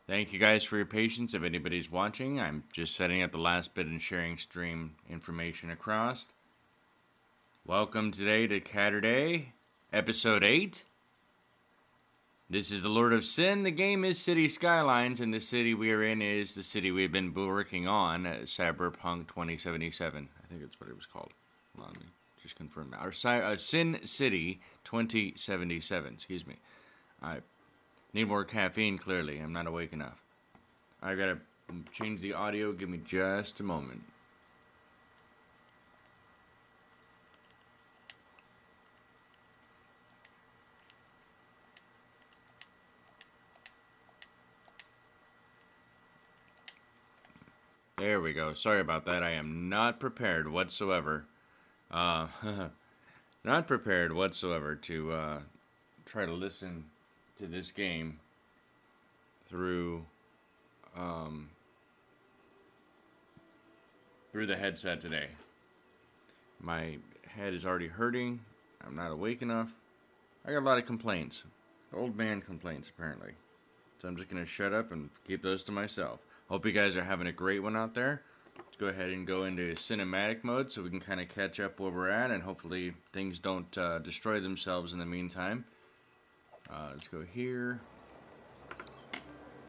Thank you guys for your patience. If anybody's watching, I'm just setting up the last bit and sharing stream information across. Welcome today to Caturday, Episode 8. This is the Lord of Sin. The game is City Skylines, and the city we are in is the city we've been working on, Cyberpunk 2077. I think that's what it was called. Hold on, let me just confirm that. Or Sin City 2077, excuse me. I need more caffeine, clearly. I'm not awake enough. I gotta change the audio. Give me just a moment. There we go. Sorry about that. I am not prepared whatsoever. Uh, not prepared whatsoever to try to listen to this game through through the headset today. My head is already hurting. I'm not awake enough. I got a lot of complaints. Old man complaints, apparently. So I'm just going to shut up and keep those to myself. Hope you guys are having a great one out there. Let's go ahead and go into cinematic mode so we can kind of catch up where we're at, and hopefully things don't destroy themselves in the meantime. Let's go here.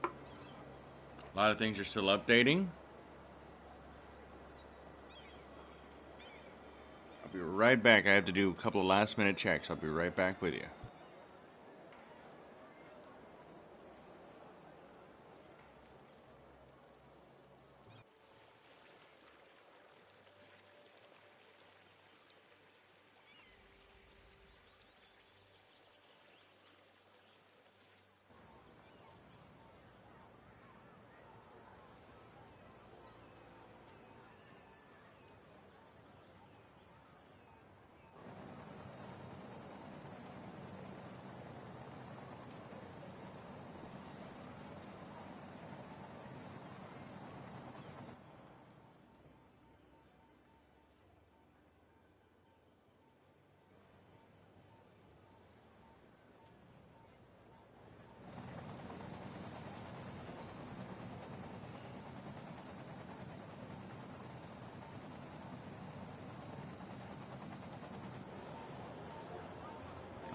A lot of things are still updating. I'll be right back. I have to do a couple of last minute checks. I'll be right back with you.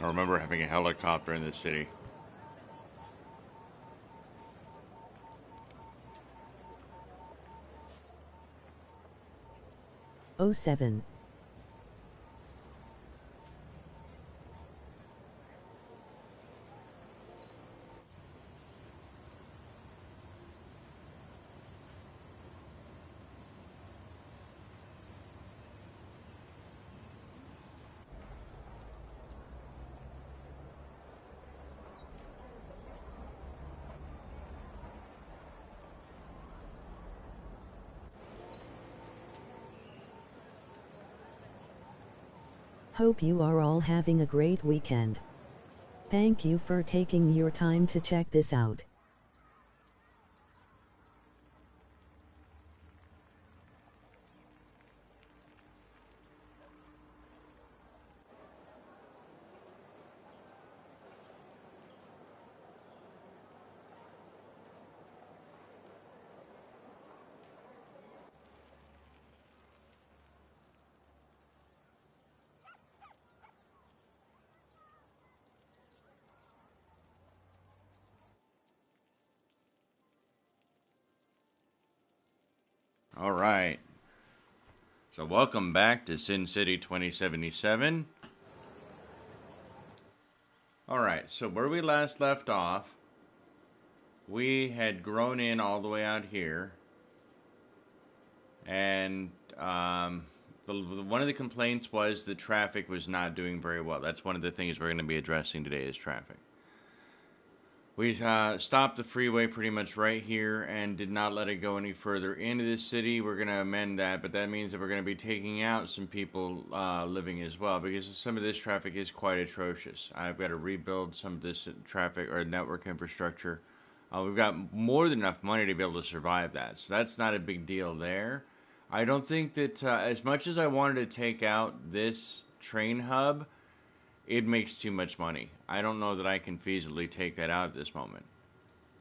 I remember having a helicopter in the city. Oh 07. Hope you are all having a great weekend. Thank you for taking your time to check this out. All right. So welcome back to Sin City 2077. All right. So where we last left off, we had grown in all the way out here, and one of the complaints was the traffic was not doing very well. That's one of the things we're going to be addressing today is traffic. We stopped the freeway pretty much right here and did not let it go any further into the city. We're going to amend that, but that means that we're going to be taking out some people living as well, because some of this traffic is quite atrocious. I've got to rebuild some of this traffic or network infrastructure. We've got more than enough money to be able to survive that, so that's not a big deal there. I don't think that as much as I wanted to take out this train hub, it makes too much money. I don't know that I can feasibly take that out at this moment.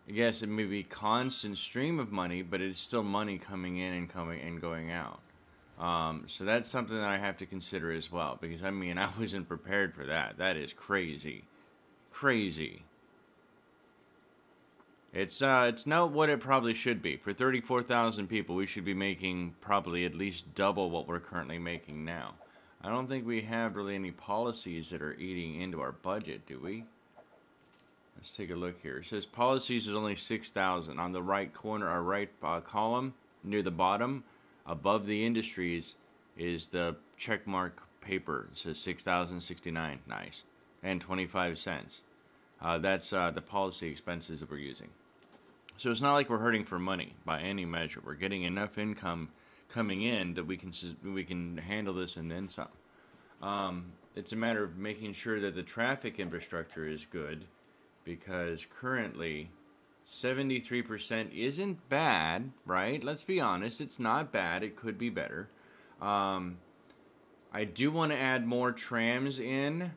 yes, it may be constant stream of money, but it's still money coming in and coming and going out. So that's something that I have to consider as well, because I mean, I wasn't prepared for that. That is crazy. Crazy. It's not what it probably should be. For 34,000 people, we should be making probably at least double what we're currently making now. I don't think we have really any policies that are eating into our budget, do we? Let's take a look here. It says policies is only 6,000. On the right corner, or right column, near the bottom, above the industries, is the checkmark paper. It says 6,069. Nice. And 25 cents. That's the policy expenses that we're using. So it's not like we're hurting for money by any measure. We're getting enough income coming in that we can handle this and then some. It's a matter of making sure that the traffic infrastructure is good, because currently 73% isn't bad, right? Let's be honest, it's not bad. It could be better. I do want to add more trams in,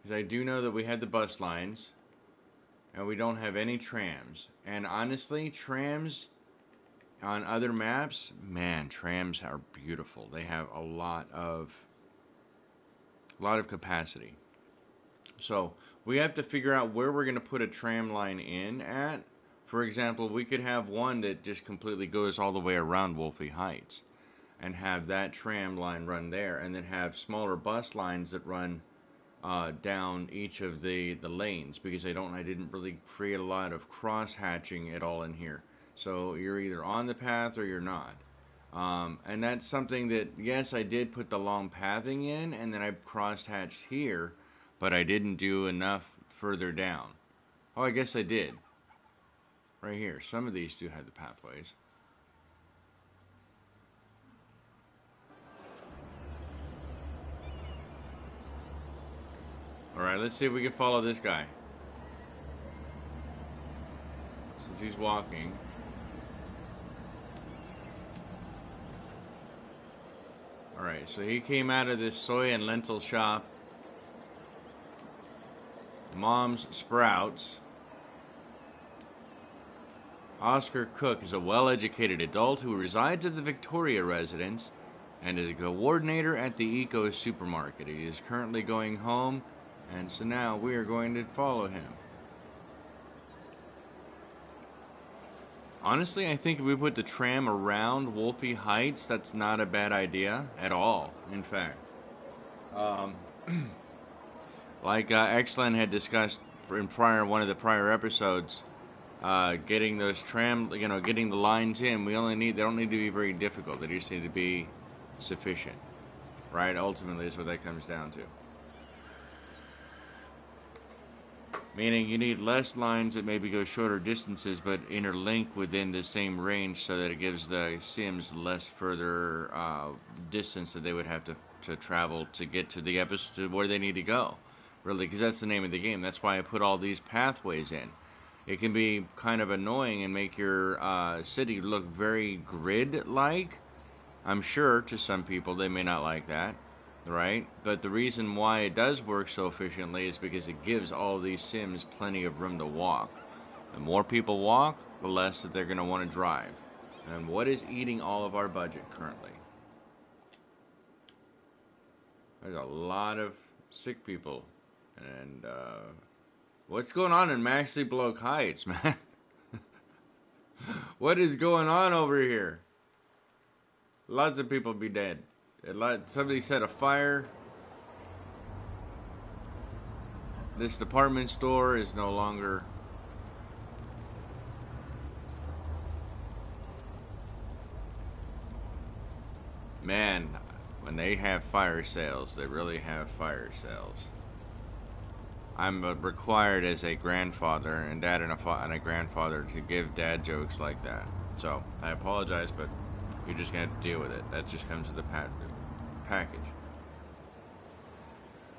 because I do know that we have the bus lines and we don't have any trams. And honestly, trams on other maps, man, trams are beautiful. They have a lot of capacity. So we have to figure out where we're going to put a tram line in at. For example, we could have one that just completely goes all the way around Wolfie Heights and have that tram line run there, and then have smaller bus lines that run down each of the lanes, because I didn't really create a lot of cross hatching at all in here. So you're either on the path or you're not. And that's something that, yes, I did put the long pathing in, and then I cross hatched here, but I didn't do enough further down. Oh, I guess I did. Right here. Some of these do have the pathways. Alright, let's see if we can follow this guy. Since he's walking. Alright, so he came out of this soy and lentil shop. Mom's Sprouts. Oscar Cook is a well-educated adult who resides at the Victoria residence and is a coordinator at the Eco supermarket. He is currently going home, and so now we are going to follow him. Honestly, I think if we put the tram around Wolfie Heights, that's not a bad idea at all, in fact. Like Excellent had discussed in one of the prior episodes, getting those getting the lines in, they don't need to be very difficult. They just need to be sufficient, right? Ultimately is what that comes down to. Meaning you need less lines that maybe go shorter distances but interlink within the same range, so that it gives the Sims less further distance that they would have to travel to get to the episode where they need to go. Really, because that's the name of the game. That's why I put all these pathways in. It can be kind of annoying and make your city look very grid-like. I'm sure to some people they may not like that, right? But the reason why it does work so efficiently is because it gives all these Sims plenty of room to walk. The more people walk, the less that they're going to want to drive. And what is eating all of our budget currently? There's a lot of sick people. And what's going on in Maxley Bloke Heights, man? What is going on over here? Lots of people be dead. Somebody set a fire. This department store is no longer. Man, when they have fire sales, they really have fire sales. I'm required as a grandfather and dad and a grandfather to give dad jokes like that. So I apologize, but you're just gonna have to deal with it. That just comes with the package.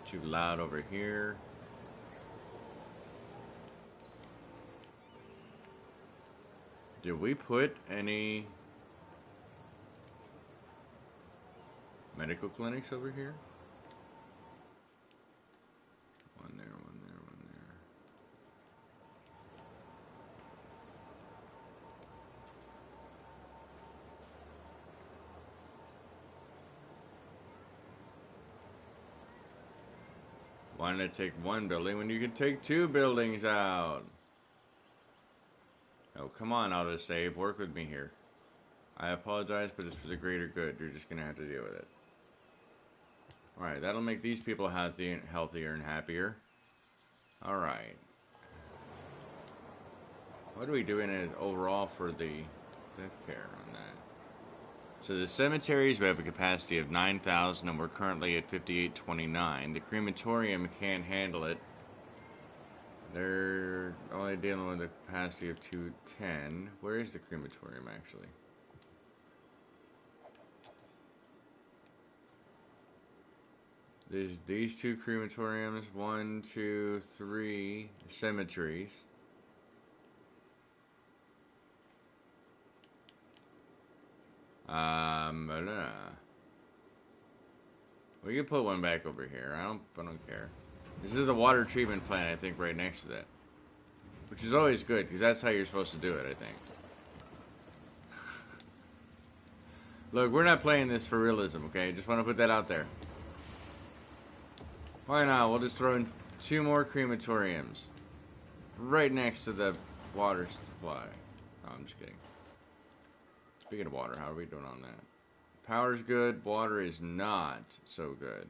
Too loud over here. Did we put any medical clinics over here? One there, one there, one there. Why not take one building when you can take 2 buildings out? Oh, come on, autosave. Work with me here. I apologize, but it's for the greater good. You're just going to have to deal with it. Alright, that'll make these people healthier and happier. Alright. What are we doing overall for the death care on that? So the cemeteries, we have a capacity of 9,000 and we're currently at 5829. The crematorium can't handle it. They're only dealing with a capacity of 210. Where is the crematorium actually? There's these 2 crematoriums, 1, 2, 3 cemeteries. We can put one back over here. I don't care. This is a water treatment plant, I think, right next to that. Which is always good, because that's how you're supposed to do it, I think. Look, we're not playing this for realism, okay? Just want to put that out there. Why not? We'll just throw in 2 more crematoriums. Right next to the water supply. No, I'm just kidding. Speaking of water, how are we doing on that? Power's good. Water is not so good.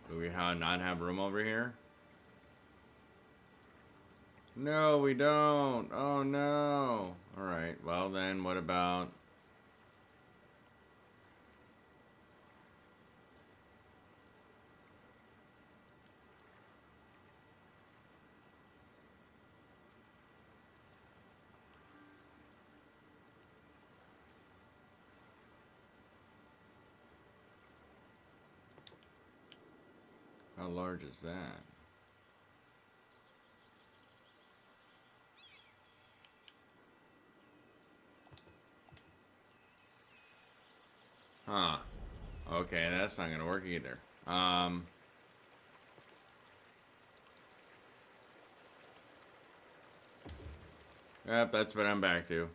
Do we not have room over here? No, we don't. Oh, no. Alright, well then, what about... How large is that? Huh. Okay, that's not gonna work either. Yep, that's what I'm back to.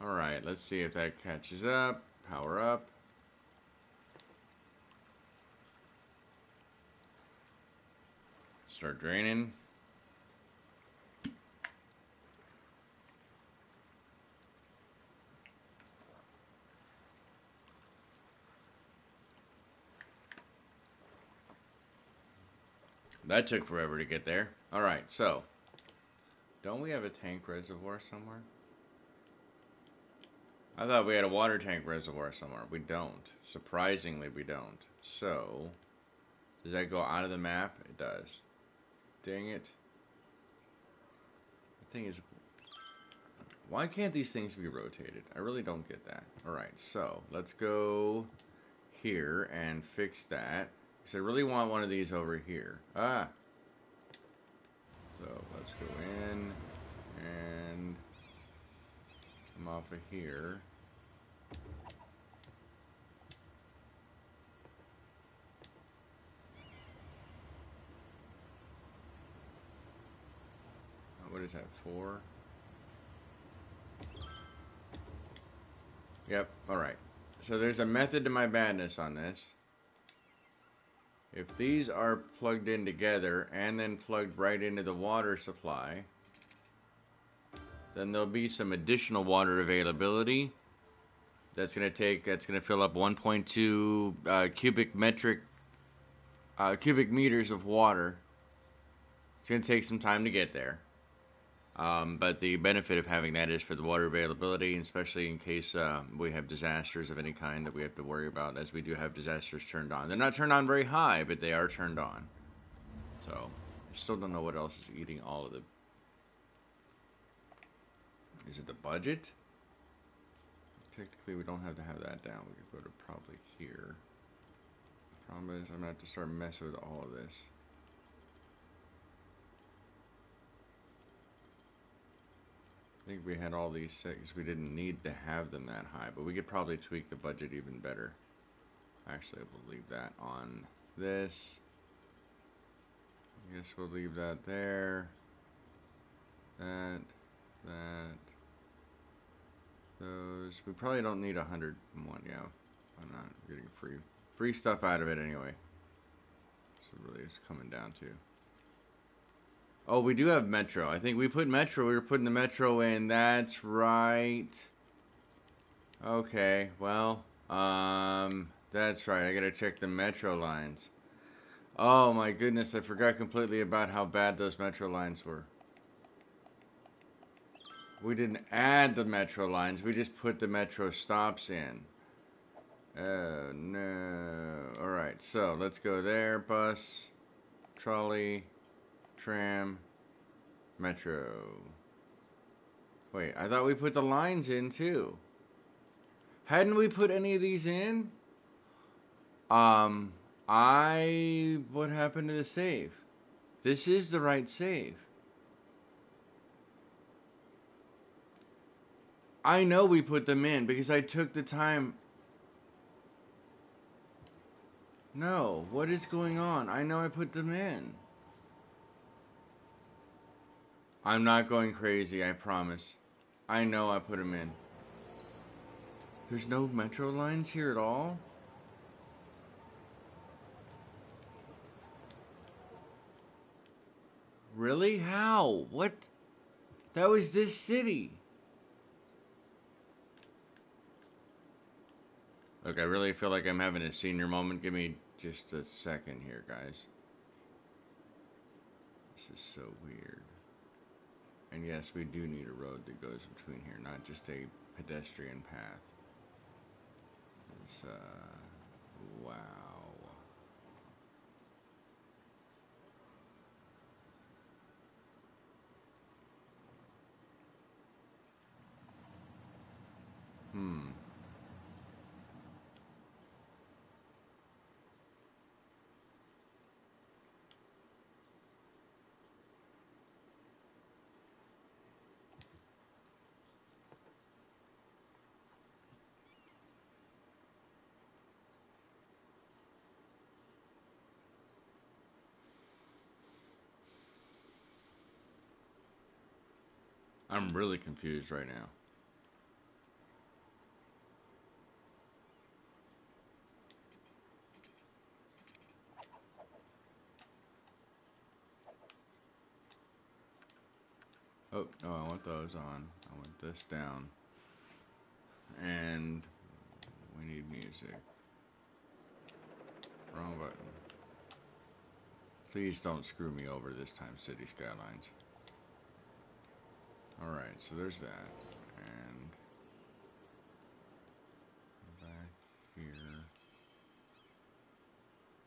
Alright, let's see if that catches up. Power up. Start draining. That took forever to get there. Alright, so. Don't we have a tank reservoir somewhere? I thought we had a water tank reservoir somewhere. We don't. Surprisingly, we don't. So, does that go out of the map? It does. Dang it. The thing is, why can't these things be rotated? I really don't get that. Alright, so, let's go here and fix that. Because I really want one of these over here. Ah! So, let's go in and come off of here. What is that, 4? Yep, alright. So there's a method to my madness on this. If these are plugged in together and then plugged right into the water supply, then there'll be some additional water availability. That's going to fill up 1.2 cubic meters of water. It's going to take some time to get there. But the benefit of having that is for the water availability, and especially in case we have disasters of any kind that we have to worry about, as we do have disasters turned on. They're not turned on very high, but they are turned on. So, I still don't know what else is eating all of the... Is it the budget? Technically, we don't have to have that down. We could go to probably here. The problem is I'm going to have to start messing with all of this. I think we had all these set because we didn't need to have them that high, but we could probably tweak the budget even better. Actually, we'll leave that on this. I guess we'll leave that there. That. Those. We probably don't need 101. Yeah, I'm not getting free stuff out of it anyway. So really, it's coming down to. Oh, we do have Metro. I think we put Metro. We were putting the Metro in. That's right. Okay. Well, that's right. I gotta check the Metro lines. Oh my goodness, I forgot completely about how bad those Metro lines were. We didn't add the Metro lines, we just put the Metro stops in. Oh no. Alright, so let's go there. Bus, trolley, tram, Metro. Wait, I thought we put the lines in too. Hadn't we put any of these in? What happened to the save? This is the right save. I know we put them in because I took the time. No, what is going on? I know I put them in. I'm not going crazy, I promise. I know I put them in. There's no Metro lines here at all? Really? How? What? That was this city. Look, I really feel like I'm having a senior moment. Give me just a second here, guys. This is so weird. And yes, we do need a road that goes between here, not just a pedestrian path. It's, wow. I'm really confused right now. Oh, no, I want those on. I want this down. And we need music. Wrong button. Please don't screw me over this time, City Skylines. Alright, so there's that. And back here.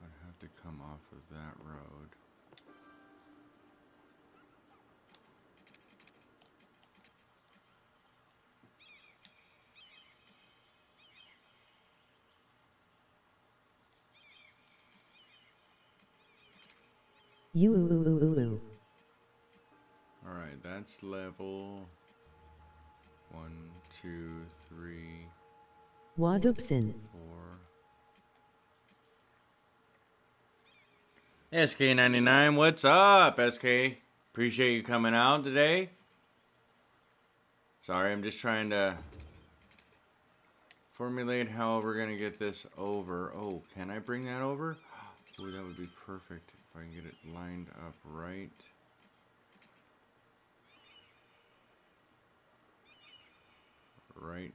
I'd have to come off of that road. Alright, that's level 1, 2, 3, LordofSyn. 4. SK99, what's up, SK? Appreciate you coming out today. Sorry, I'm just trying to formulate how we're going to get this over. Oh, can I bring that over? Oh, that would be perfect if I can get it lined up right. Right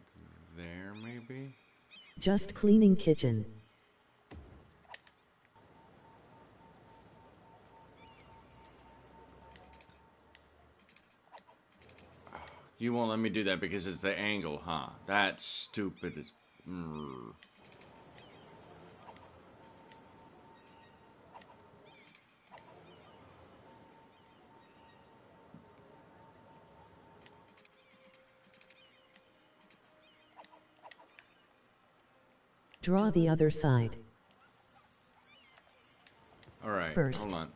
there, maybe? Just cleaning kitchen. You won't let me do that because it's the angle, huh? That's stupid as... Draw the other side. Alright, hold on.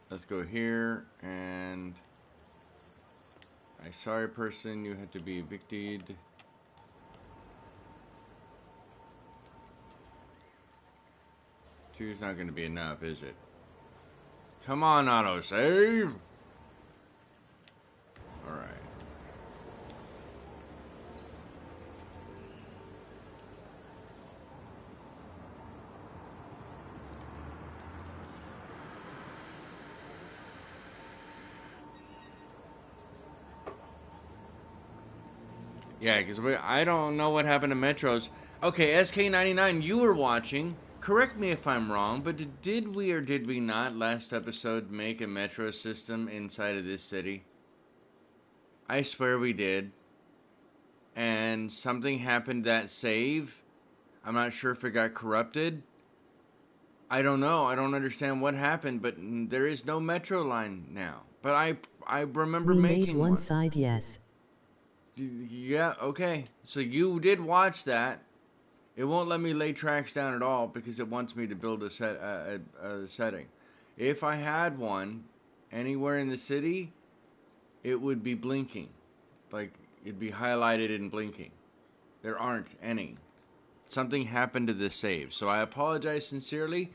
Let's go here, and... sorry person, you had to be evicted. 2 is not going to be enough, is it? Come on, autosave! Alright. Yeah, because I don't know what happened to Metros. Okay, SK99, you were watching. Correct me if I'm wrong, but did we or did we not last episode make a metro system inside of this city? I swear we did. And something happened to that save. I'm not sure if it got corrupted. I don't know. I don't understand what happened, but there is no metro line now. But I remember making made one side, yes. Yeah, okay. So you did watch that. It won't let me lay tracks down at all because it wants me to build a setting. If I had one anywhere in the city, it would be blinking. Like, it'd be highlighted and blinking. There aren't any. Something happened to this save. So I apologize sincerely.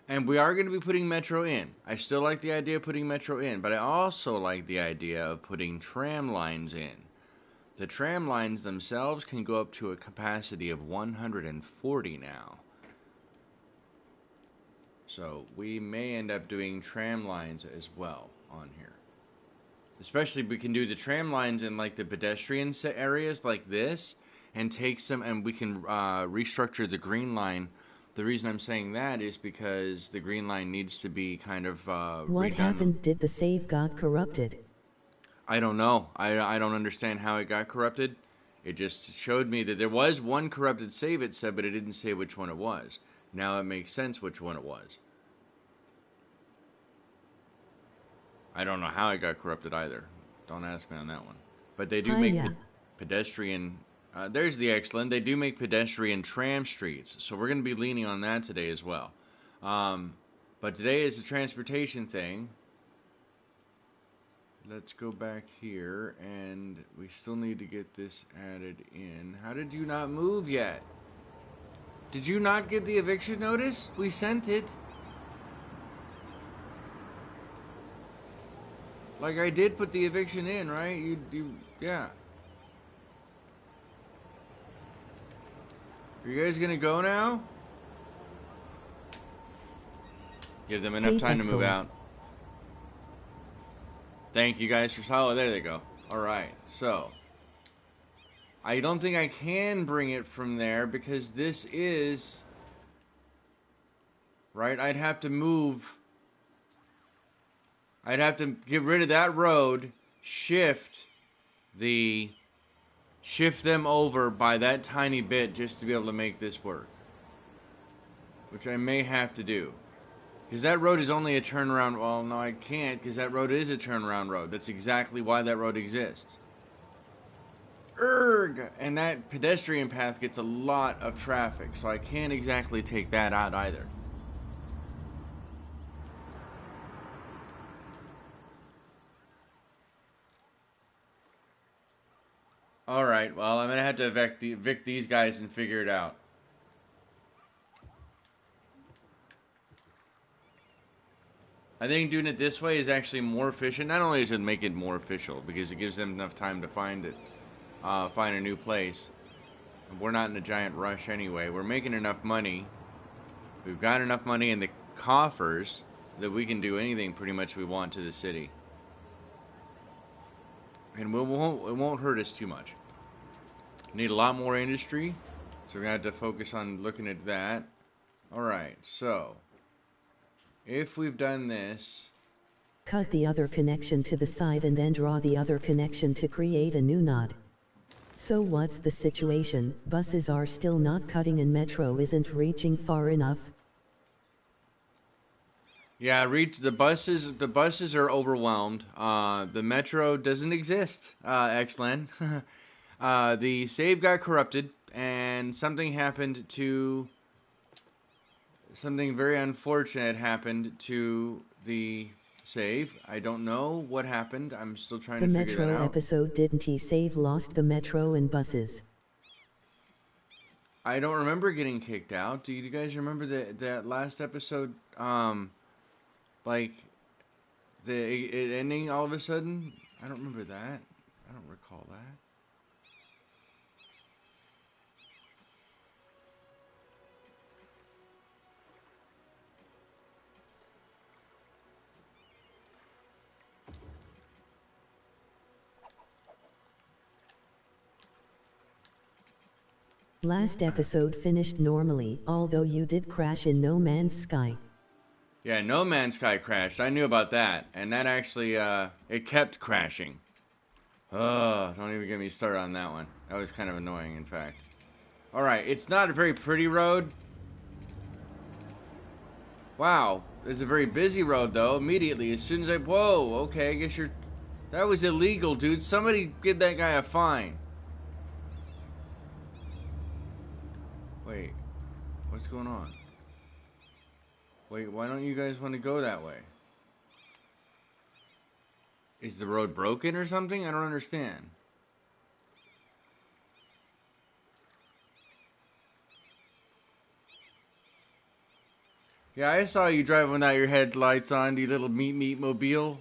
And we are going to be putting Metro in. I still like the idea of putting Metro in, but I also like the idea of putting tram lines in. The tram lines themselves can go up to a capacity of 140 now. So we may end up doing tram lines as well on here. Especially we can do the tram lines in like the pedestrian areas like this and take some, and we can restructure the green line. The reason I'm saying that is because the green line needs to be kind of What happened? Did the save got corrupted? I don't know. I don't understand how it got corrupted. It just showed me that there was one corrupted save, it said, but it didn't say which one it was. Now it makes sense which one it was. I don't know how it got corrupted either. Don't ask me on that one. But they do make pedestrian... there's the excellent. They do make pedestrian tram streets. So we're going to be leaning on that today as well. But today is the transportation thing. Let's go back here, and we still need to get this added in. How did you not move yet? Did you not get the eviction notice? We sent it. Like, I did put the eviction in, right? Yeah. Are you guys gonna go now? Give them enough time to move out. Thank you guys for following. There they go. Alright, so. I don't think I can bring it from there because this is... Right? I'd have to move... I'd have to get rid of that road, shift them over by that tiny bit just to be able to make this work. Which I may have to do. Because that road is only a turnaround. Well, no, I can't because that road is a turnaround road. That's exactly why that road exists. Erg! And that pedestrian path gets a lot of traffic, so I can't exactly take that out either. Alright, well, I'm going to have to evict these guys and figure it out. I think doing it this way is actually more efficient. Not only does it make it more official, because it gives them enough time to find a new place. We're not in a giant rush anyway. We're making enough money. We've got enough money in the coffers that we can do anything pretty much we want to the city. And it won't hurt us too much. Need a lot more industry, so we're going to have to focus on looking at that. Alright, so, if we've done this... Cut the other connection to the side and then draw the other connection to create a new node. So what's the situation? Buses are still not cutting and Metro isn't reaching far enough. Yeah, the buses are overwhelmed. The Metro doesn't exist, Xlen. The save got corrupted, and something very unfortunate happened to the save. I don't know what happened. I'm still trying to figure that out. The Metro episode, didn't he save lost the Metro and buses? I don't remember getting kicked out. Do you guys remember that last episode? Like it ending all of a sudden? I don't remember that. I don't recall that. Last episode finished normally, although you did crash in No Man's Sky. Yeah, No Man's Sky crashed. I knew about that. And that actually, it kept crashing. Oh, don't even get me started on that one. That was kind of annoying, in fact. Alright, it's not a very pretty road. Wow, it's a very busy road, though. Immediately, as soon as I... Whoa, okay, I guess you're... That was illegal, dude. Somebody give that guy a fine. Wait, what's going on? Wait, why don't you guys want to go that way? Is the road broken or something? I don't understand. Yeah, I saw you driving without your headlights on, you little meat mobile.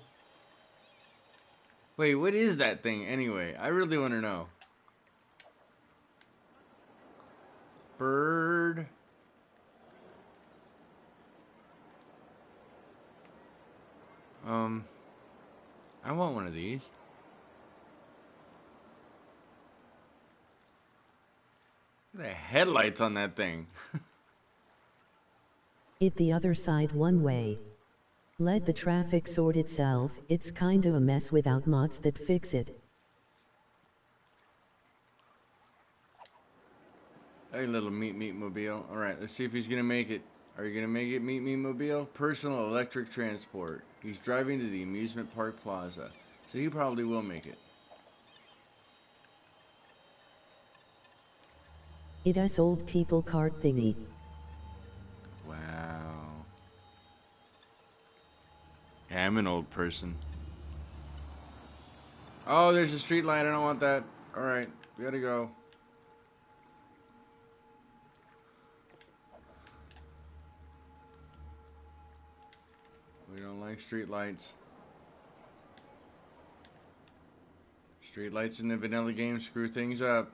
Wait, what is that thing anyway? I really want to know. Bird. I want one of these. Look at the headlights on that thing. Hit the other side one way. Let the traffic sort itself. It's kind of a mess without mods that fix it. Hey, little meat mobile. Alright, let's see if he's gonna make it. Are you gonna make it, meat mobile? Personal electric transport. He's driving to the amusement park plaza. So he probably will make it. It us old people cart thingy. Wow. Yeah, I'm an old person. Oh, there's a street light. I don't want that. Alright, we gotta go. We don't like street lights. Street lights in the vanilla game screw things up.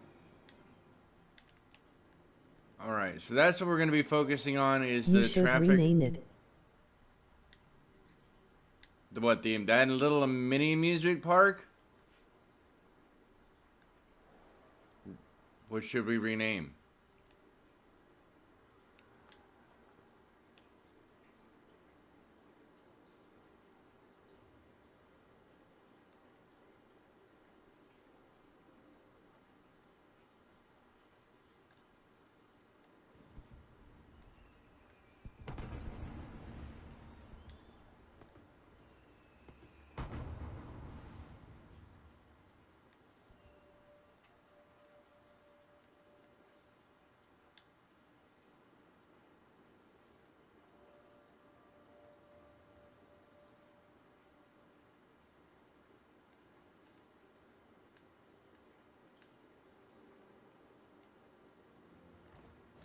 Alright, so that's what we're going to be focusing on is You the should traffic. rename it. That little mini amusement park? What should we rename?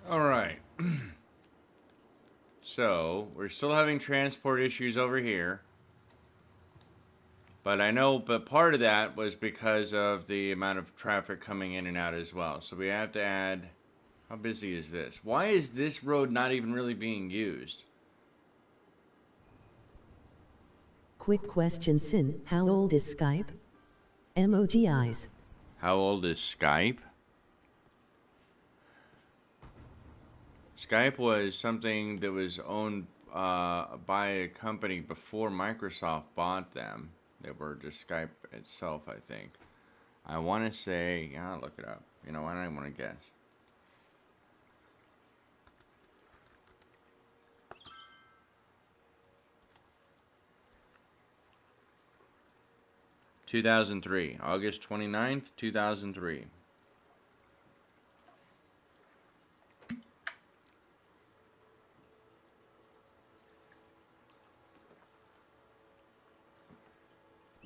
Alright. So, we're still having transport issues over here. But part of that was because of the amount of traffic coming in and out as well. So we have to add, how busy is this? Why is this road not even really being used? Quick question, Sin. How old is Skype? Emoji eyes. How old is Skype? Skype was something that was owned by a company before Microsoft bought them. They were just Skype itself, I think. I want to say, yeah, I'll look it up. You know, I don't even want to guess. August 29th, 2003.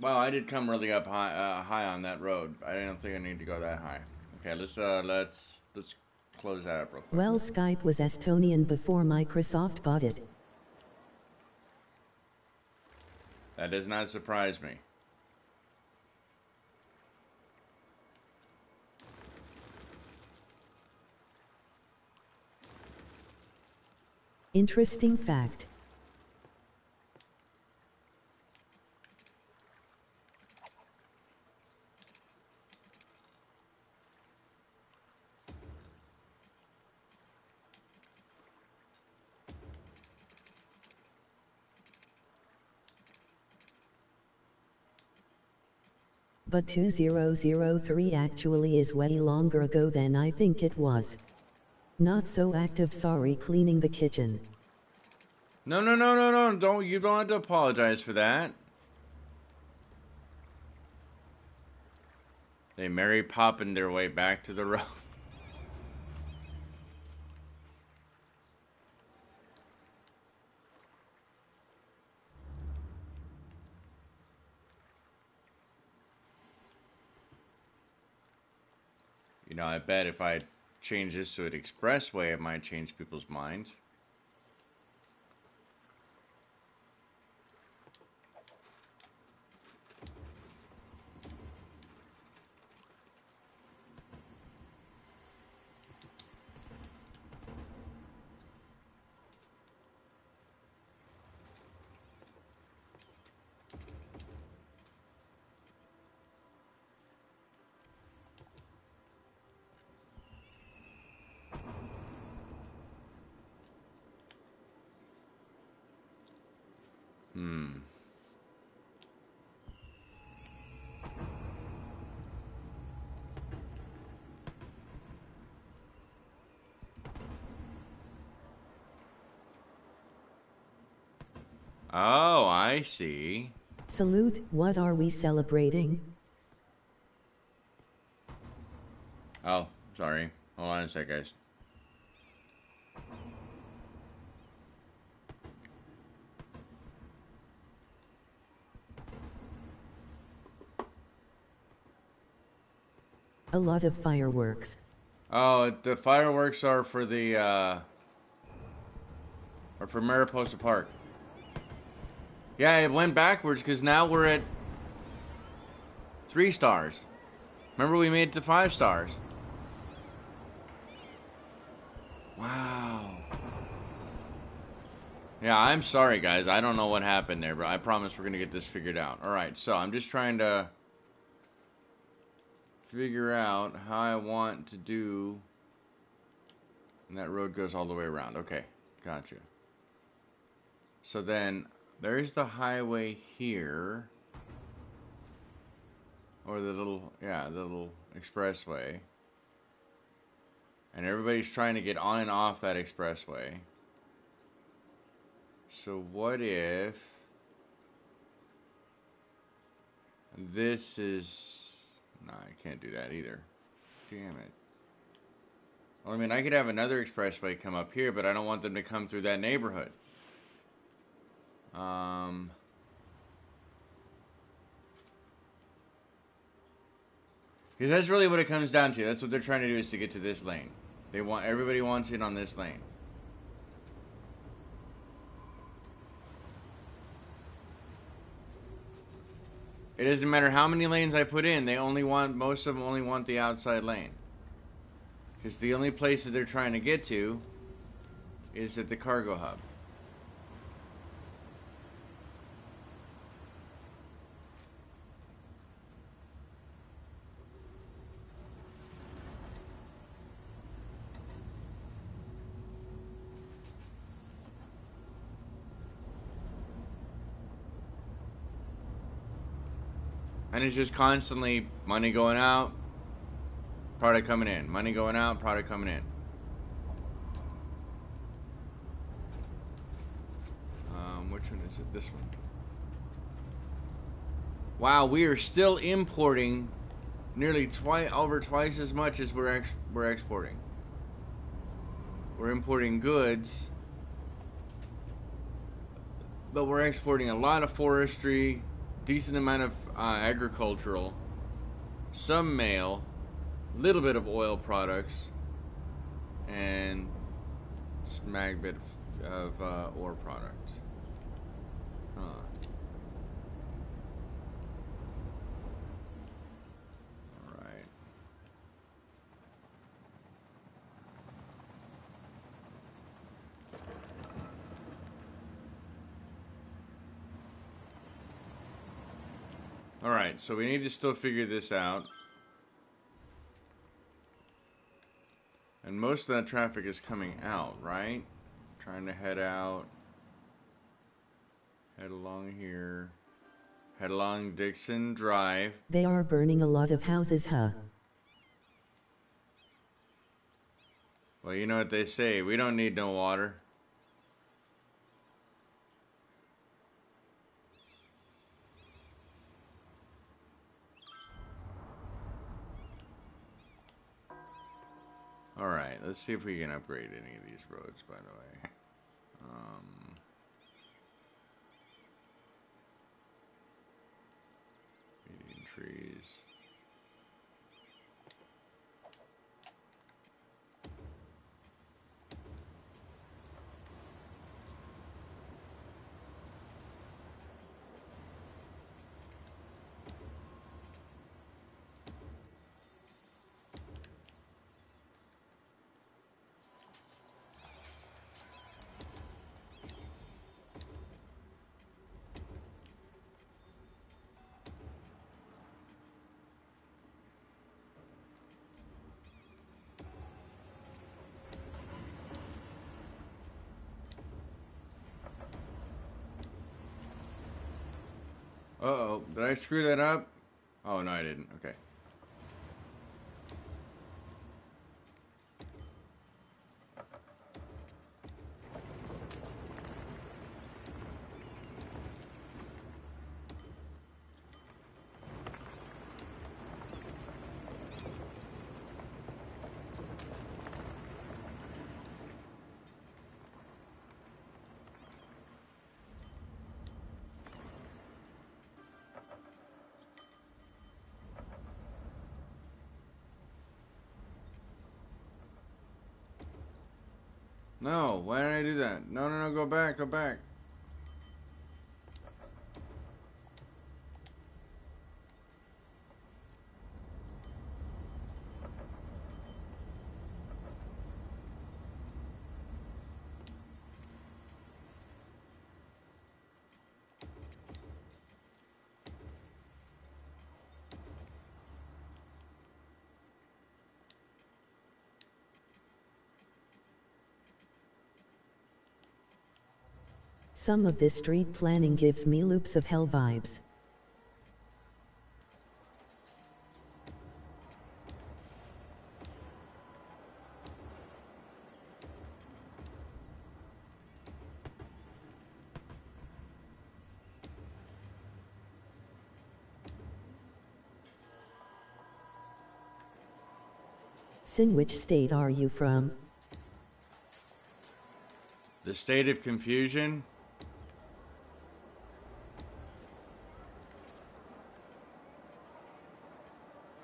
Wow, I did come really up high on that road. I don't think I need to go that high. Okay, let's close that up real quick. Well, Skype was Estonian before Microsoft bought it. That does not surprise me. Interesting fact. But 2003 actually is way longer ago than I think it was. Not so active, sorry, cleaning the kitchen. No. You don't have to apologize for that. They Mary Poppin' their way back to the road. You know, I bet if I change this to an expressway, it might change people's minds. Oh, I see. Salute, what are we celebrating? Oh, sorry. Hold on a sec, guys. A lot of fireworks. Oh, the fireworks are for the, are for Mariposa Park. Yeah, it went backwards because now we're at 3 stars. Remember we made it to 5 stars. Wow. Yeah, I'm sorry, guys. I don't know what happened there, but I promise we're going to get this figured out. Alright, so I'm just trying to figure out how I want to do... And that road goes all the way around. Okay, gotcha. So then, there's the highway here. Or the little, yeah, the little expressway. And everybody's trying to get on and off that expressway. So what if this is... No, I can't do that either. Damn it. Well, I mean, I could have another expressway come up here, but I don't want them to come through that neighborhood. Because that's really what it comes down to. That's what they're trying to do, is to get to this lane. Everybody wants it on this lane. It doesn't matter how many lanes I put in, most of them only want the outside lane. Because the only place that they're trying to get to is at the cargo hub. And it's just constantly money going out, product coming in. Money going out, product coming in. Which one is it? This one. Wow, we are still importing nearly over twice as much as we're exporting. We're importing goods, but we're exporting a lot of forestry, decent amount of agricultural, some mail, little bit of oil products, and smag bit of ore product. Huh. Alright. Alright, so we need to still figure this out. And most of that traffic is coming out, right? Trying to head out. Head along here. Head along Dixon Drive. They are burning a lot of houses, huh? Well, you know what they say. We don't need no water. Alright, let's see if we can upgrade any of these roads, by the way. Median trees. Uh-oh, did I screw that up? Oh, no, I didn't. Okay. No, why did I do that? No, no, no, go back, go back. Some of this street planning gives me loops of hell vibes. Sin, which state are you from? The state of confusion.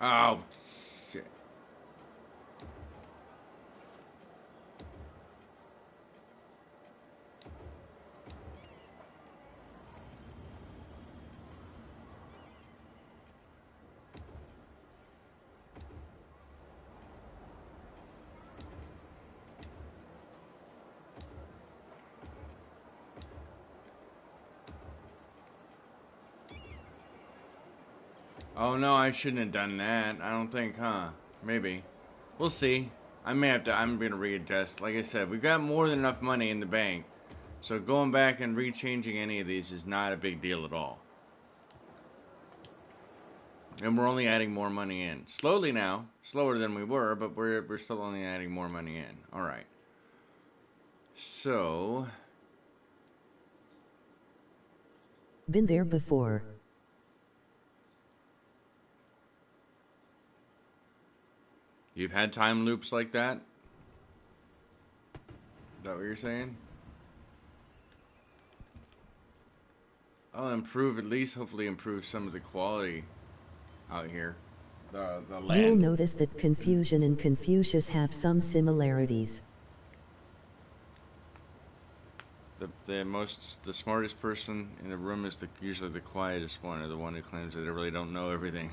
Oh, shit. Oh no, I shouldn't have done that. I don't think, huh? Maybe. We'll see. I'm gonna readjust. Like I said, we've got more than enough money in the bank. So going back and rechanging any of these is not a big deal at all. And we're only adding more money in. Slowly now. Slower than we were, but we're still only adding more money in. Alright. So... Been there before. You've had time loops like that? Is that what you're saying? I'll improve, at least hopefully improve some of the quality out here. the You'll land. notice that Confusion and Confucius have some similarities. The smartest person in the room is usually the quietest one, or the one who claims that they really don't know everything.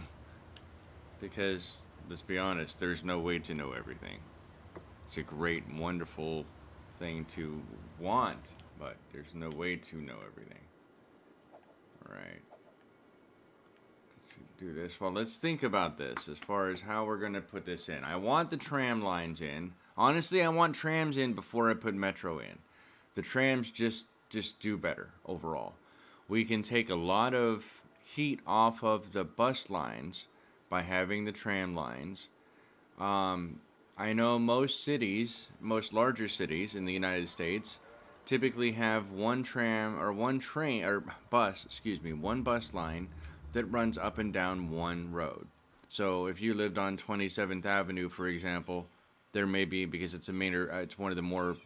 Because, let's be honest, there's no way to know everything. It's a great, wonderful thing to want, but there's no way to know everything. Alright. Let's do this. Well, let's think about this as far as how we're going to put this in. I want the tram lines in. Honestly, I want trams in before I put metro in. The trams just do better overall. We can take a lot of heat off of the bus lines by having the tram lines. I know most cities, most larger cities in the United States, typically have one tram or one train or bus, one bus line that runs up and down one road. So if you lived on 27th Avenue, for example, there may be, because it's it's one of the more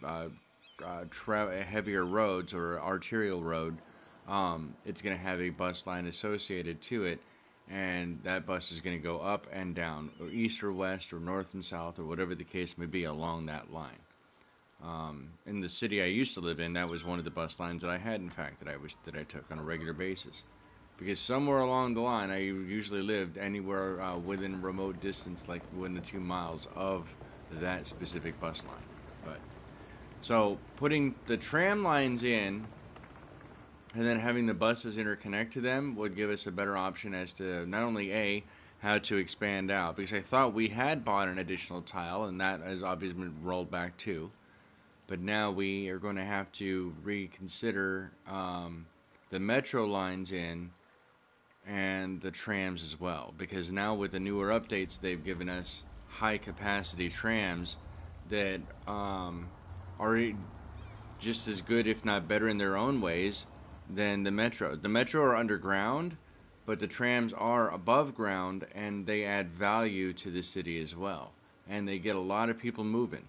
heavier roads or arterial road, it's going to have a bus line associated to it, and that bus is going to go up and down, or east or west, or north and south, or whatever the case may be along that line. In the city I used to live in, that was one of the bus lines that I had, in fact, that I took on a regular basis. Because somewhere along the line, I usually lived anywhere within remote distance, like within 2 miles of that specific bus line. So putting the tram lines in and then having the buses interconnect to them would give us a better option as to not only how to expand out, because I thought we had bought an additional tile, and that has obviously been rolled back too. But now we are going to have to reconsider the metro lines in and the trams as well, because now with the newer updates, they've given us high capacity trams that are just as good, if not better in their own ways, than the metro. The metro are underground, but the trams are above ground, and they add value to the city as well, and they get a lot of people moving.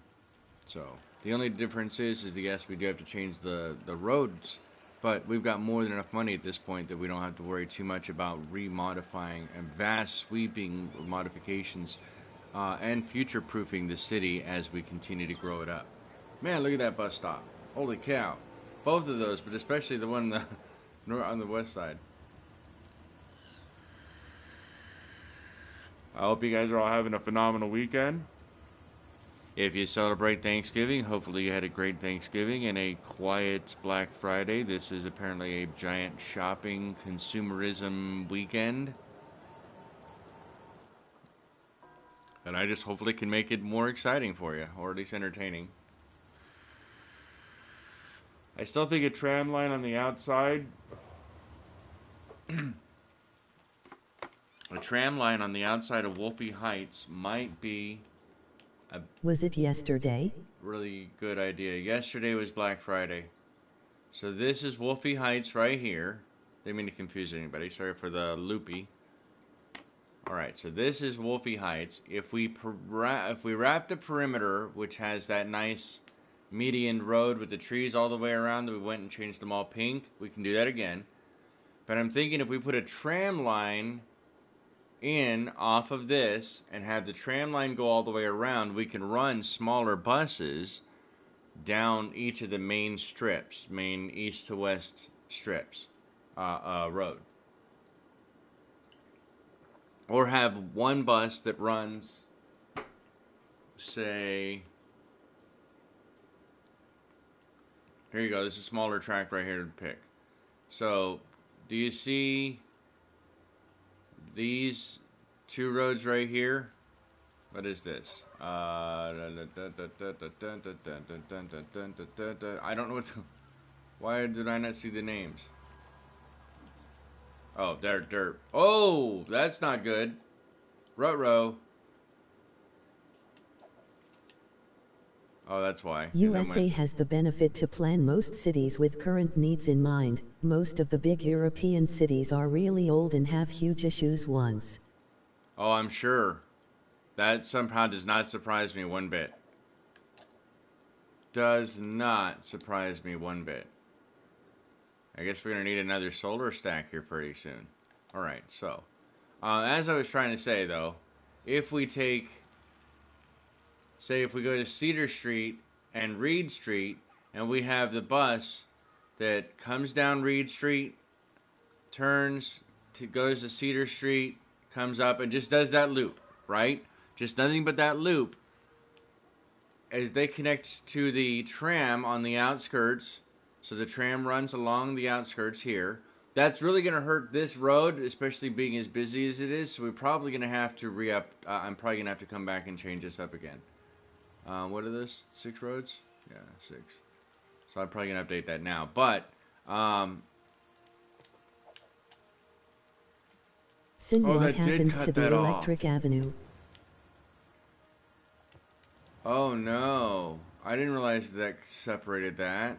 So the only difference is yes, we do have to change the roads, but we've got more than enough money at this point that we don't have to worry too much about remodifying and vast sweeping modifications and future-proofing the city as we continue to grow it up. Man, look at that bus stop. Holy cow. Both of those, but especially the one on the west side. I hope you guys are all having a phenomenal weekend. If you celebrate Thanksgiving, hopefully you had a great Thanksgiving and a quiet Black Friday. This is apparently a giant shopping consumerism weekend. And I just hopefully can make it more exciting for you, or at least entertaining. I still think a tram line on the outside... a tram line on the outside of Wolfie Heights might be... Was it yesterday? Really good idea. Yesterday was Black Friday. So this is Wolfie Heights right here. Didn't mean to confuse anybody. Sorry for the loopy. Alright, so this is Wolfie Heights. If we wrap the perimeter, which has that nice median road with the trees all the way around that we went and changed them all pink, we can do that again. But I'm thinking if we put a tram line in off of this and have the tram line go all the way around, we can run smaller buses down each of the main strips, main east to west strips, road. Or have one bus that runs, say, here you go, this is a smaller track right here to pick. So, do you see these two roads right here? What is this? I don't know what the, why did I not see the names? Oh, they're dirt. Oh, that's not good. Ruh-roh. Oh, that's why. USA has the benefit to plan most cities with current needs in mind. Most of the big European cities are really old and have huge issues once. Oh, I'm sure. That somehow does not surprise me one bit. Does not surprise me one bit. I guess we're going to need another solar stack here pretty soon. Alright, so. As I was trying to say, though, if we take, say, if we go to Cedar Street and Reed Street, and we have the bus that comes down Reed Street, turns, goes to Cedar Street, comes up, and just does that loop, right? Just nothing but that loop. As they connect to the tram on the outskirts, so the tram runs along the outskirts here. That's really going to hurt this road, especially being as busy as it is. So we're probably going to have to re-up. I'm probably going to have to come back and change this up again. What are those? 6 roads? Yeah, 6. So I'm probably going to update that now. But, Sin, oh, what that did happened cut to the that off. Electric Avenue? Oh no. I didn't realize that separated that.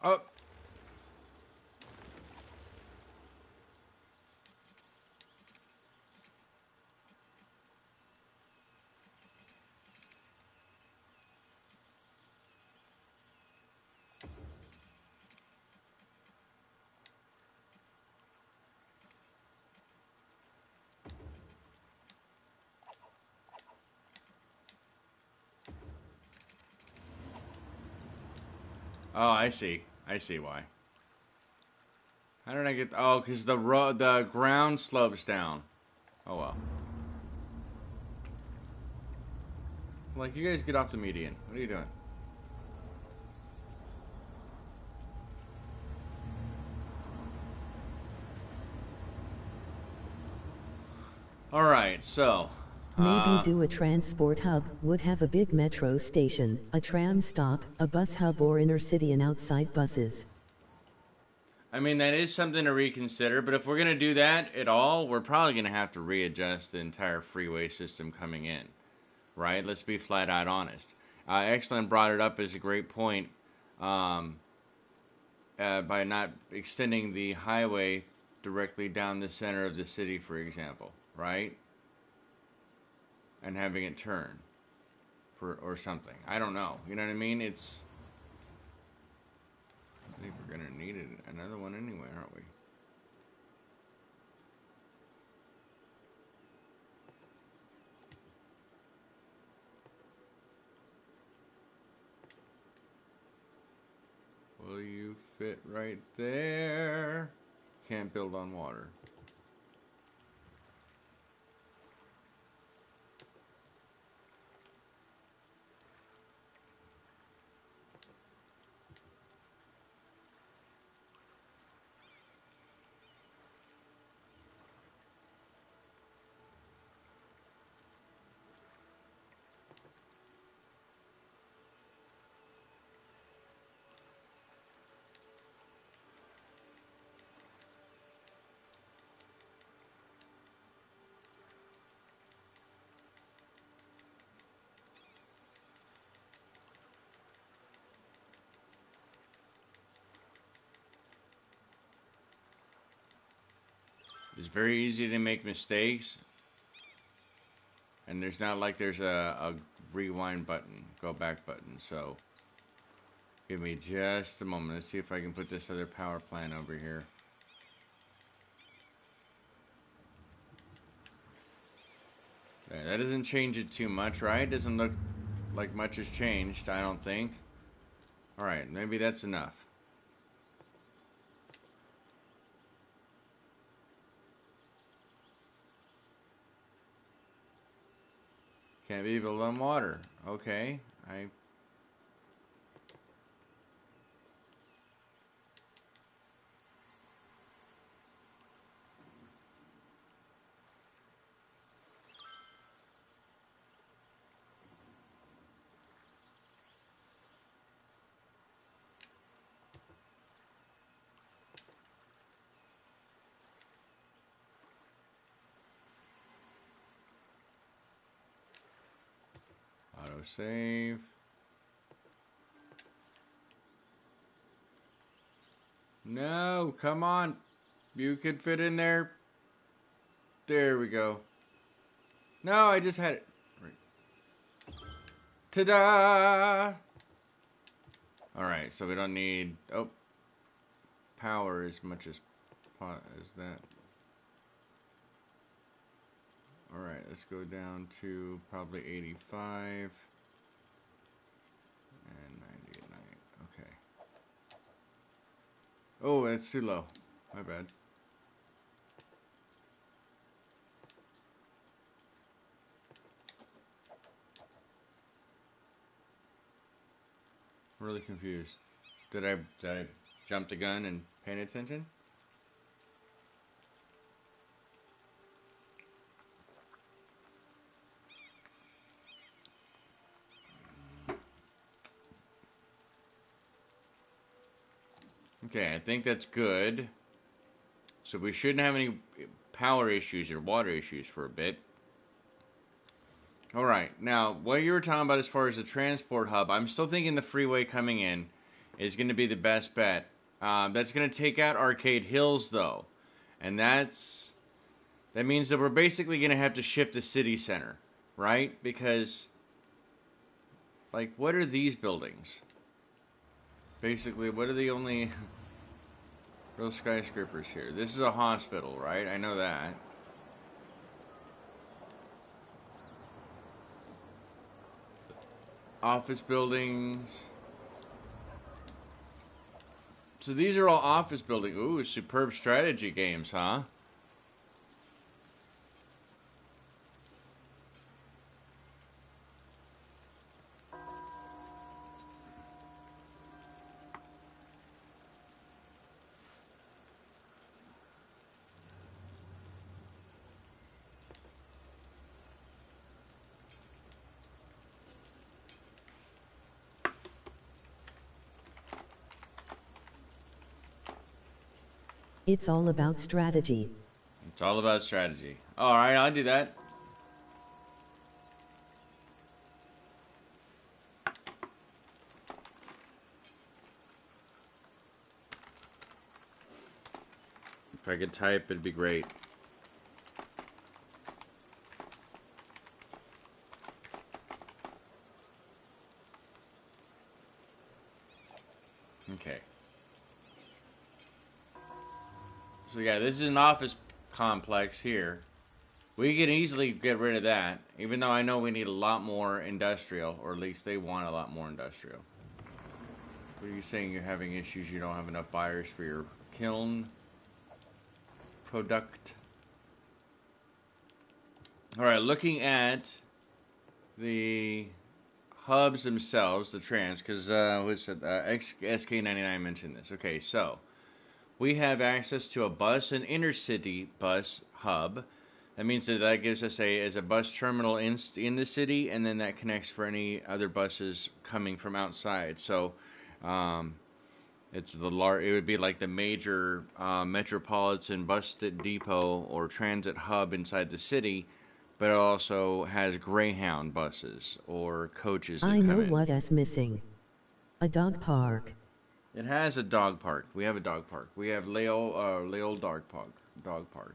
Oh. Oh, I see. I see why. How did I get... Oh, because the ground slopes down. Oh, well. Like, you guys get off the median. What are you doing? Alright, so... Maybe do a transport hub, would have a big metro station, a tram stop, a bus hub, or inner city and outside buses. I mean, that is something to reconsider, but if we're going to do that at all, we're probably going to have to readjust the entire freeway system coming in. Right? Let's be flat out honest. Excellent brought it up as a great point by not extending the highway directly down the center of the city, for example. Right? And having it turn or something. I don't know. You know what I mean? It's... I think we're going to need another one anyway, aren't we? Will you fit right there? Can't build on water. It's very easy to make mistakes, and there's not like there's a rewind button, go back button. So give me just a moment. Let's see if I can put this other power plant over here. Okay, that doesn't change it too much, right? Doesn't look like much has changed, I don't think. Alright, maybe that's enough. Can't be built on water. Okay, Autosave. No, come on. You could fit in there. There we go. No, I just had it. Right. Ta-da! Alright, so we don't need... Oh. Power as much as that. Alright, let's go down to probably 85. And 98. Okay. Oh, that's too low. My bad. I'm really confused. Did I jump the gun and pay attention? Okay, I think that's good. So we shouldn't have any power issues or water issues for a bit. Alright, now, what you were talking about as far as the transport hub, I'm still thinking the freeway coming in is going to be the best bet. That's going to take out Arcade Hills, though. And that means that we're basically going to have to shift the city center, right? Because, like, what are these buildings? Basically, what are the only real skyscrapers here? This is a hospital, right? I know that. Office buildings. So these are all office buildings. Ooh, superb strategy games, huh? It's all about strategy. It's all about strategy. Alright, I'll do that. If I could type, it'd be great. Okay. So yeah, this is an office complex here. We can easily get rid of that, even though I know we need a lot more industrial, or at least they want a lot more industrial. What are you saying? You're having issues, you don't have enough buyers for your kiln product? Alright, looking at the hubs themselves, the trans, because SK99 mentioned this. Okay, so we have access to a bus and intercity bus hub. That means that gives us a bus terminal in the city, and then that connects for any other buses coming from outside. So it would be like the major metropolitan bus depot or transit hub inside the city, but it also has Greyhound buses or coaches that I come know in. what is missing. A dog park. It has a dog park. We have a dog park. We have Leo dog park.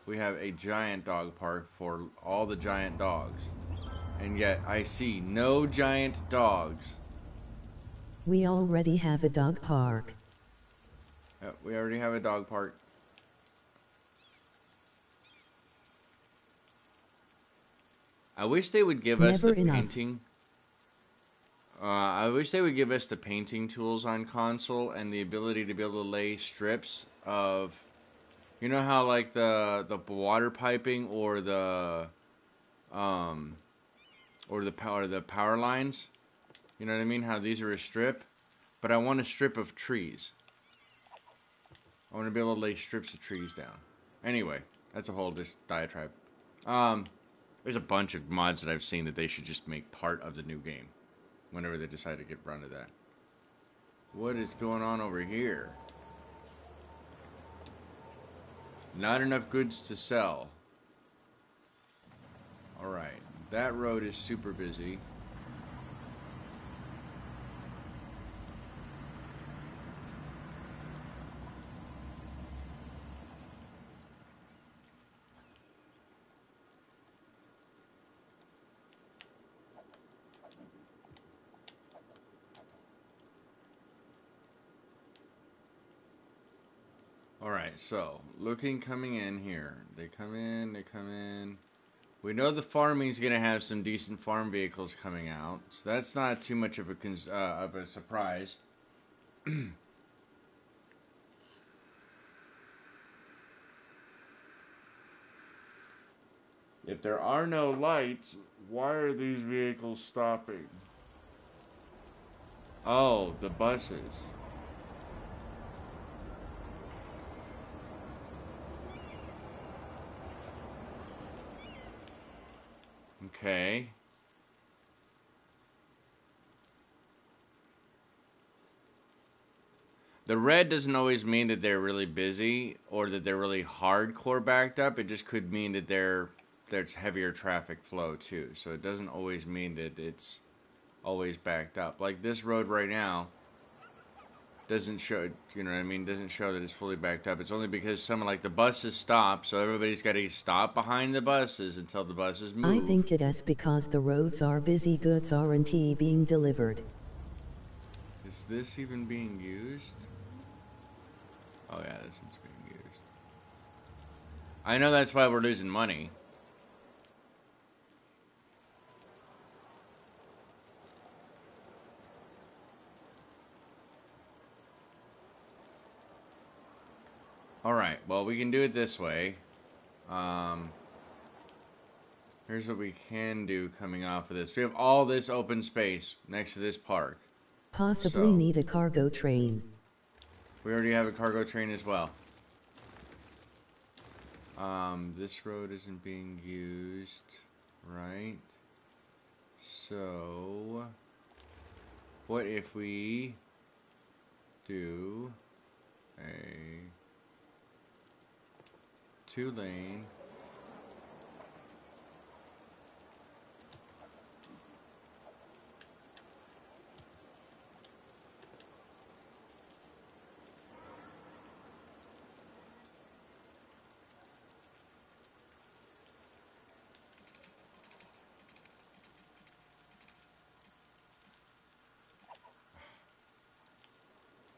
We have a giant dog park for all the giant dogs. And yet I see no giant dogs. We already have a dog park. We already have a dog park. I wish they would give us the painting. I wish they would give us the painting tools on console and the ability to be able to lay strips of, you know how like the water piping or the power lines, you know what I mean? How these are a strip, but I want a strip of trees. I want to be able to lay strips of trees down. Anyway, that's a whole just diatribe. There's a bunch of mods that I've seen that they should just make part of the new game whenever they decide to get around to that. What is going on over here? Not enough goods to sell. Alright, that road is super busy. Alright, so, coming in here. They come in. We know the farming's going to have some decent farm vehicles coming out, so that's not too much of a surprise. If there are no lights, why are these vehicles stopping? Oh, the buses. Okay. The red doesn't always mean that they're really busy or that they're really hardcore backed up. It just could mean that there's heavier traffic flow too. So it doesn't always mean that it's always backed up. Like this road right now doesn't show, you know what I mean, doesn't show that it's fully backed up. It's only because someone like the buses stop, so everybody's got to stop behind the buses until the buses move. I think it is because the roads are busy, goods aren't being delivered. Is this even being used? Oh yeah, this one's being used. I know that's why we're losing money. Alright, well we can do it this way. Here's what we can do coming off of this. We have all this open space next to this park. Possibly need a cargo train. We already have a cargo train as well. This road isn't being used, right? So, what if we do a 2-lane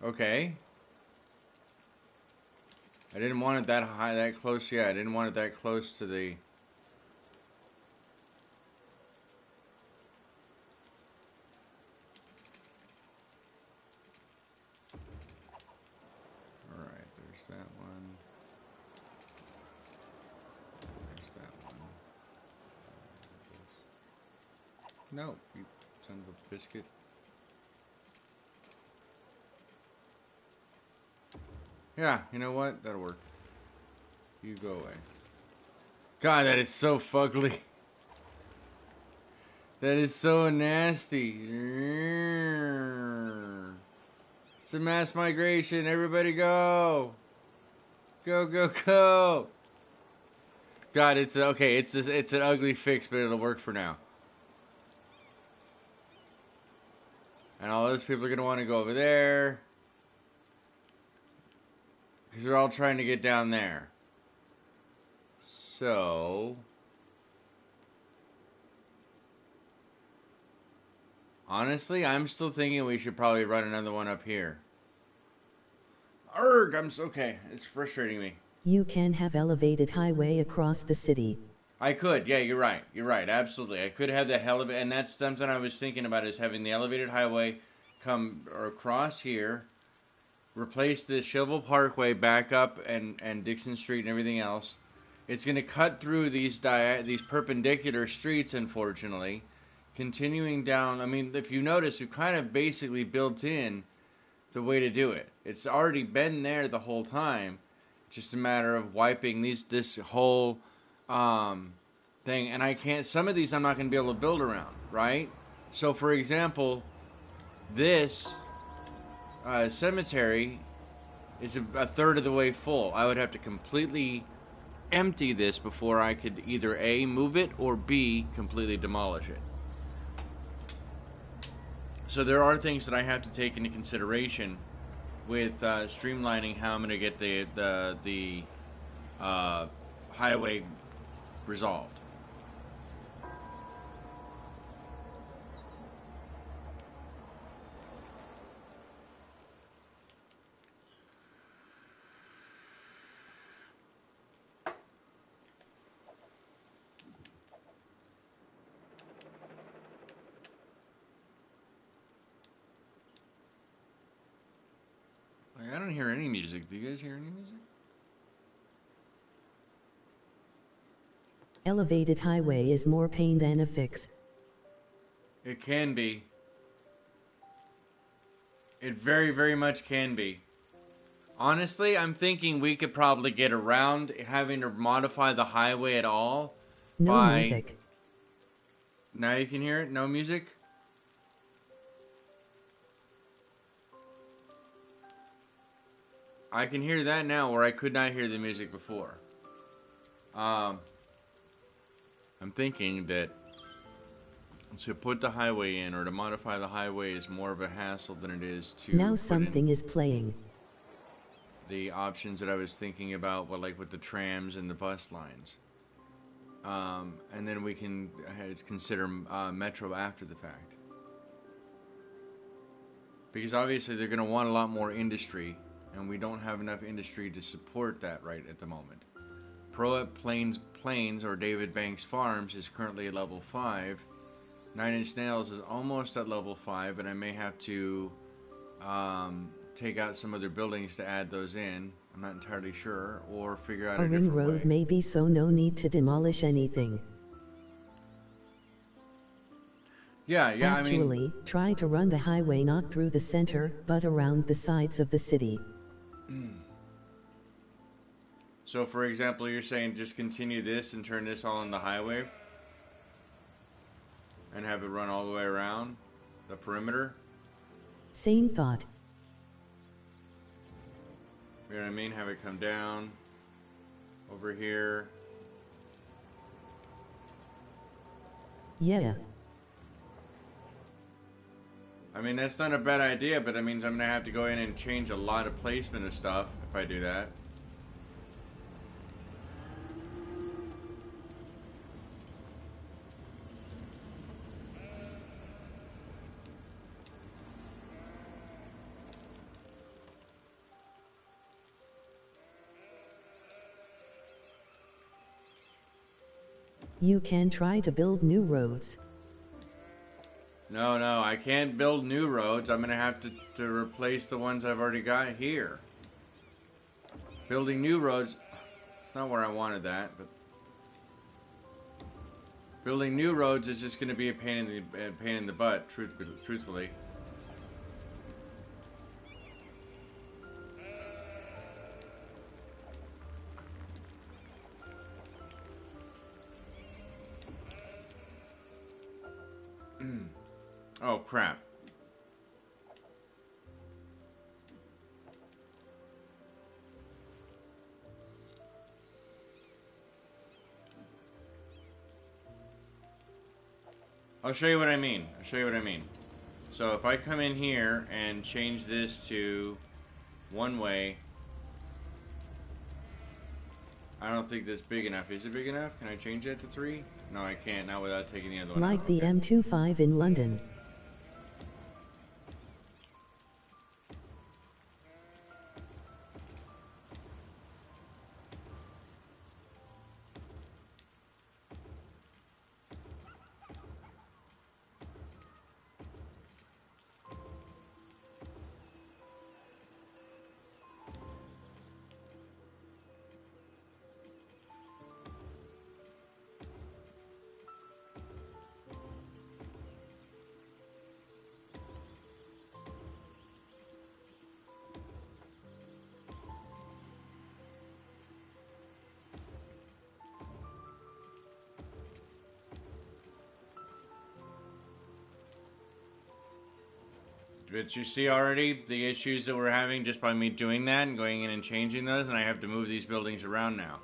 Okay. I didn't want it that high, that close. Yeah, I didn't want it that close to the... Alright, there's that one. There's that one. No, you son of a biscuit. Yeah, you know what? That'll work. You go away. God, that is so fugly. That is so nasty. It's a mass migration. Everybody go. Go, go, go. God, it's okay. It's an ugly fix, but it'll work for now. And all those people are going to want to go over there. Because they're all trying to get down there. So... honestly, I'm still thinking we should probably run another one up here. Arrgh, okay, it's frustrating me. You can have elevated highway across the city. I could, yeah, you're right, absolutely. I could have the elevated, and that's something I was thinking about, is having the elevated highway come across here, replace the Chauvel Parkway back up and Dixon Street and everything else. It's going to cut through these perpendicular streets, unfortunately, continuing down. I mean, if you notice, we've kind of basically built in the way to do it. It's already been there the whole time. Just a matter of wiping this whole thing. And I can't. Some of these I'm not going to be able to build around, right? So, for example, this cemetery is a third of the way full. I would have to completely empty this before I could either A, move it, or B, completely demolish it. So there are things that I have to take into consideration with streamlining how I'm going to get the highway resolved. I don't hear any music. Do you guys hear any music? Elevated highway is more pain than a fix. It can be. It very, very much can be. Honestly, I'm thinking we could probably get around having to modify the highway at all. No music. Now you can hear it? No music? I can hear that now where I could not hear the music before. I'm thinking that to put the highway in or to modify the highway is more of a hassle than it is to... Now something is playing. The options that I was thinking about, well, like with the trams and the bus lines. And then we can consider Metro after the fact. Because obviously they're going to want a lot more industry, and we don't have enough industry to support that right at the moment. Pro Plains or David Banks Farms is currently at level 5. 9 Inch Nails is almost at level 5, and I may have to take out some other buildings to add those in. I'm not entirely sure, or figure out a different way. A ring road may be, so no need to demolish anything. Yeah, Actually, I mean, try to run the highway not through the center, but around the sides of the city. So, for example, you're saying just continue this and turn this all on the highway? And have it run all the way around the perimeter? Same thought. You know what I mean? Have it come down over here. Yeah. I mean, that's not a bad idea, but that means I'm going to have to go in and change a lot of placement of stuff if I do that. You can try to build new roads. No, I can't build new roads. I'm going to have to replace the ones I've already got here. Building new roads, it's not where I wanted that, but building new roads is just going to be a pain in the butt, truthfully. Oh, crap. I'll show you what I mean. So if I come in here and change this to one way, I don't think that's big enough. Is it big enough? Can I change that to 3? No, I can't. Not without taking the other one Like out. the Okay. M25 in London. But you see already the issues that we're having just by me doing that and going in and changing those, and I have to move these buildings around now.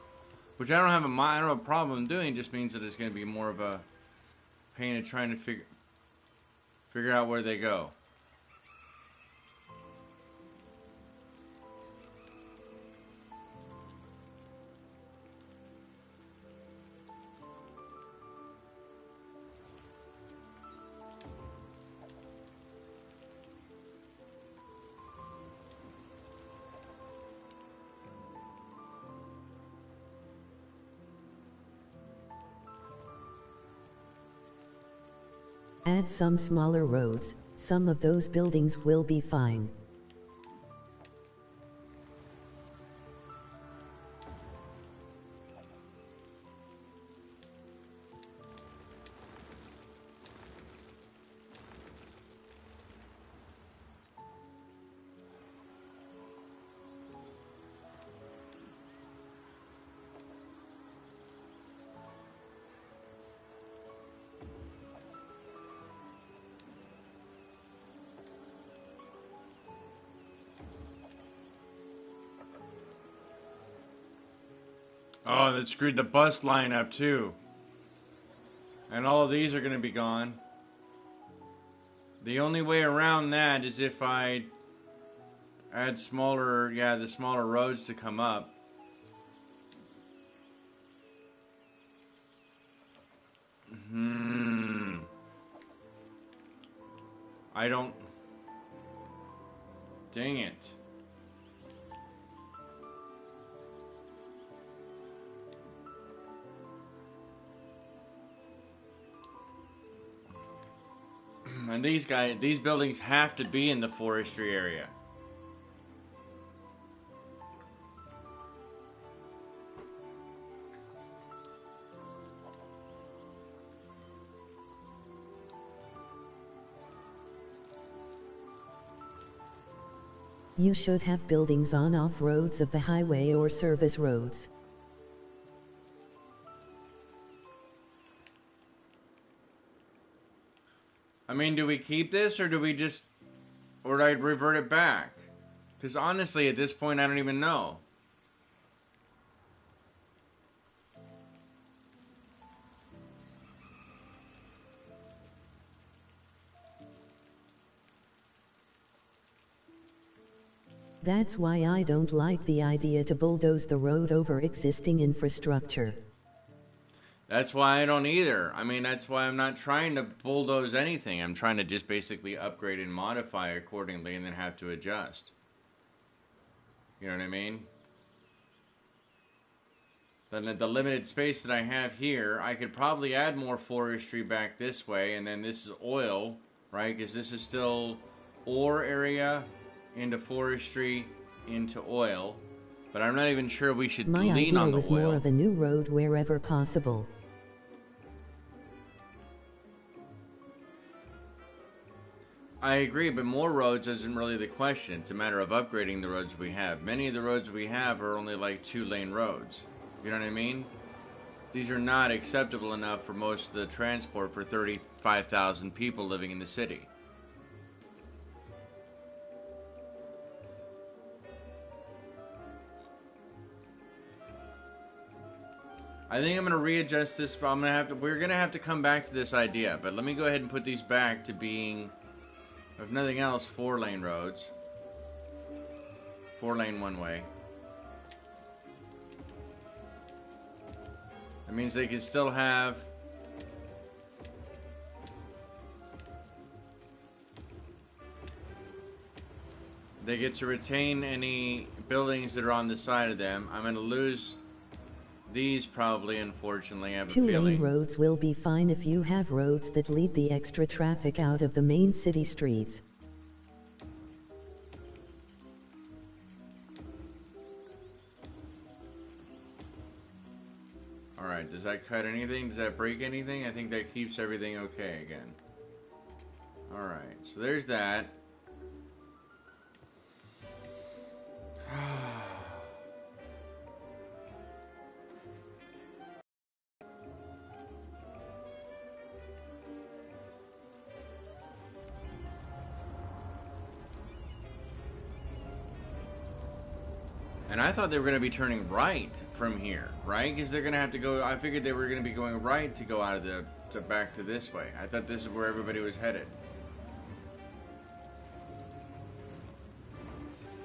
Which I don't have a problem doing, just means that it's going to be more of a pain of trying to figure out where they go. Add some smaller roads, some of those buildings will be fine. Oh, that screwed the bus line up too. And all of these are going to be gone. The only way around that is if I add smaller, the smaller roads to come up. I don't... Dang it. And these buildings have to be in the forestry area. You should have buildings on off roads of the highway or service roads. I mean, do we keep this or do we just... Or do I revert it back? Because honestly, at this point, I don't even know. That's why I don't like the idea to bulldoze the road over existing infrastructure. That's why I don't either. I mean, that's why I'm not trying to bulldoze anything. I'm trying to just basically upgrade and modify accordingly and then have to adjust. You know what I mean? Then the limited space that I have here, I could probably add more forestry back this way, and then this is oil, right? Because this is still ore area into forestry into oil. But I'm not even sure we should lean on the oil. My idea was more of a new road wherever possible. I agree, but more roads isn't really the question. It's a matter of upgrading the roads we have. Many of the roads we have are only like 2-lane roads. You know what I mean? These are not acceptable enough for most of the transport for 35,000 people living in the city. I think I'm going to readjust this, but we're going to have to come back to this idea. But let me go ahead and put these back to being, if nothing else, 4-lane roads. 4-lane one way. That means they can still have... They get to retain any buildings that are on the side of them. I'm going to lose... These probably, unfortunately, I have a feeling. 2-lane roads will be fine if you have roads that lead the extra traffic out of the main city streets. Alright, does that cut anything? Does that break anything? I think that keeps everything okay again. Alright, so there's that. And I thought they were going to be turning right from here, right? Because they're going to have to go... I figured they were going to be going right to go out of the... back to this way. I thought this is where everybody was headed.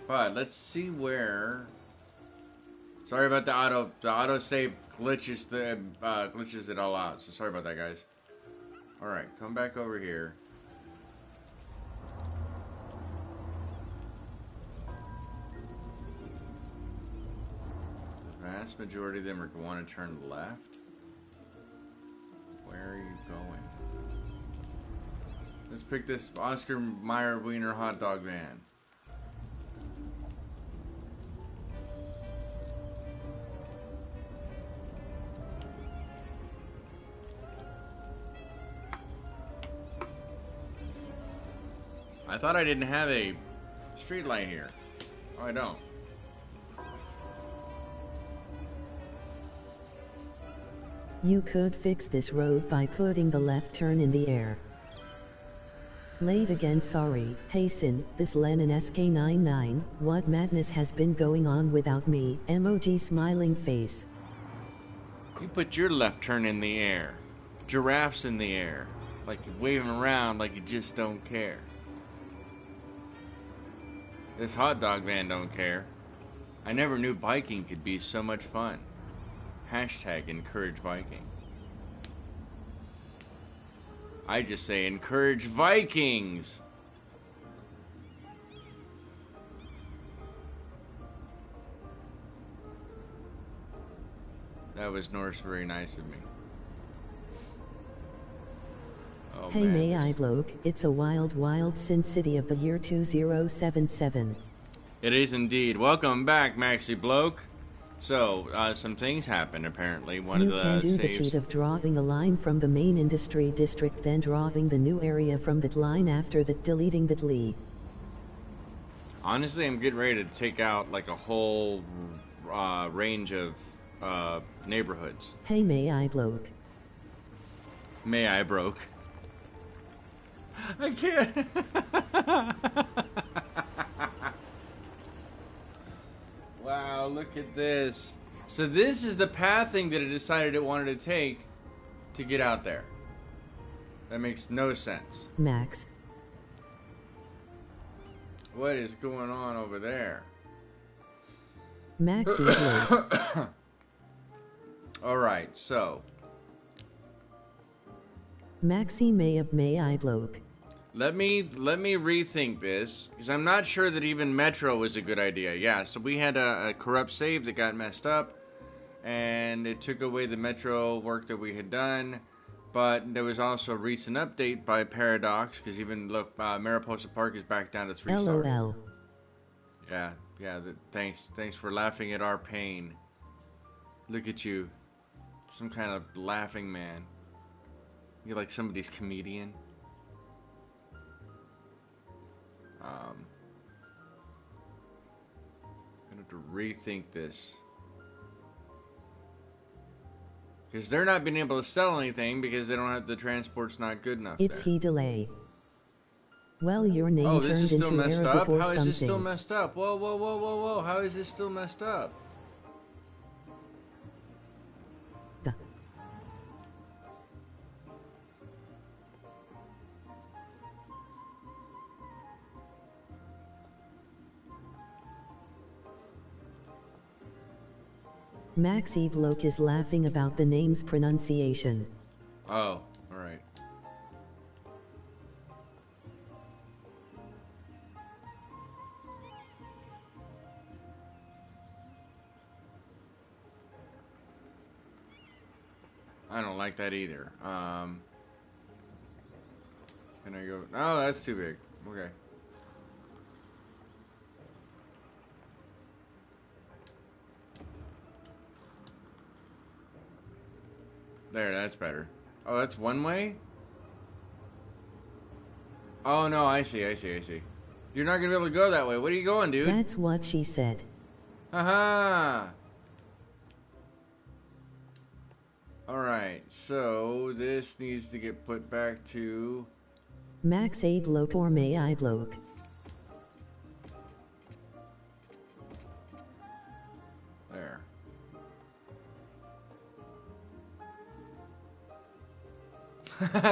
But let's see where... Sorry about the auto-save glitches glitches it all out. So sorry about that, guys. Alright, come back over here. Vast majority of them are going to turn left. Where are you going? Let's pick this Oscar Mayer Wiener hot dog van. I thought I didn't have a street light here. Oh, I don't. You could fix this road by putting the left turn in the air. Late again, sorry. Hasten, this Lennon SK99, what madness has been going on without me? Emoji smiling face. You put your left turn in the air. Giraffes in the air. Like you're waving around like you just don't care. This hot dog van don't care. I never knew biking could be so much fun. Hashtag encourage biking. I just say encourage Vikings. That was Norse very nice of me. Oh, Hey, man, may I bloke? It's a wild, wild Sin City of the year 2077. It is indeed. Welcome back, Maxi Bloke. So, some things happened apparently. One You of the can do the saves. cheat of drawing a line from the main industry district, then drawing the new area from that line after that, deleting that lee. Honestly, I'm getting ready to take out like a whole range of neighborhoods. Hey, may I bloke? May I broke? I can't. Wow, look at this. So this is the pathing that it decided it wanted to take to get out there. That makes no sense. Max. What is going on over there? Maxi bloke. Alright, so Maxi may I bloke? let me rethink this, because I'm not sure that even Metro was a good idea. Yeah, so we had a corrupt save that got messed up, and it took away the Metro work that we had done. But there was also a recent update by Paradox, because even look, Mariposa Park is back down to 3 stars. LOL. Yeah. Thanks for laughing at our pain. Look at you, some kind of laughing man. You're like somebody's comedian. I'm gonna have to rethink this. Because they're not being able to sell anything because they don't have, the transport's not good enough. It's there. he delay. Well, your name Oh, this turned is still into messed Arabic up? or How is something. this still messed up? Whoa. How is this still messed up? Duh. Maxi bloke is laughing about the name's pronunciation. Oh, alright. I don't like that either. Can I go? Oh, that's too big. Okay. There, that's better. Oh, that's one way? Oh, no, I see. You're not gonna be able to go that way. What are you going, dude? That's what she said. Haha! Alright, so this needs to get put back to... Max a bloke or may I bloke? There.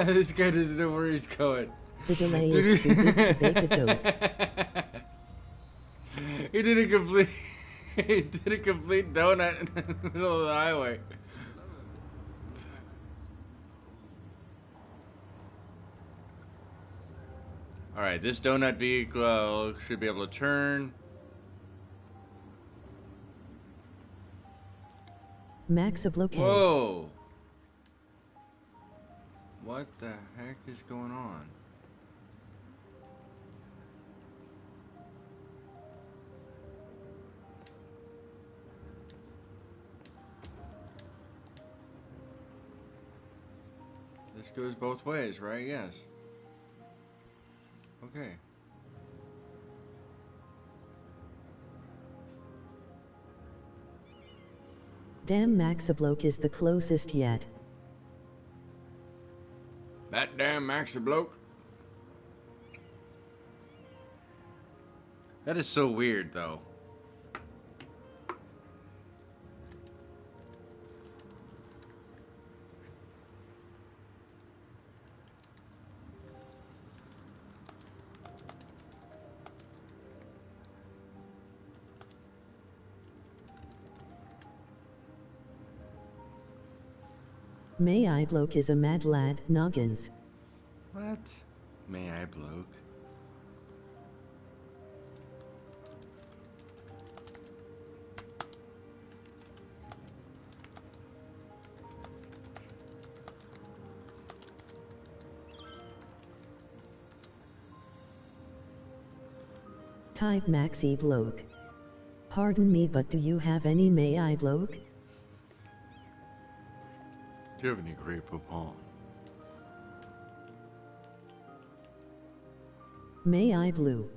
This guy doesn't know where he's going. The delay is too big to bake a joke. He did a complete... He did a complete donut in the middle of the highway. Alright, this donut vehicle should be able to turn. Max a bloke. Whoa! What the heck is going on? This goes both ways, right? Yes. Okay. Damn, Max a bloke is the closest yet. That damn Maxi bloke. That is so weird, though. May I bloke is a mad lad, noggins. What? May I bloke? Type Maxi bloke. Pardon me, but do you have any may I bloke? Do you have any Grey Poupon? May I blue?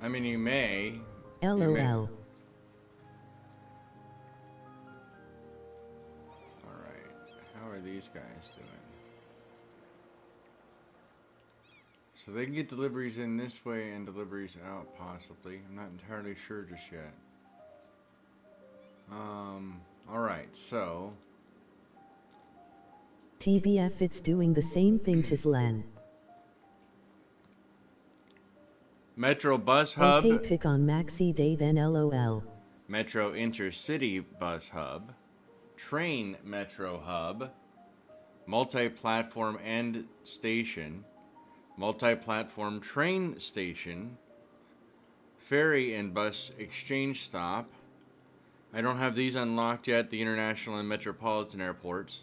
I mean, you may. LOL. You may. Alright. How are these guys doing? So they can get deliveries in this way and deliveries out, possibly. I'm not entirely sure just yet. Alright, so... TBF, it's doing the same thing to Slan. Metro Bus Hub. Okay, pick on Maxi Day then LOL. Metro Intercity Bus Hub. Train Metro Hub. Multi-platform end station. Multi-platform train station. Ferry and bus exchange stop. I don't have these unlocked yet, the international and metropolitan airports.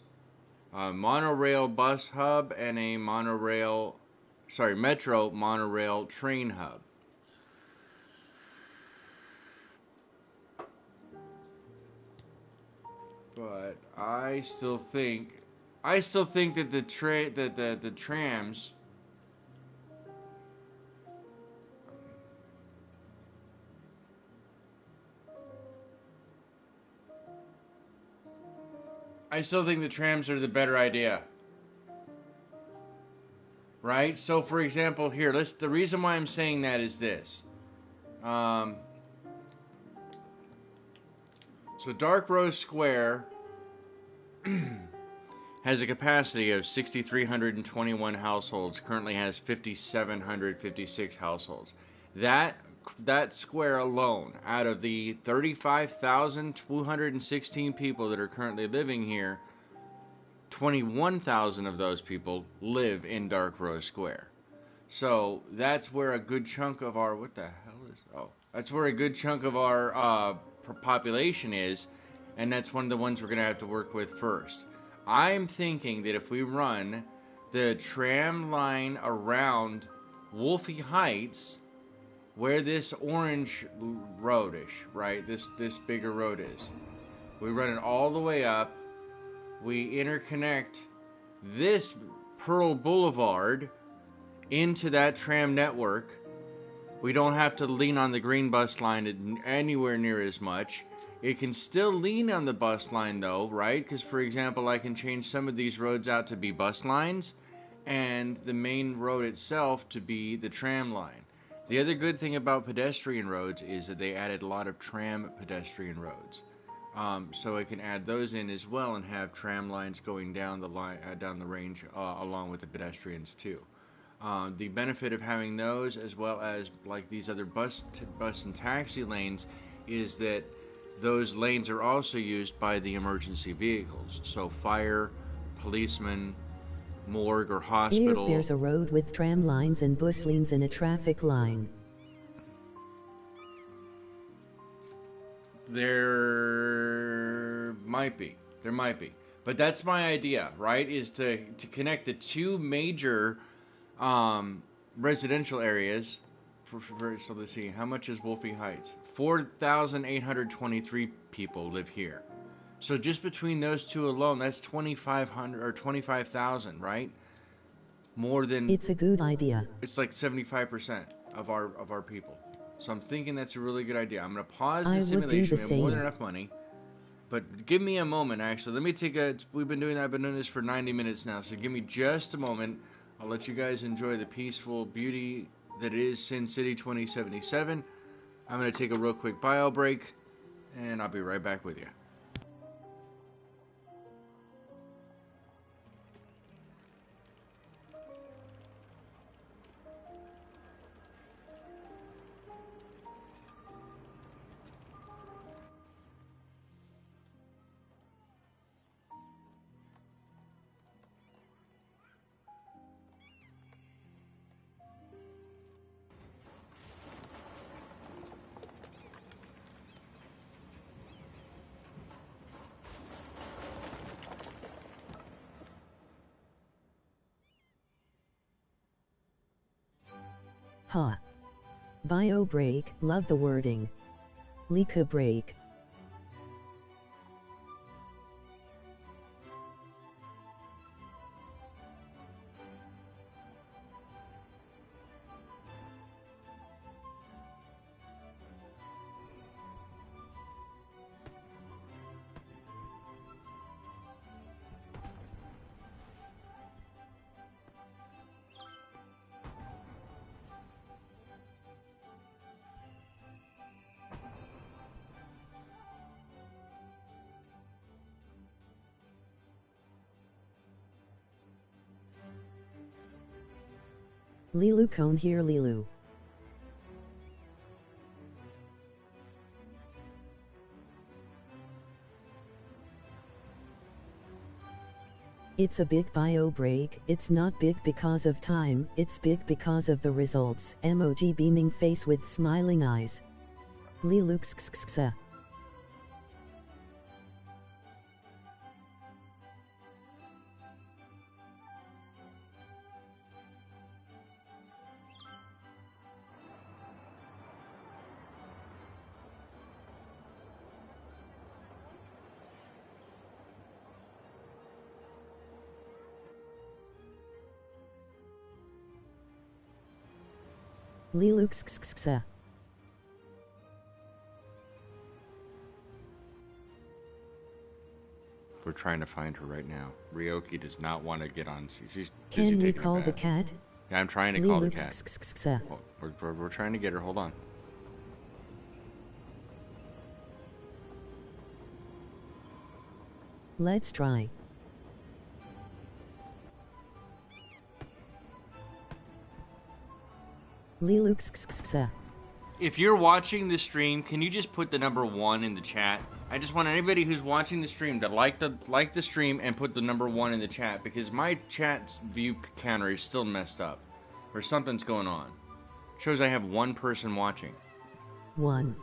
Monorail bus hub and a metro monorail train hub. But I still think that the trams are the better idea. Right? So for example, here, the reason why I'm saying that is this. So Dark Rose Square has a capacity of 6,321 households. Currently has 5,756 households. That square alone, out of the 35,216 people that are currently living here, 21,000 of those people live in Dark Rose Square. So that's where a good chunk of our that's where a good chunk of our population is, and that's one of the ones we're going to have to work with first. I'm thinking that if we run the tram line around Wolfie Heights, where this orange roadish, right, this bigger road is, we run it all the way up, we interconnect this Pearl Boulevard into that tram network. We don't have to lean on the green bus line anywhere near as much. It can still lean on the bus line though, right? Because for example, I can change some of these roads out to be bus lines and the main road itself to be the tram line. The other good thing about pedestrian roads is that they added a lot of tram pedestrian roads. So I can add those in as well and have tram lines going down the line, down the range along with the pedestrians too. The benefit of having those, as well as like these other bus and taxi lanes, is that those lanes are also used by the emergency vehicles. So fire, policemen, morgue or hospital. There's a road with tram lines and bus lanes and a traffic line. There might be. But that's my idea, right? Is to connect the two major residential areas. So let's see, how much is Wolfie Heights? 4,823 people live here. So just between those two alone, that's 2,500 or 25,000, right? More than... It's a good idea. It's like 75% of our people. So I'm thinking that's a really good idea. I'm going to pause the simulation. We have more than enough money. But give me a moment, actually. Let me take a... I've been doing this for 90 minutes now. So give me just a moment. I'll let you guys enjoy the peaceful beauty that is Sin City 2077. I'm going to take a real quick bio break. And I'll be right back with you. Ha. Bio break, love the wording. Lika break. Lilu cone here Lilu. It's a big bio break, it's not big because of time, it's big because of the results. Emoji beaming face with smiling eyes. Lilu xxxa. Lilu xxxa. We're trying to find her right now. Ryoki does not want to get on. She's Can busy we taking a call the bath. cat? Yeah, I'm trying to call the Lilu cat. xxxa. Oh, we're trying to get her. Hold on. Let's try. Lilu xxxa. If you're watching the stream, can you just put the number 1 in the chat? I just want anybody who's watching the stream to like the stream and put the number 1 in the chat, because my chat view counter is still messed up, or something's going on. Shows I have 1 person watching. 1.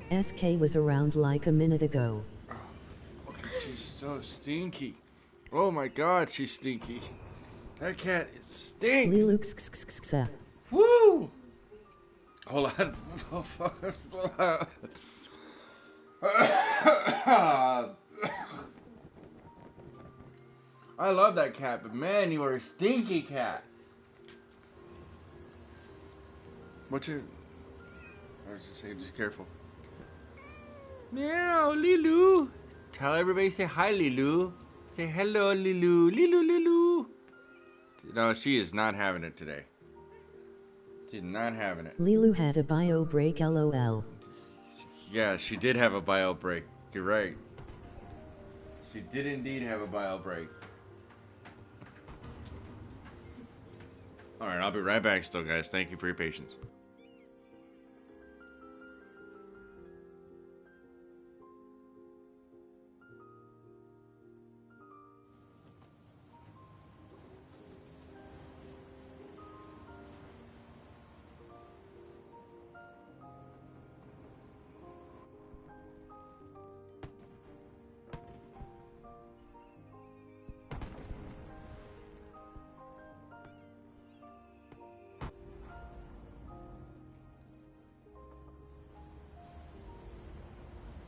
SK was around like a minute ago. Oh, she's so stinky. Oh my god, she's stinky. That cat stinks. Lilu xxxa. Woo! Hold on. I love that cat, but man, you are a stinky cat. What's your... I was just saying, just careful. Meow, Lilu. Tell everybody, say hi, Lilu. Say hello, Lilu. Lilu, Lilu. No, she is not having it today. She's not having it. Lilu had a bio break LOL. Yeah, she did have a bio break. You're right. She did indeed have a bio break. Alright, I'll be right back still, guys. Thank you for your patience.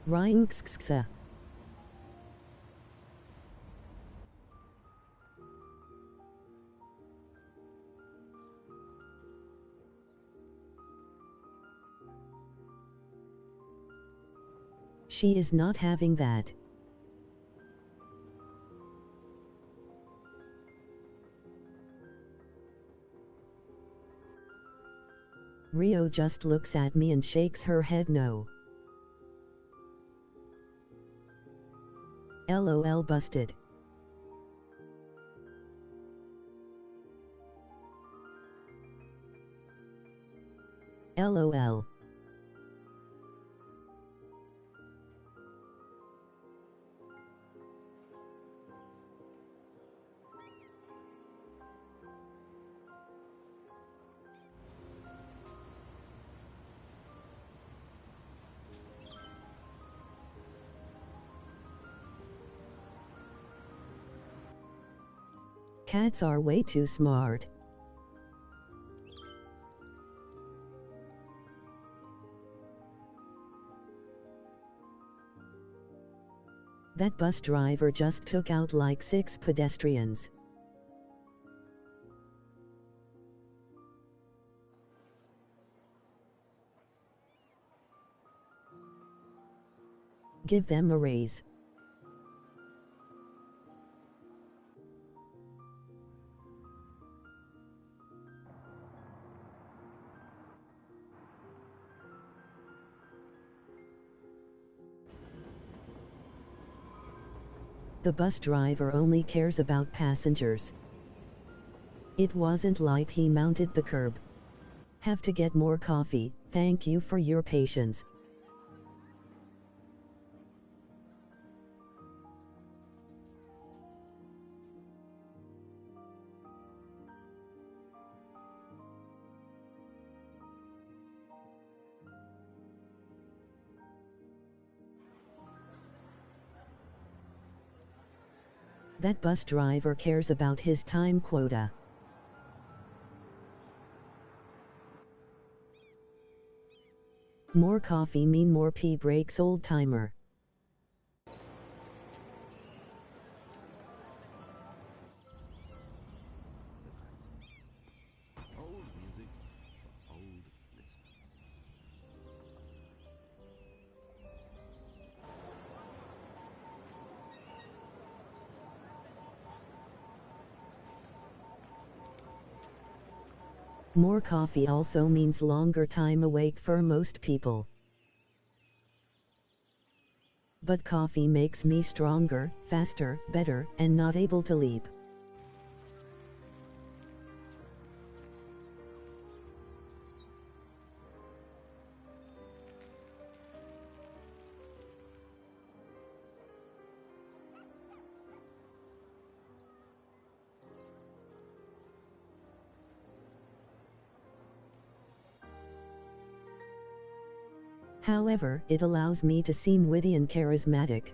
Ryu xxxa. She is not having that. Rio just looks at me and shakes her head no. LOL busted. LOL. Cats are way too smart. That bus driver just took out like 6 pedestrians. Give them a raise. The bus driver only cares about passengers. It wasn't like he mounted the curb. Have to get more coffee, thank you for your patience. That bus driver cares about his time quota. More coffee mean more pee breaks, old timer. Old music for old listeners. More coffee also means longer time awake for most people. But coffee makes me stronger, faster, better, and not able to leap. However, it allows me to seem witty and charismatic.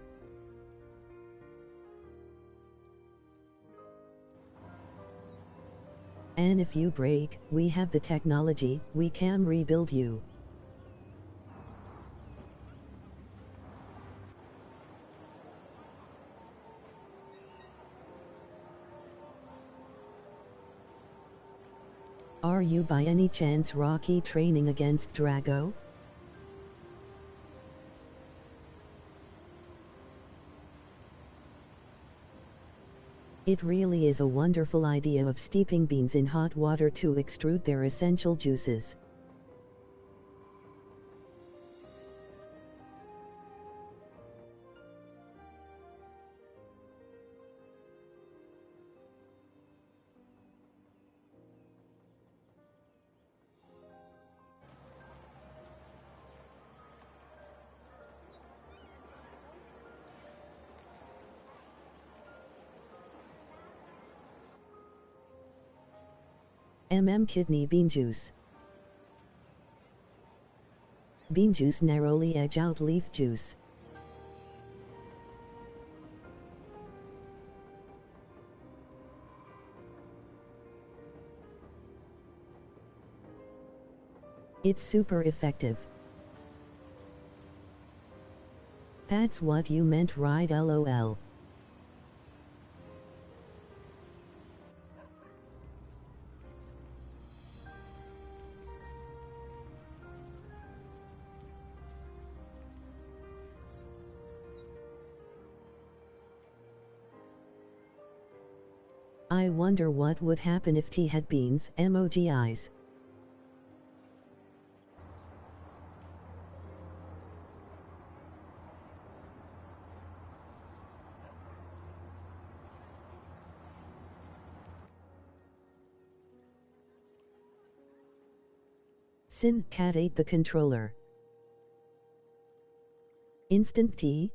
And if you break, we have the technology, we can rebuild you. Are you by any chance Rocky training against Drago? It really is a wonderful idea of steeping beans in hot water to extrude their essential juices. Kidney bean juice. Bean juice narrowly edge out leaf juice. It's super effective. That's what you meant, right? LOL. I wonder what would happen if tea had beans, emoji eyes. Sin cat ate the controller. Instant tea?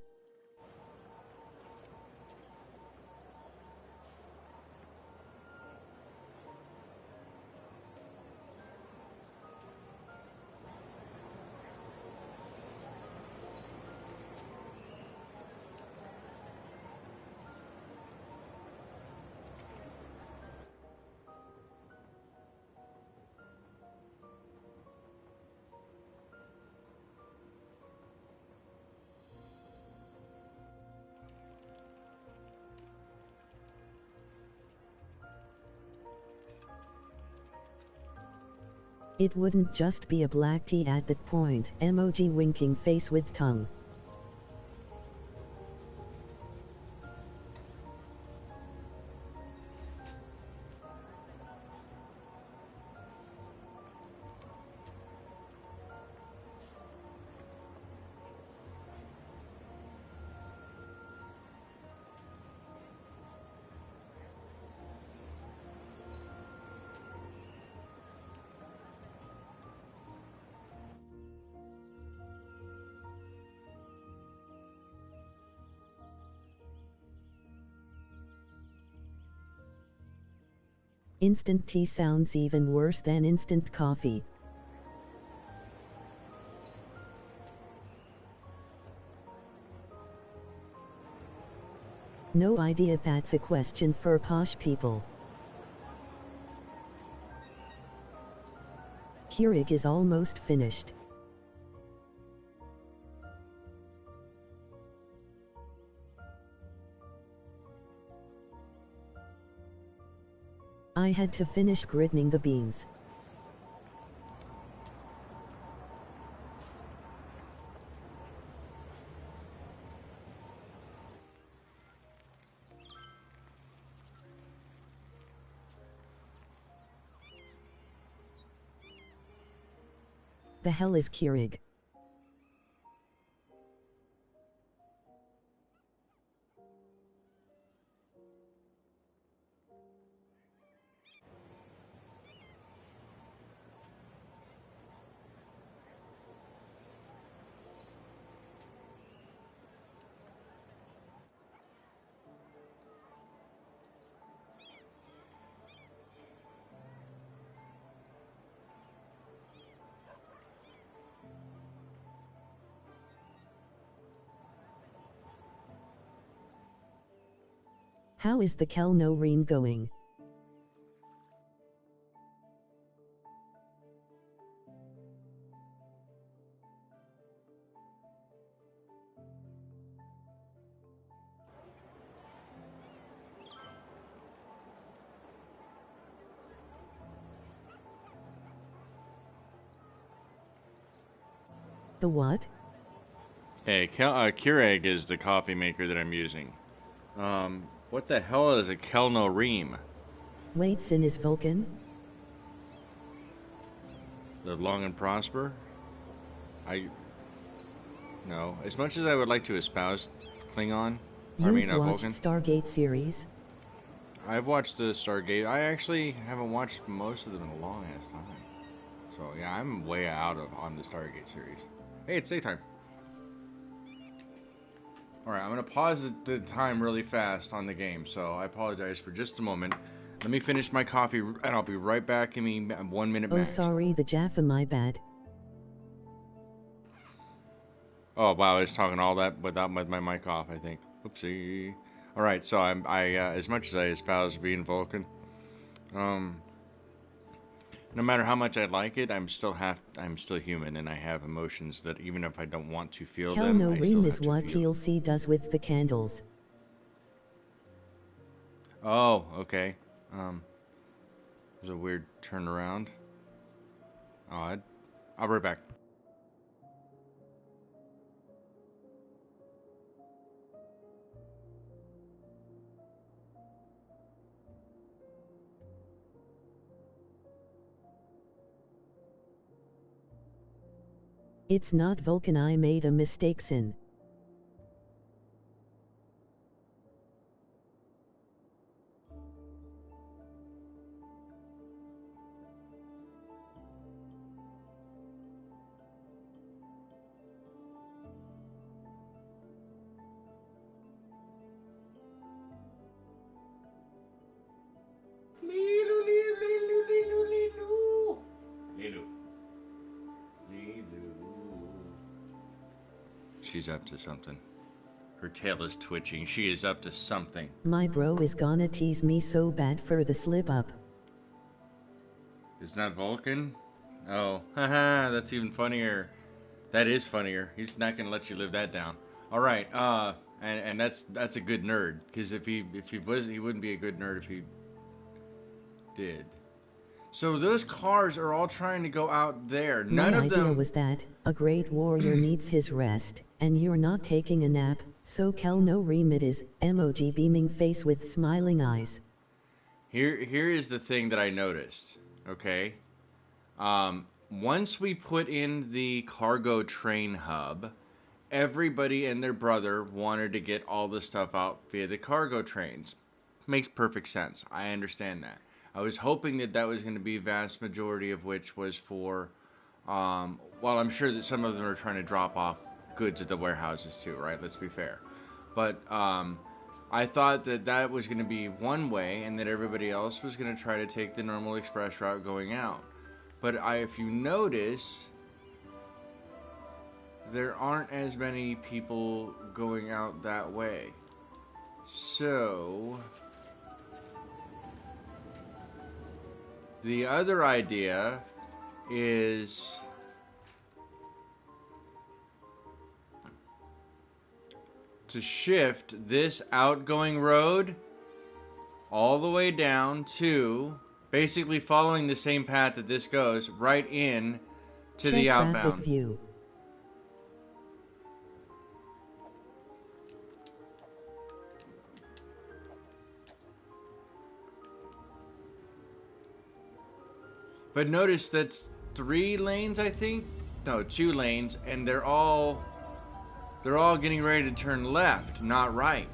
It wouldn't just be a black tea at that point. Emoji winking face with tongue. Instant tea sounds even worse than instant coffee. No idea, that's a question for posh people. Keurig is almost finished. I had to finish griddling the beans. The hell is Keurig? How is the Kelno Ream going? The what? Hey, Keurig is the coffee maker that I'm using. What the hell is a Kelno Ream? Wait, Sin is Vulcan? Live long and prosper? No. As much as I would like to espouse Klingon, You've watched Vulcan. Stargate series? I've watched the Stargate. I actually haven't watched most of them in a long ass time. So yeah, I'm way out on the Stargate series. Hey, it's daytime. Alright, I'm going to pause the time really fast on the game, so I apologize for just a moment. Let me finish my coffee, and I'll be right back. Give me 1 minute max. Oh, sorry, the Jaffa, my bad. Oh, wow, I was talking all that without my mic off, I think. Oopsie. Alright, so as much as I espouse being Vulcan, no matter how much I like it, I'm still human, and I have emotions that even if I don't want to feel them, I Kelno still Ream have is to what feel. TLC does with the candles. Oh, okay. There's a weird turnaround. Odd. I'll be right back. It's not Vulcan, I made a mistake, Sin. She's up to something. Her tail is twitching. She is up to something. My bro is gonna tease me so bad for the slip up. It's not Vulcan? Oh, haha, that's even funnier. That is funnier. He's not gonna let you live that down. All right, and that's a good nerd, because if he was, he wouldn't be a good nerd if he did. So those cars are all trying to go out there. None My of idea them. was that a great warrior needs his rest, and you're not taking a nap, so Kel no remit is emoji beaming face with smiling eyes. Here is the thing that I noticed. Okay, once we put in the cargo train hub, everybody and their brother wanted to get all the stuff out via the cargo trains. Makes perfect sense. I understand that. I was hoping that that was going to be vast majority of which was for, well, I'm sure that some of them are trying to drop off goods at the warehouses too, right? Let's be fair. But I thought that that was going to be one way and that everybody else was going to try to take the normal express route going out. But if you notice, there aren't as many people going out that way. So the other idea is to shift this outgoing road all the way down to basically following the same path that this goes right in to Check the traffic outbound. view. But notice that's 3 lanes, I think. No, 2 lanes, and they're all getting ready to turn left, not right.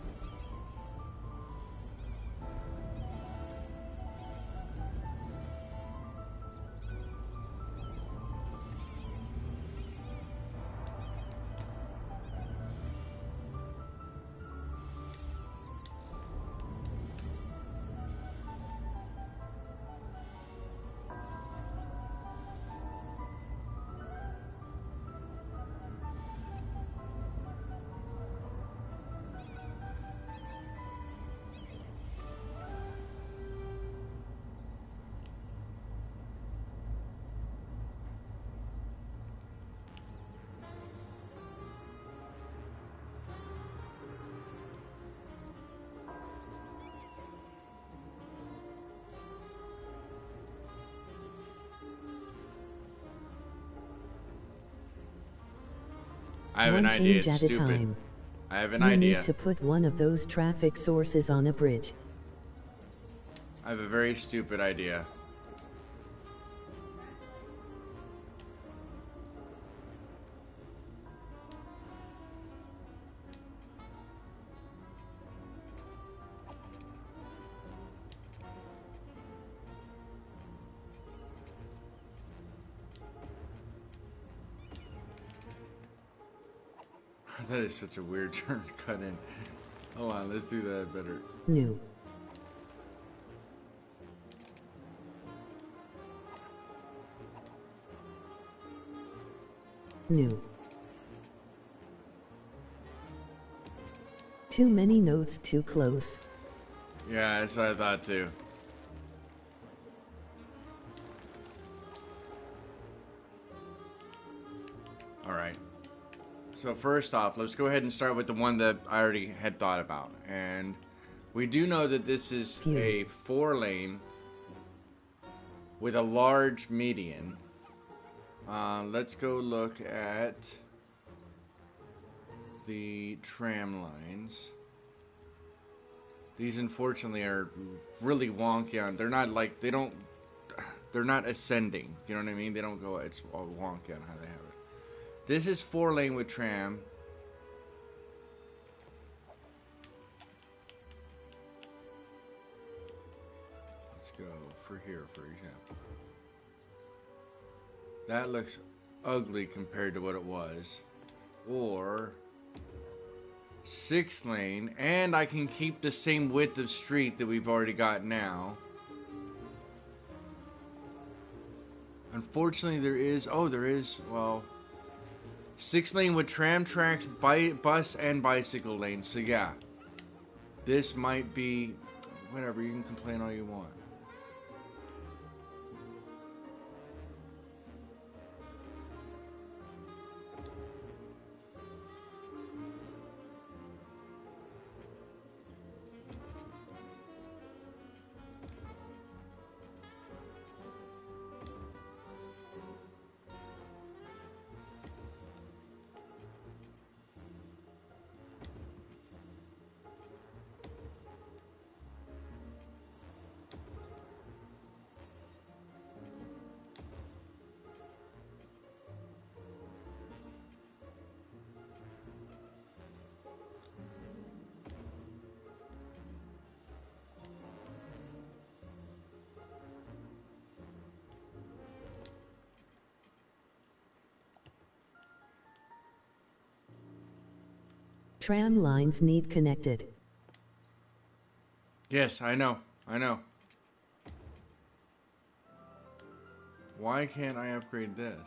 I have One an idea. change It's at a stupid. time. I have an You idea. need to put one of those traffic sources on a bridge. I have a very stupid idea. That is such a weird turn to cut in. Hold on, let's do that better. New. New. Too many notes too close. Yeah, that's what I thought too. Alright. So first off, let's go ahead and start with the one that I already had thought about. And we do know that this is a 4-lane with a large median. Let's go look at the tram lines. These unfortunately are really wonky on. They're not like, they're not ascending. You know what I mean? They don't go, it's all wonky on how they have it. This is 4-lane with tram. Let's go for here, for example. That looks ugly compared to what it was. Or 6-lane, and I can keep the same width of street that we've already got now. Unfortunately, there is, well, 6-lane with tram tracks, bus, and bicycle lanes. So yeah, this might be, whatever, you can complain all you want. Tram lines need connected. Yes, I know. I know. Why can't I upgrade this?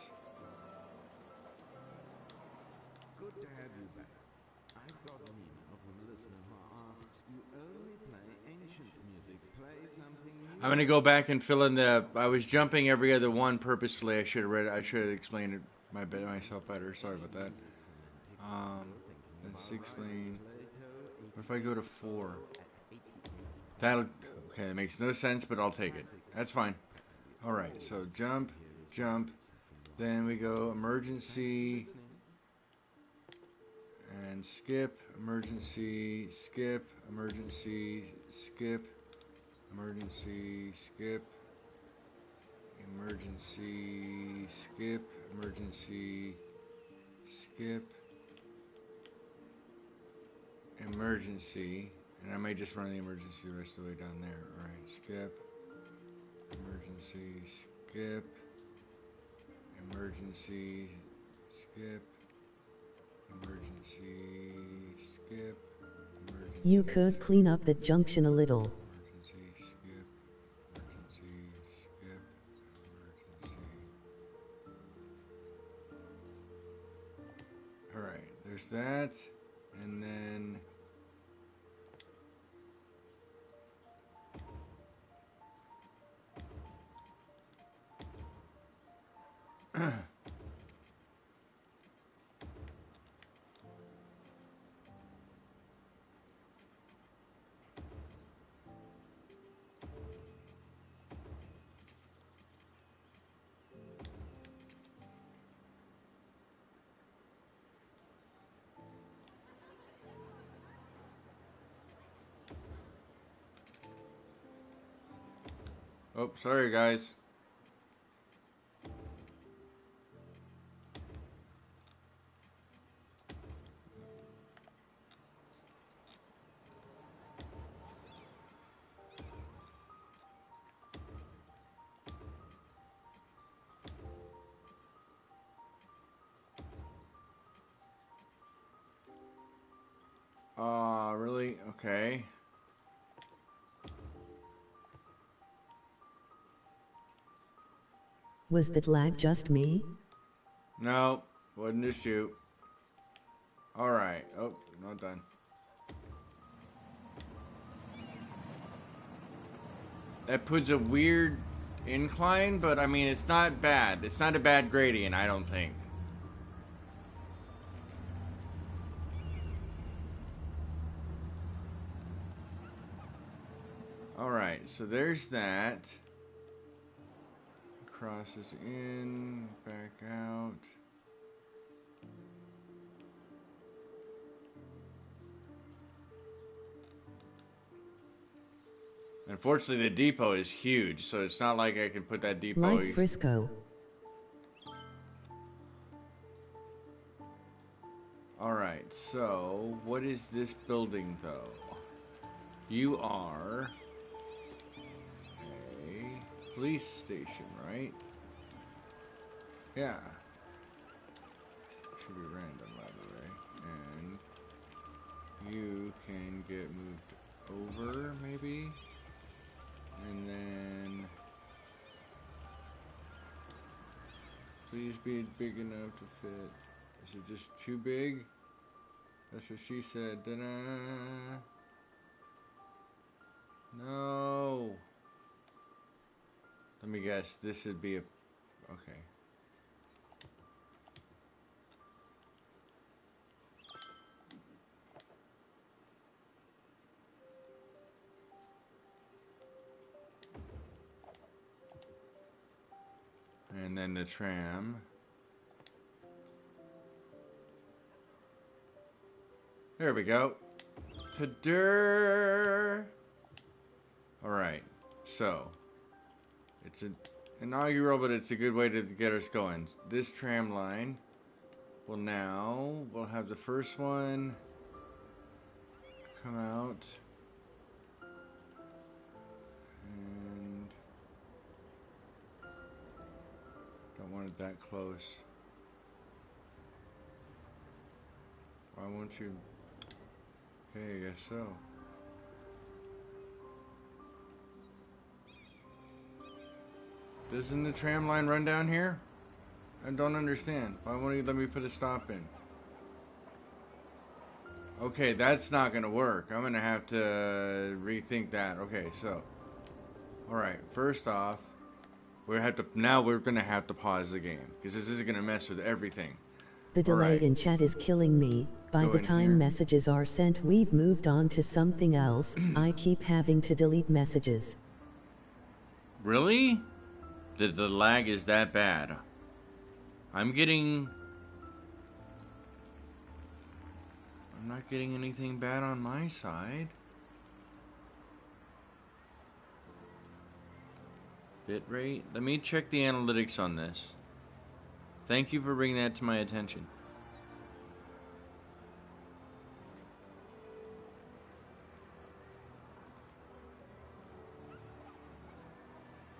Good to have you back. I've got an email from a listener who asks, you only play ancient music. Play something new. I'm gonna go back and fill in the. I was jumping every other one purposefully. I should have read it. I should have explained it myself better. Sorry about that. That's 6 lane. What if I go to 4? That'll. Okay, that makes no sense, but I'll take it. That's fine. All right. So jump, jump. Then we go emergency. And skip, emergency, skip, emergency, skip, emergency, skip, emergency, skip, emergency, skip, emergency, and I may just run the emergency the rest of the way down there. Alright, skip, emergency, skip, emergency, skip, emergency, skip, emergency. You could clean up that junction a little. Emergency, skip, emergency, skip, emergency. Alright, there's that, and then oh, sorry guys. Really? Okay. Was that lag just me? No, wasn't just you. Alright. Oh, not done. That puts a weird incline, but I mean, it's not bad. It's not a bad gradient, I don't think. Alright, so there's that. Crosses in, back out. Unfortunately, the depot is huge, so it's not like I can put that depot. Like Frisco. Alright, so what is this building though? You are a police station, right? Yeah. Should be random, by the way. And you can get moved over, maybe? And then please be big enough to fit. Is it just too big? That's what she said. Da-da. No. Let me guess. This would be a... Okay. And then the tram. There we go. Ta-da! Alright, so it's an inaugural, but it's a good way to get us going. This tram line will now, we'll have the first one come out. And don't want it that close. Why won't you? Okay, I guess so. Doesn't the tram line run down here? I don't understand. Why won't you let me put a stop in? Okay, that's not gonna work. I'm gonna have to rethink that. Okay, so. Alright, first off, we're gonna have to pause the game. Because this is gonna mess with everything. The delay Alright. in chat is killing me. By Go the in time here. messages are sent, we've moved on to something else. I keep having to delete messages. Really? The lag is that bad. I'm not getting anything bad on my side. Bitrate? Let me check the analytics on this. Thank you for bringing that to my attention.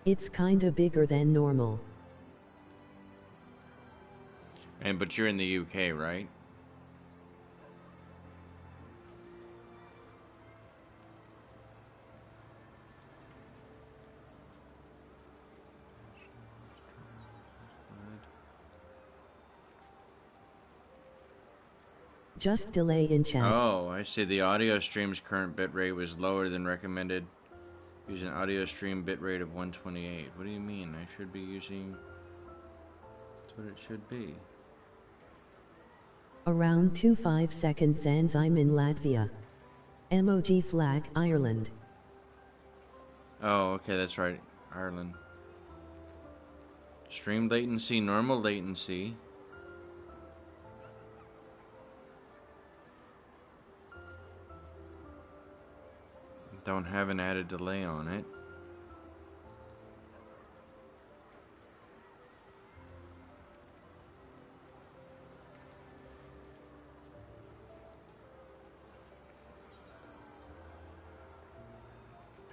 It's kinda bigger than normal. But you're in the UK, right? Just delay in chat. Oh, I see. The audio stream's current bitrate was lower than recommended. Using audio stream bitrate of 128. What do you mean? I should be using... That's what it should be. Around 25 seconds and I'm in Latvia. Emoji flag, Ireland. Oh, okay, that's right. Ireland. Stream latency, normal latency. Don't have an added delay on it.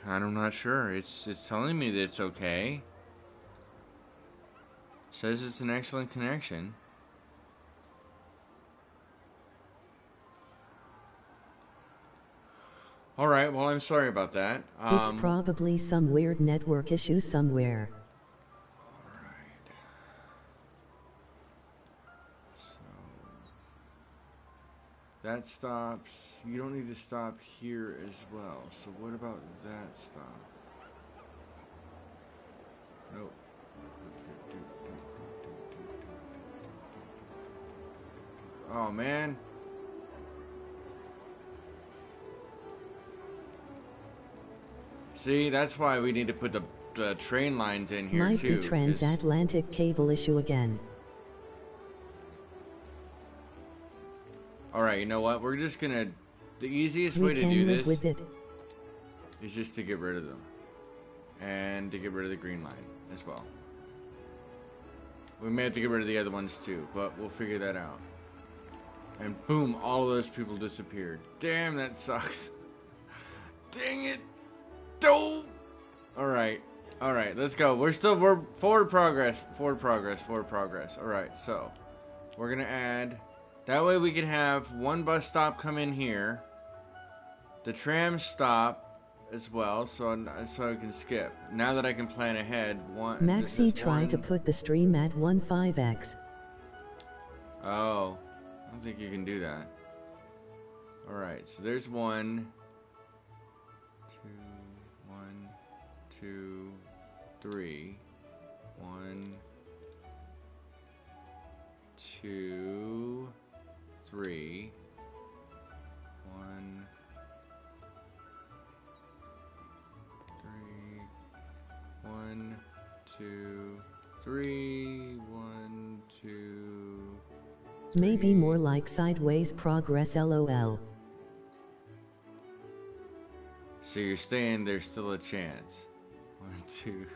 I'm not sure. It's telling me that it's okay. Says it's an excellent connection. Alright, well, I'm sorry about that. It's probably some weird network issue somewhere. Alright. So... That stops. You don't need to stop here as well. So what about that stop? Nope. Oh, man. See, that's why we need to put the train lines in here Might too. be transatlantic cable issue again. Alright, you know what? We're just gonna... The easiest We way to can do live this with it. is just to get rid of them. And to get rid of the green line as well. We may have to get rid of the other ones too, but we'll figure that out. And boom, all of those people disappeared. Damn, that sucks. Dang it. Don't. Alright, let's go. We're forward progress. Alright, so we're gonna add... That way we can have one bus stop come in here. The tram stop as well, so I can skip. Now that I can plan ahead, Maxi tried to put the stream at 15x. Oh, I don't think you can do that. Alright, so there's 1, 2, 3. 1, 2, 3. 1, 3. 1, 2, 3. 1, 2. Maybe more like sideways progress lol. So you're saying there's still a chance. 1, 2.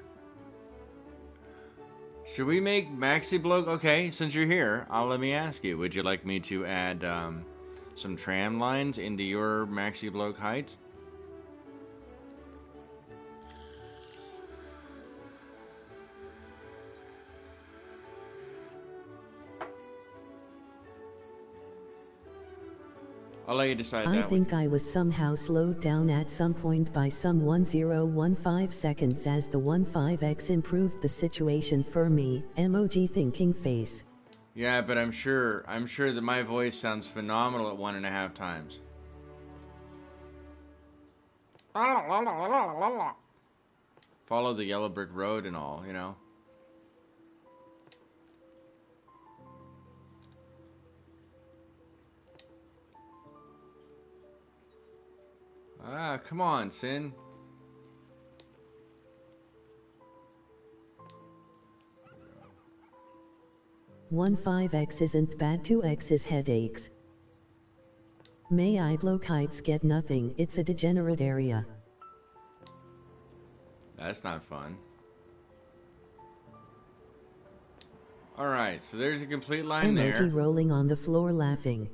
Should we make Maxi Bloke? Okay, since you're here, let me ask you. Would you like me to add some tram lines into your Maxi Bloke height? I'll let you decide I that think one. I was somehow slowed down at some point by some 1015 seconds as the 15x improved the situation for me. Emoji thinking face. Yeah, but I'm sure that my voice sounds phenomenal at 1.5 times. Follow the yellow brick road and all, you know. Ah, come on, Sin. 15x isn't bad, 2x is headaches. May I blow kites, get nothing, it's a degenerate area. That's not fun. Alright, so there's a complete line Emoji there. rolling on the floor laughing.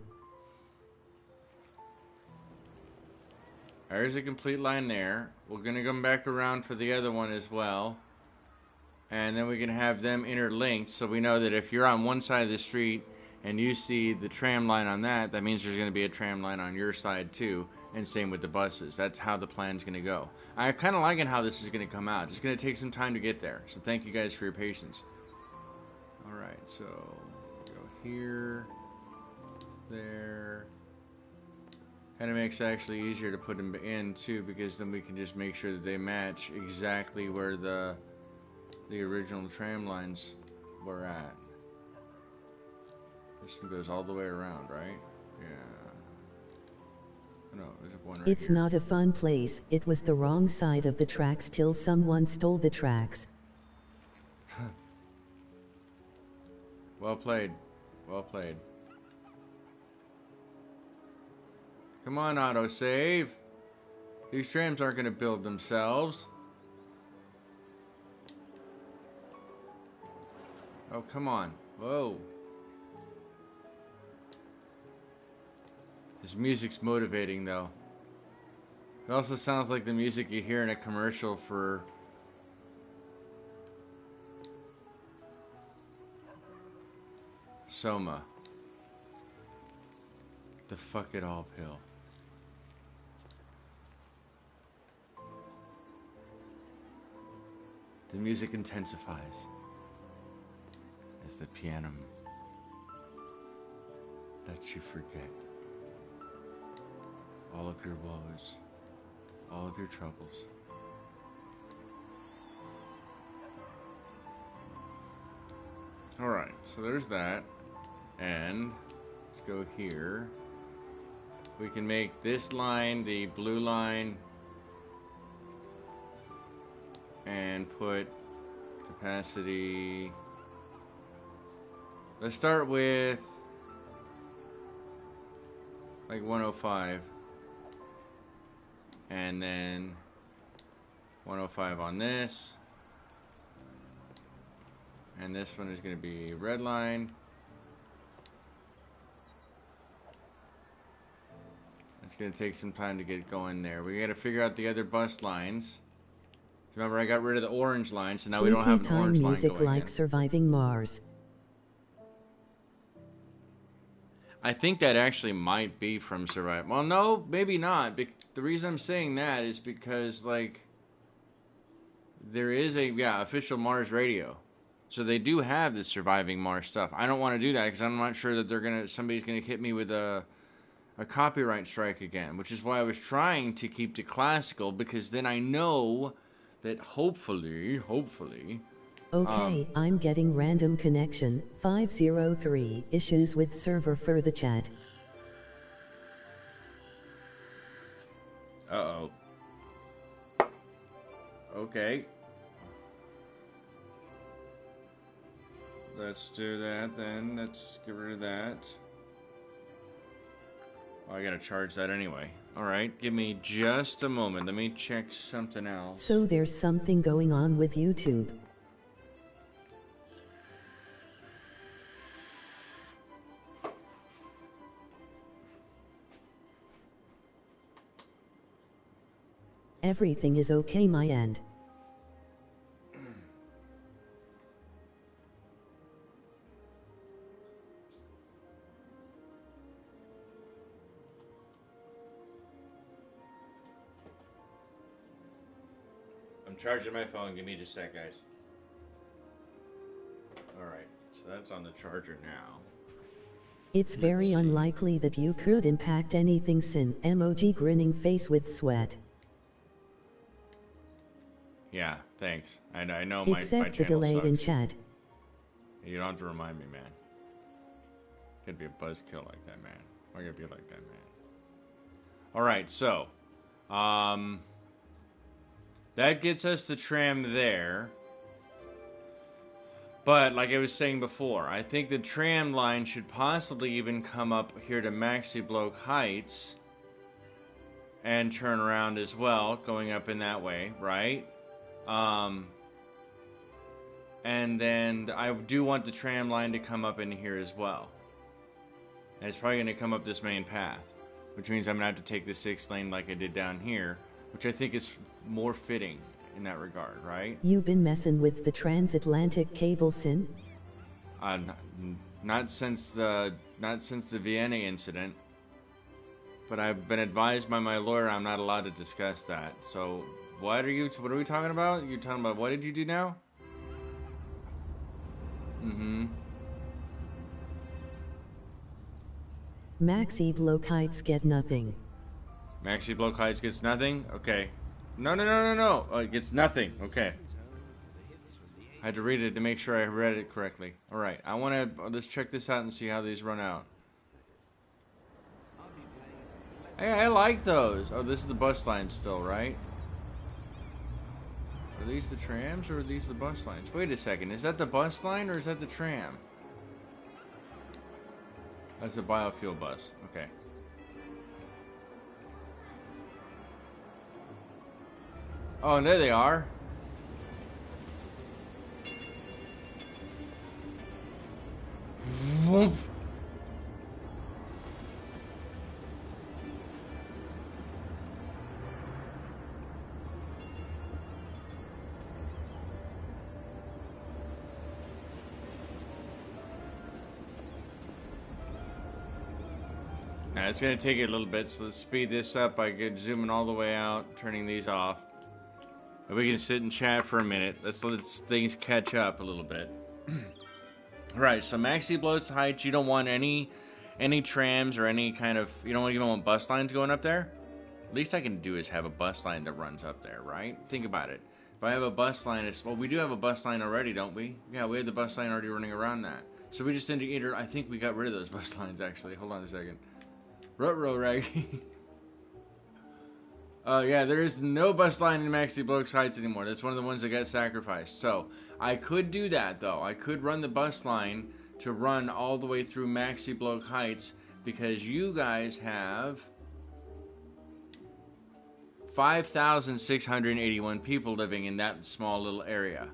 There's a complete line there. We're gonna come back around for the other one as well. And then we can have them interlinked so we know that if you're on one side of the street and you see the tram line on that, that means there's going to be a tram line on your side too, and same with the buses. That's how the plan's going to go. I kind of liking how this is going to come out. It's going to take some time to get there, so thank you guys for your patience. Alright, so go here, there, and it makes it actually easier to put them in too, because then we can just make sure that they match exactly where the original tram lines were at. This one goes all the way around, right? Yeah. No, there's one right It's here. not a fun place, it was the wrong side of the tracks till someone stole the tracks. Well played. Well played. Come on, autosave. These trams aren't going to build themselves. Oh, come on. Whoa. This music's motivating, though. It also sounds like the music you hear in a commercial for... Soma. The fuck it all pill. The music intensifies as the piano lets you forget all of your woes, all of your troubles. Alright, so there's that. And let's go here. We can make this line the blue line and put capacity. Let's start with like 105 and then 105 on this, and this one is going to be red line. It's going to take some time to get going there. We got to figure out the other bus lines. Remember, I got rid of the orange line, so now we don't have an orange line music going like in. Surviving Mars. I think that actually might be from Survive. Well, no, maybe not. The reason I'm saying that is because, like, there is a, official Mars radio. So they do have the Surviving Mars stuff. I don't want to do that because I'm not sure that somebody's going to hit me with a copyright strike again, which is why I was trying to keep to classical, because then I know that hopefully, Okay, I'm getting random connection, 503, issues with server for the chat. Uh-oh. Okay. Let's do that then. Let's get rid of that. Oh, I gotta charge that anyway. Alright, give me just a moment. Let me check something else. So there's something going on with YouTube. Everything is okay my end. I'm charging my phone. Give me just a sec, guys. Alright, so that's on the charger now. It's very unlikely that you could impact anything sin. Emoji grinning face with sweat. Yeah, thanks. I know my Except the channel delay sucks. in chat. You don't have to remind me, man. Could be a buzzkill like that, man. Why gotta be like that, man? Alright, so. That gets us the tram there. But, like I was saying before, I think the tram line should possibly even come up here to Maxi Bloke Heights. And turn around as well, going up in that way, right? And then I do want the tram line to come up in here as well. And it's probably going to come up this main path. Which means I'm going to have to take the 6th lane like I did down here. Which I think is more fitting in that regard, right? You been messing with the transatlantic cable sin? Not since the Vienna incident. But I've been advised by my lawyer I'm not allowed to discuss that. So, what are we talking about? You're talking about what did you do now? Maxi Bloke Heights get nothing. Maxi Bloke Heights gets nothing? Okay. No. Oh, it gets nothing. Okay. I had to read it to make sure I read it correctly. Alright, I want to let's check this out and see how these run out. Hey, I like those. Oh, this is the bus line still, right? Are these the trams or are these the bus lines? Wait a second. Is that the bus line or is that the tram? That's a biofuel bus. Okay. Oh, and there they are. Woof. Now it's going to take it a little bit, so let's speed this up by zooming all the way out, turning these off. And we can sit and chat for a minute. Let's let things catch up a little bit. Right, so Maxi Bloke Heights, you don't want any trams or any kind of, you don't even want bus lines going up there? Least I can do is have a bus line that runs up there, right? Think about it. If I have a bus line, well, we do have a bus line already, don't we? Yeah, we have the bus line already running around that. So we just indicated, I think we got rid of those bus lines, actually. Hold on a second. Ruh-roh, Raggy. Yeah, there is no bus line in Maxi Bloke Heights anymore. That's one of the ones that got sacrificed. So, I could do that, though. I could run the bus line to run all the way through Maxi Bloke Heights because you guys have 5,681 people living in that small little area.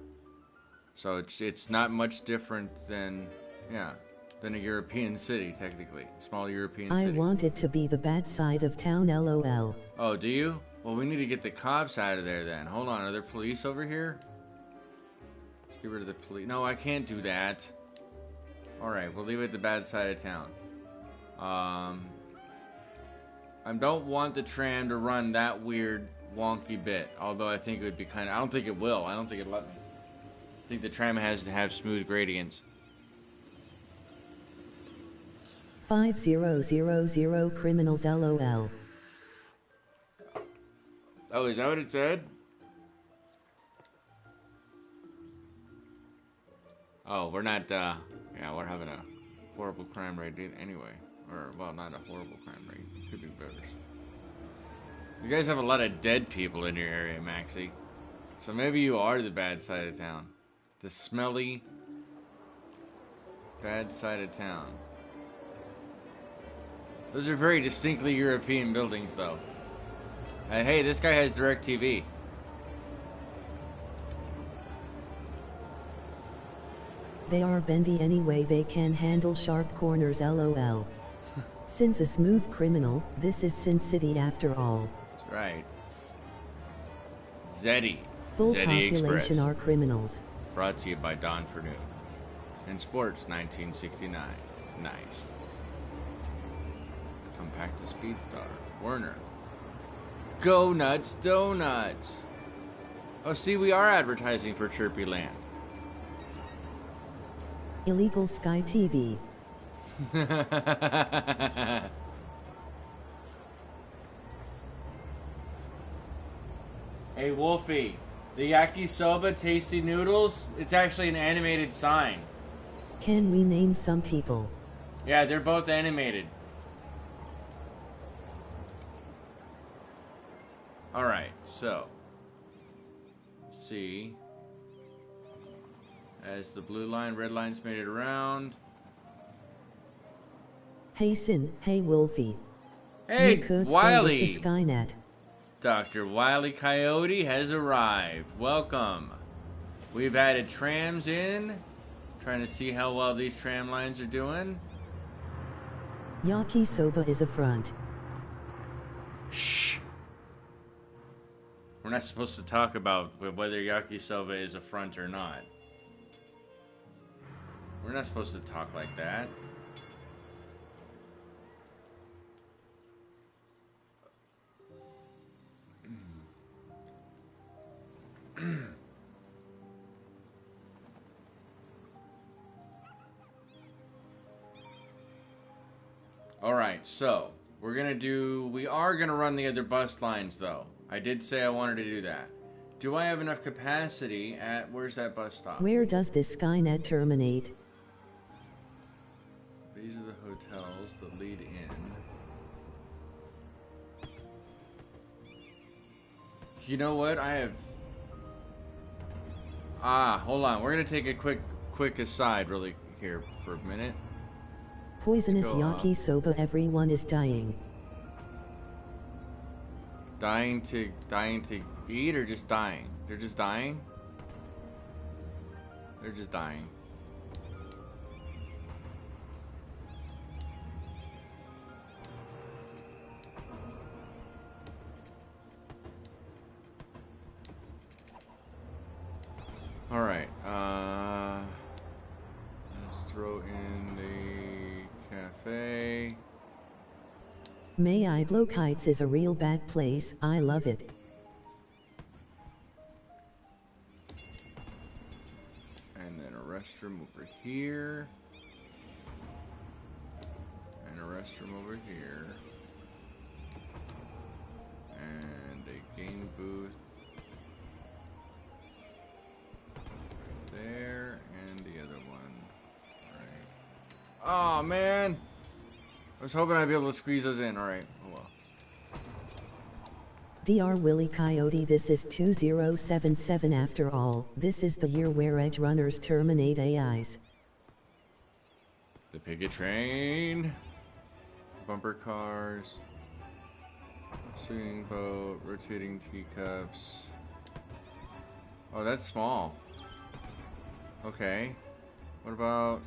So, it's not much different than, yeah, than a European city, technically. Small European city. I want it to be the bad side of town, LOL. Oh, do you? Well, we need to get the cops out of there then. Hold on, are there police over here? Let's get rid of the police. No, I can't do that. Alright, we'll leave it at the bad side of town. I don't want the tram to run that weird, wonky bit. Although I think it would be kind of... I don't think it will. I don't think it'll let me. I think the tram has to have smooth gradients. 5000 criminals, LOL. Oh, is that what it said? Oh, we're not, yeah, we're having a horrible crime rate anyway. Or, well, not a horrible crime rate. Could be better. You guys have a lot of dead people in your area, Maxi. So maybe you are the bad side of town. The smelly, bad side of town. Those are very distinctly European buildings, though. Hey, this guy has DirecTV. They are bendy anyway, they can handle sharp corners, LOL. Sin's a smooth criminal, this is Sin City after all. That's right. Zeddy. Full Zeddy population Express. are criminals. Brought to you by Don Perdue. And Sports 1969. Nice. Compacta Speedstar. Werner. Go Nuts Donuts. Oh, see, we are advertising for Chirpy Land. Illegal Sky TV. Hey, Wolfie. The yakisoba tasty noodles, it's actually an animated sign. Can we name some people? Yeah, they're both animated. Alright, so. Let's see. As the blue line, red line's made it around. Hey Sin, hey Wolfie. Hey, You could Wiley! say it's a Skynet. Dr. Wile E. Coyote has arrived. Welcome. We've added trams in. Trying to see how well these tram lines are doing. Yakisoba is a front. Shh. We're not supposed to talk about whether yakisoba is a front or not. We're not supposed to talk like that. Alright, so we are gonna run the other bus lines though. I did say I wanted to do that. Do I have enough capacity at, where's that bus stop? Where does this Skynet terminate? These are the hotels that lead in. You know what? Hold on. We're gonna take a quick aside really here for a minute. Poisonous yakisoba, everyone is dying. Dying to eat or just dying? They're just dying? They're just dying. Alright, let's throw in the cafe. May I blow kites is a real bad place, I love it. And then a restroom over here. And a restroom over here. And a game booth. There, and the other one. Alright. Oh, man! I was hoping I'd be able to squeeze those in. Alright, oh well. Dr. Willie Coyote, this is 2077 after all. This is the year where edge runners terminate AIs. The picket train. Bumper cars. Swinging boat. Rotating teacups. Oh, that's small. Okay. What about...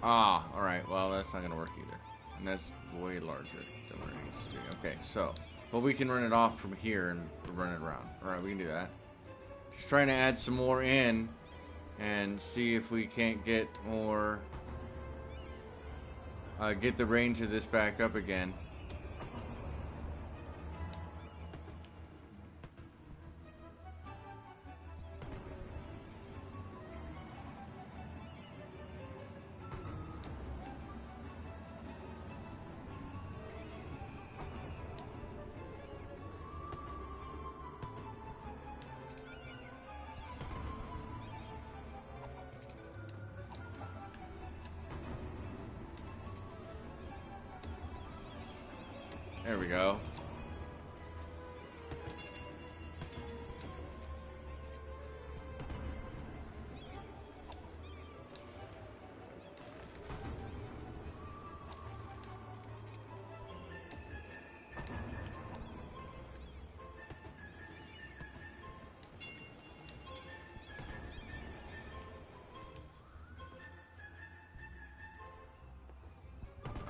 alright. Well, that's not going to work either. And that's way larger than what it needs to be. Okay, so... But we can run it off from here and run it around. Alright, we can do that. Just trying to add some more in and see if we can't get more... get the range of this back up again. There we go.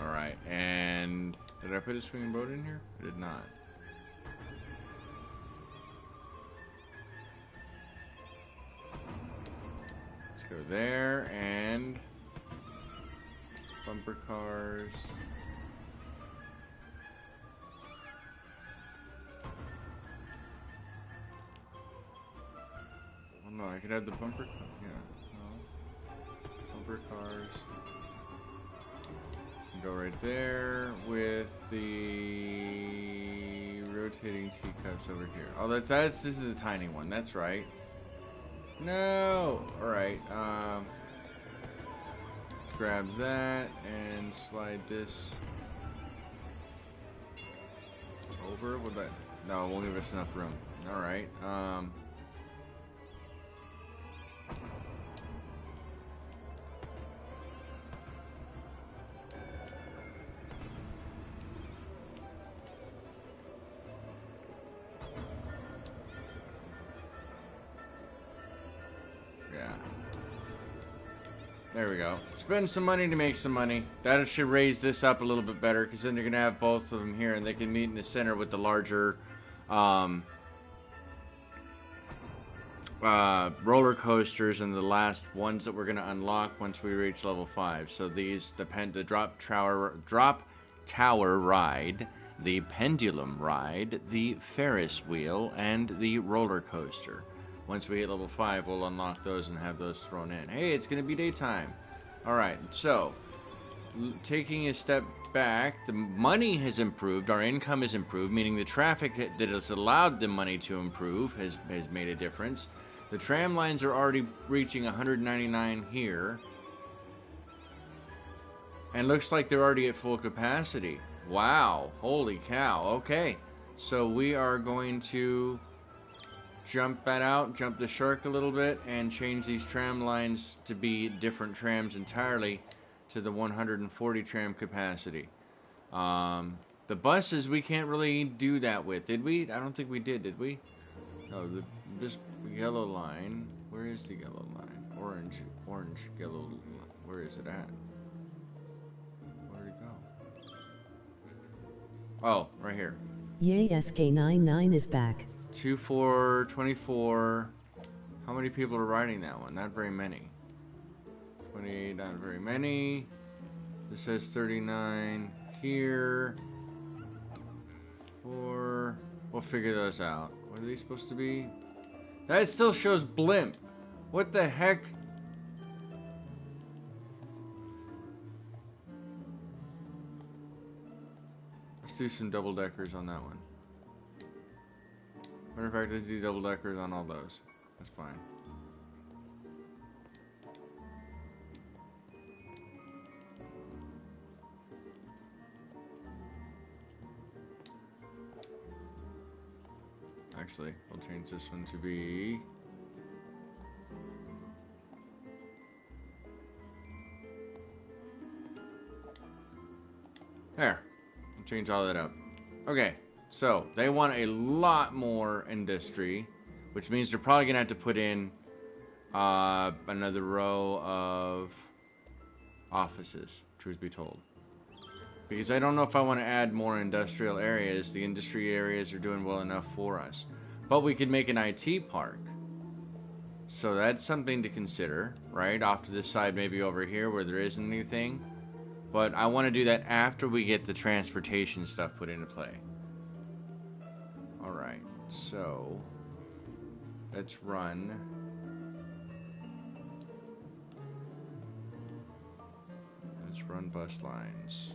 All right, and did I put a swinging boat in here? I did not. Let's go there, and bumper cars. No, I could have the bumper car. Yeah. No. Bumper cars. Go right there with the rotating teacups over here. Oh, this is a tiny one. That's right. No. All right. Let's grab that and slide this over. Would that? No, it won't give us enough room. All right. There we go. Spend some money to make some money. That should raise this up a little bit better, because then you're going to have both of them here, and they can meet in the center with the larger roller coasters and the last ones that we're going to unlock once we reach level 5. So these, the drop tower ride, the pendulum ride, the Ferris wheel, and the roller coaster. Once we hit level 5, we'll unlock those and have those thrown in. Hey, it's going to be daytime. Alright, so, taking a step back, the money has improved, our income has improved, meaning the traffic that has allowed the money to improve has made a difference. The tram lines are already reaching 199 here. And looks like they're already at full capacity. Wow, holy cow. Okay, so we are going to jump that out, jump the shark a little bit, and change these tram lines to be different trams entirely to the 140 tram capacity. The buses we can't really do that with, did we? I don't think we did we? No, this yellow line. Where is the yellow line? Orange, yellow. Where is it at? Where'd it go? Oh, right here. Yay, SK99 is back. 2424. How many people are riding that one? Not very many. 28, not very many. This says 39 here. 4. We'll figure those out. What are these supposed to be? That still shows blimp. What the heck? Let's do some double deckers on that one. Matter of fact, let's do double deckers on all those. That's fine. Actually, we'll change this one to be... There. I'll change all that up. Okay. So, they want a lot more industry, which means they're probably going to have to put in another row of offices, truth be told. Because I don't know if I want to add more industrial areas. The industry areas are doing well enough for us. But we could make an IT park. So that's something to consider, right? Off to this side, maybe over here where there isn't anything. But I want to do that after we get the transportation stuff put into play. Alright, so let's run. Let's run bus lines.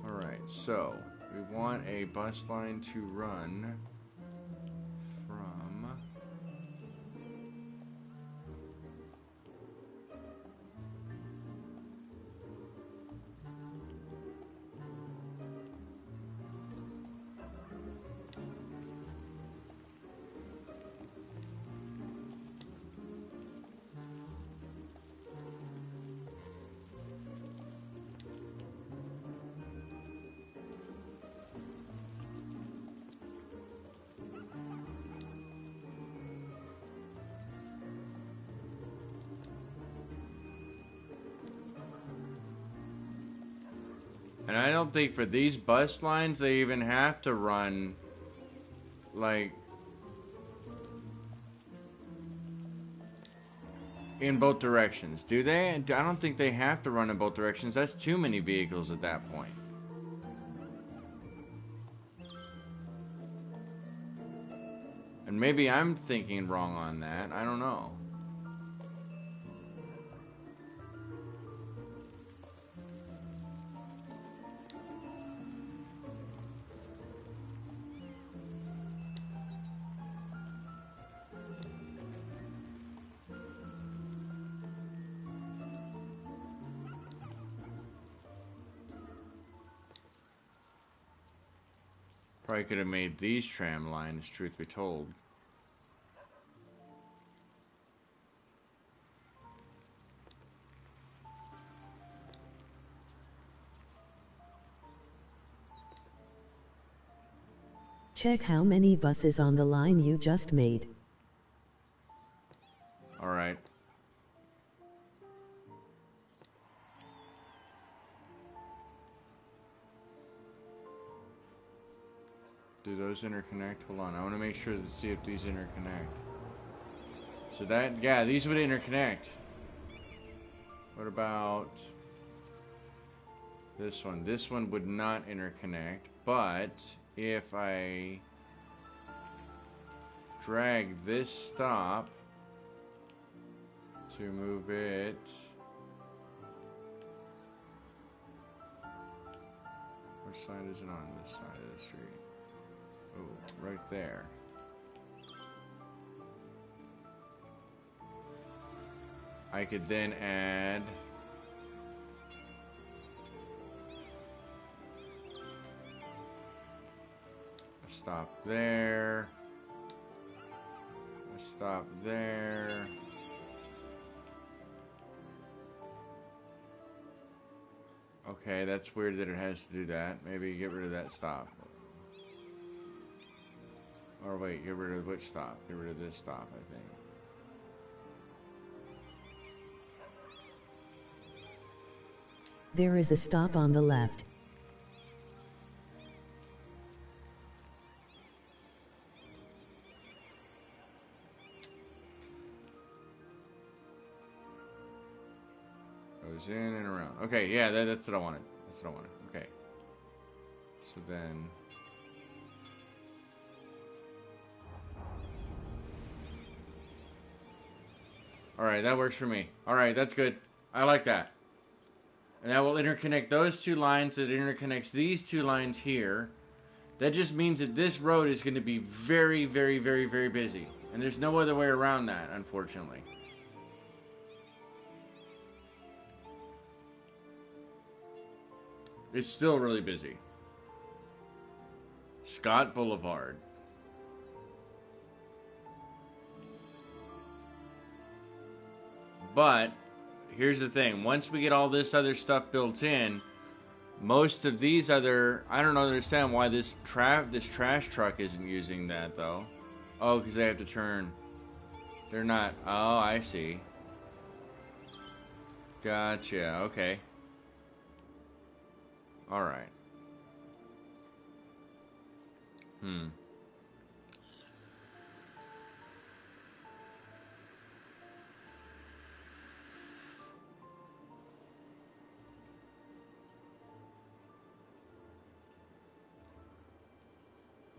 Alright, so we want a bus line to run from And I don't think for these bus lines they even have to run, like, in both directions. Do they? I don't think they have to run in both directions. That's too many vehicles at that point. And maybe I'm thinking wrong on that. I don't know. Probably could have made these tram lines, truth be told. Check how many buses on the line you just made. All right. Do those interconnect? Hold on, I want to make sure to see if these interconnect. So that, yeah, these would interconnect. What about this one? This one would not interconnect, but if I drag this stop to move it, which side is it on? This side of the street. Oh, right there. I could then add a stop there, a stop there. Okay, that's weird that it has to do that. Maybe get rid of that stop. Or wait, get rid of which stop? Get rid of this stop, I think. There is a stop on the left. Goes in and around. Okay, yeah, that's what I wanted. That's what I wanted. Okay. So then... Alright, that works for me. Alright, that's good. I like that. And that will interconnect those two lines. That interconnects these two lines here. That just means that this road is going to be very, very, very, very busy. And there's no other way around that, unfortunately. It's still really busy. Scott Boulevard. But here's the thing. Once we get all this other stuff built in, most of these other... I don't understand why this trash truck isn't using that, though. Oh, because they have to turn... They're not... Oh, I see. Gotcha. Okay. Alright.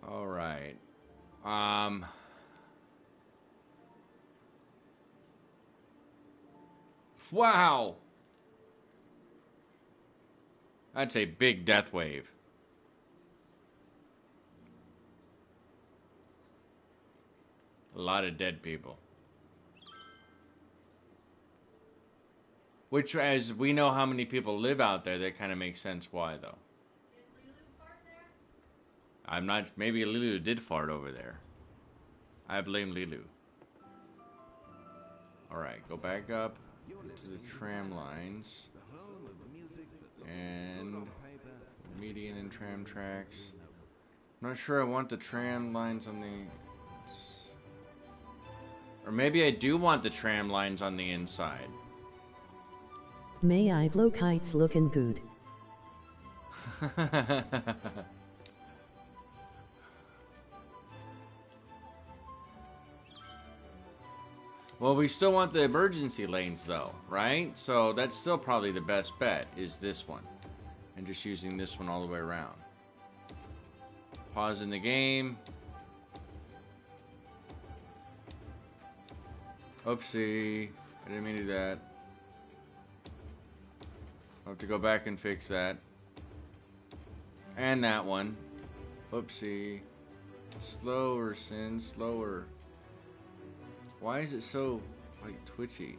Alright. Wow! That's a big death wave. A lot of dead people. Which, as we know how many people live out there, that kind of makes sense why, though. I'm not... Maybe Lilu did fart over there. I blame Lilu. Alright, go back up to the tram lines. And... median and tram tracks. I'm not sure I want the tram lines on the... Or maybe I do want the tram lines on the inside. May I blow kites looking good. Well, we still want the emergency lanes, though, right? So that's still probably the best bet, is this one. And just using this one all the way around. Pausing the game. Oopsie. I didn't mean to do that. I'll have to go back and fix that. And that one. Oopsie. Slower, Sin. Slower. Why is it so, like, twitchy?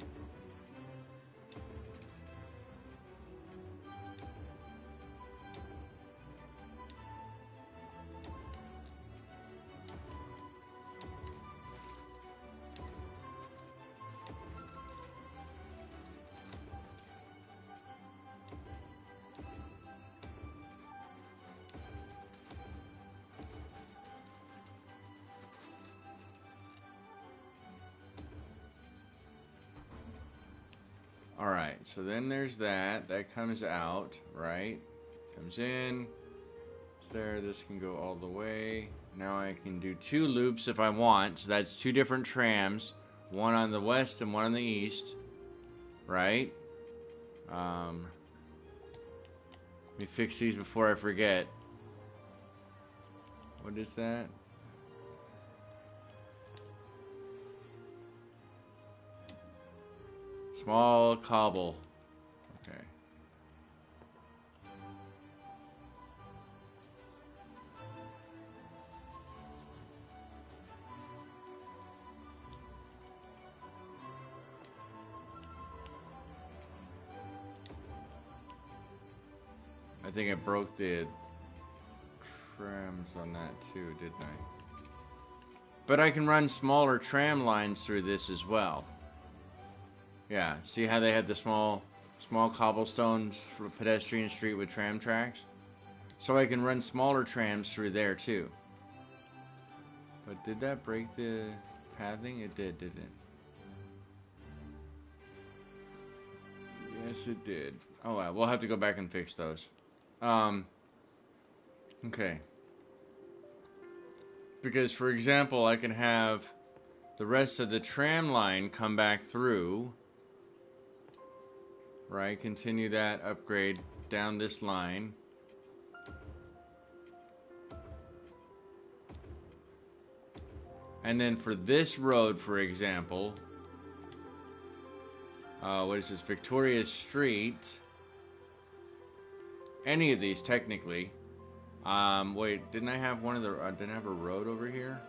Alright, so then there's that. That comes out, right? Comes in. It's there. This can go all the way. Now I can do 2 loops if I want. So that's 2 different trams. One on the west and one on the east. Right? Let me fix these before I forget. What is that? Small cobble. Okay. I think I broke the trams on that too, didn't I? But I can run smaller tram lines through this as well. Yeah, see how they had the small cobblestones for pedestrian street with tram tracks? So I can run smaller trams through there too. But did that break the pathing? It did, didn't it? Yes, it did. Oh well, we'll have to go back and fix those. Okay. Because, for example, I can have the rest of the tram line come back through. Right, continue that upgrade down this line. And then for this road, for example, what is this, Victoria Street? Any of these, technically. Wait, didn't I have one of the, didn't I have a road over here?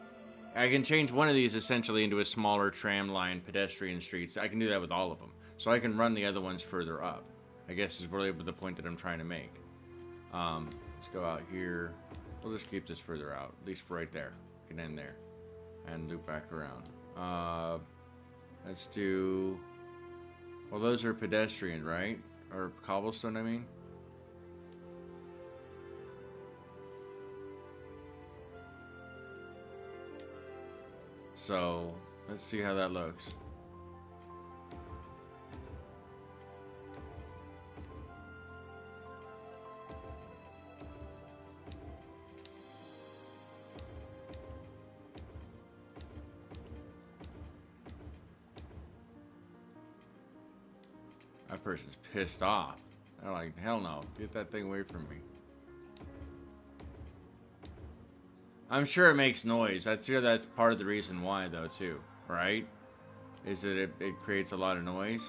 I can change one of these essentially into a smaller tram line, pedestrian streets. I can do that with all of them. So I can run the other ones further up. I guess is really the point that I'm trying to make. Let's go out here. We'll just keep this further out, at least for right there. We can end there. And loop back around. Let's do... Well, those are pedestrian, right? Or cobblestone, I mean. So, let's see how that looks. That person's pissed off. They're like, hell no, get that thing away from me. I'm sure it makes noise. I'm sure that's part of the reason why, though, too. Right? Is that it creates a lot of noise.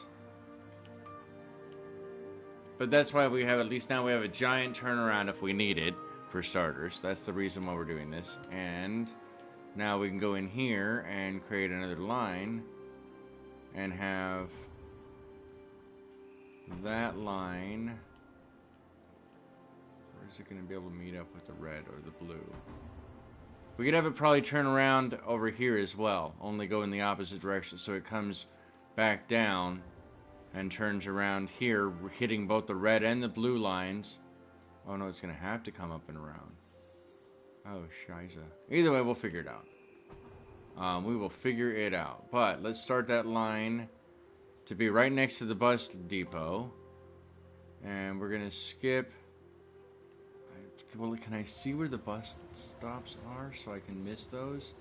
But that's why we have, at least now we have a giant turnaround if we need it, for starters. That's the reason why we're doing this. And now we can go in here and create another line and have that line. Where is it going to be able to meet up with the red or the blue? We could have it probably turn around over here as well, only go in the opposite direction, so it comes back down and turns around here, hitting both the red and the blue lines. Oh no, it's going to have to come up and around. Oh, shiza. Either way, we'll figure it out. We will figure it out. But let's start that line to be right next to the bus depot. And we're going to skip... Well, can I see where the bus stops are so I can miss those?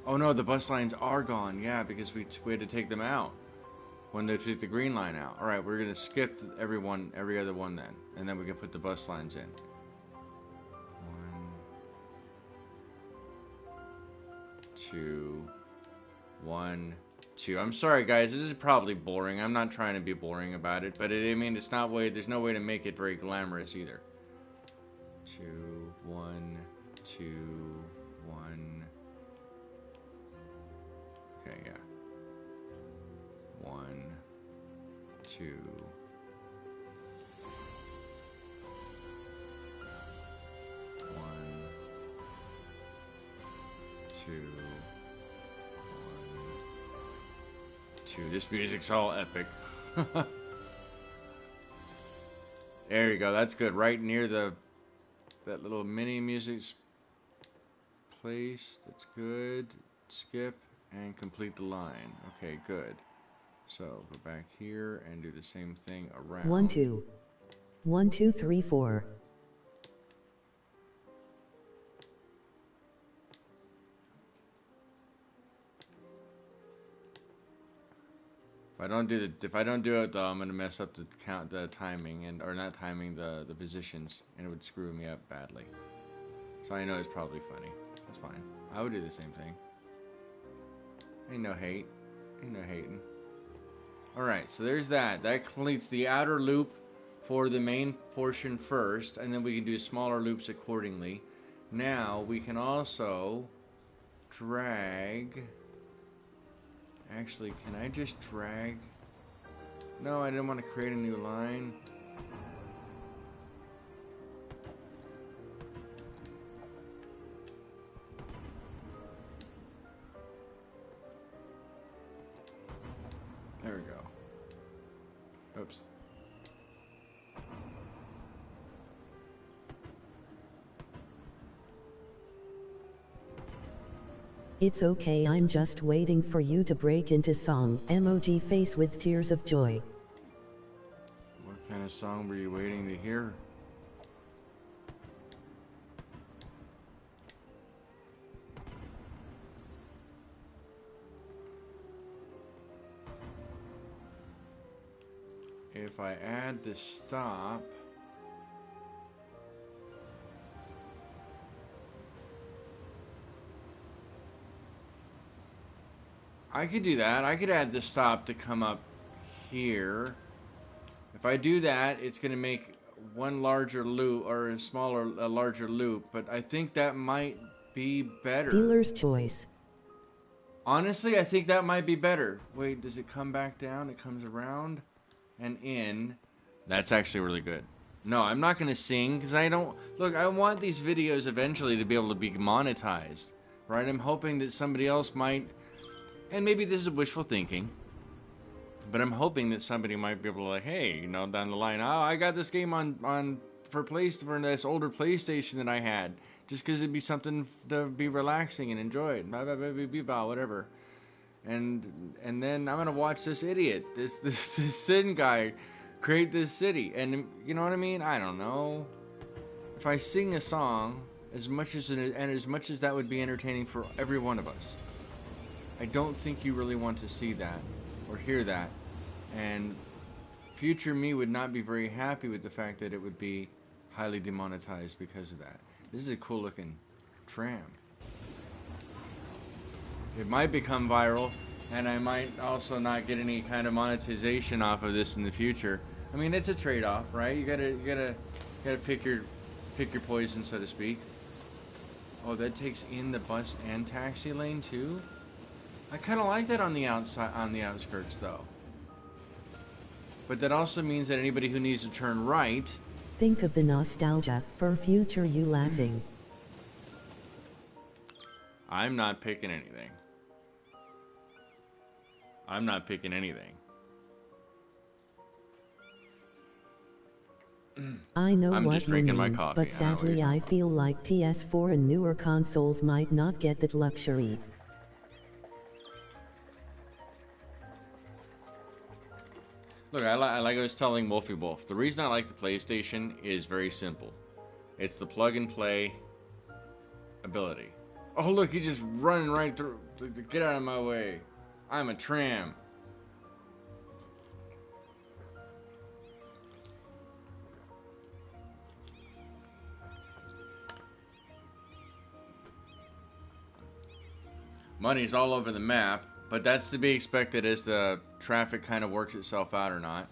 Oh no, the bus lines are gone. Yeah, because we had to take them out when they took the green line out. All right, we're gonna skip every other one then, and then we can put the bus lines in. 1, 2, 1, 2. I'm sorry, guys. This is probably boring. I'm not trying to be boring about it, but I mean, it's not way. There's no way to make it very glamorous either. 2, 1, 2, 1. Okay, yeah. 1, 2. 1, 2. 2. This music's all epic. There you go. That's good. Right near that little mini music's place. That's good. Skip and complete the line. Okay, good. So go back here and do the same thing around. 1 2 1 2 3 4. If I don't do it though, I'm gonna mess up the timing or not timing the positions, and it would screw me up badly. So I know it's probably funny. That's fine. I would do the same thing. Ain't no hate. Ain't no hating. Alright, so there's that. That completes the outer loop for the main portion first, and then we can do smaller loops accordingly. Now we can also drag. Actually, can I just drag? No, I didn't want to create a new line. There we go. Oops. It's okay, I'm just waiting for you to break into song. Emoji face with tears of joy. What kind of song were you waiting to hear? If I add the stop, I could do that. I could add the stop to come up here. If I do that, it's going to make one larger loop or a larger loop, but I think that might be better. Dealer's choice. Honestly, I think that might be better. Wait, does it come back down? It comes around and in. That's actually really good. No, I'm not going to sing because I don't... Look, I want these videos eventually to be able to be monetized, right? I'm hoping that somebody else might... And maybe this is wishful thinking, but I'm hoping that somebody might be able to, like, hey, you know, down the line, oh, I got this game for this older PlayStation that I had, just because it'd be something to be relaxing and enjoy it, whatever. And then I'm gonna watch this idiot, this Sin guy, create this city, and you know what I mean? I don't know. If I sing a song, as much as that would be entertaining for every one of us, I don't think you really want to see that or hear that, and future me would not be very happy with the fact that it would be highly demonetized because of that. This is a cool looking tram. It might become viral, and I might also not get any kind of monetization off of this in the future. I mean, it's a trade-off, right? You gotta pick your poison, so to speak. Oh, that takes in the bus and taxi lane too? I kind of like that on the outskirts though. But that also means that anybody who needs to turn right... Think of the nostalgia for future you laughing. I'm not picking anything. I'm not picking anything. I know I'm what just you drinking mean, my coffee. but sadly I feel like PS4 and newer consoles might not get that luxury. Look, like I was telling Wolfie Wolf, the reason I like the PlayStation is very simple. It's the plug-and-play ability. Oh, look, he's just running right through. Get out of my way. I'm a tram. Money's all over the map. But that's to be expected as the traffic kind of works itself out or not.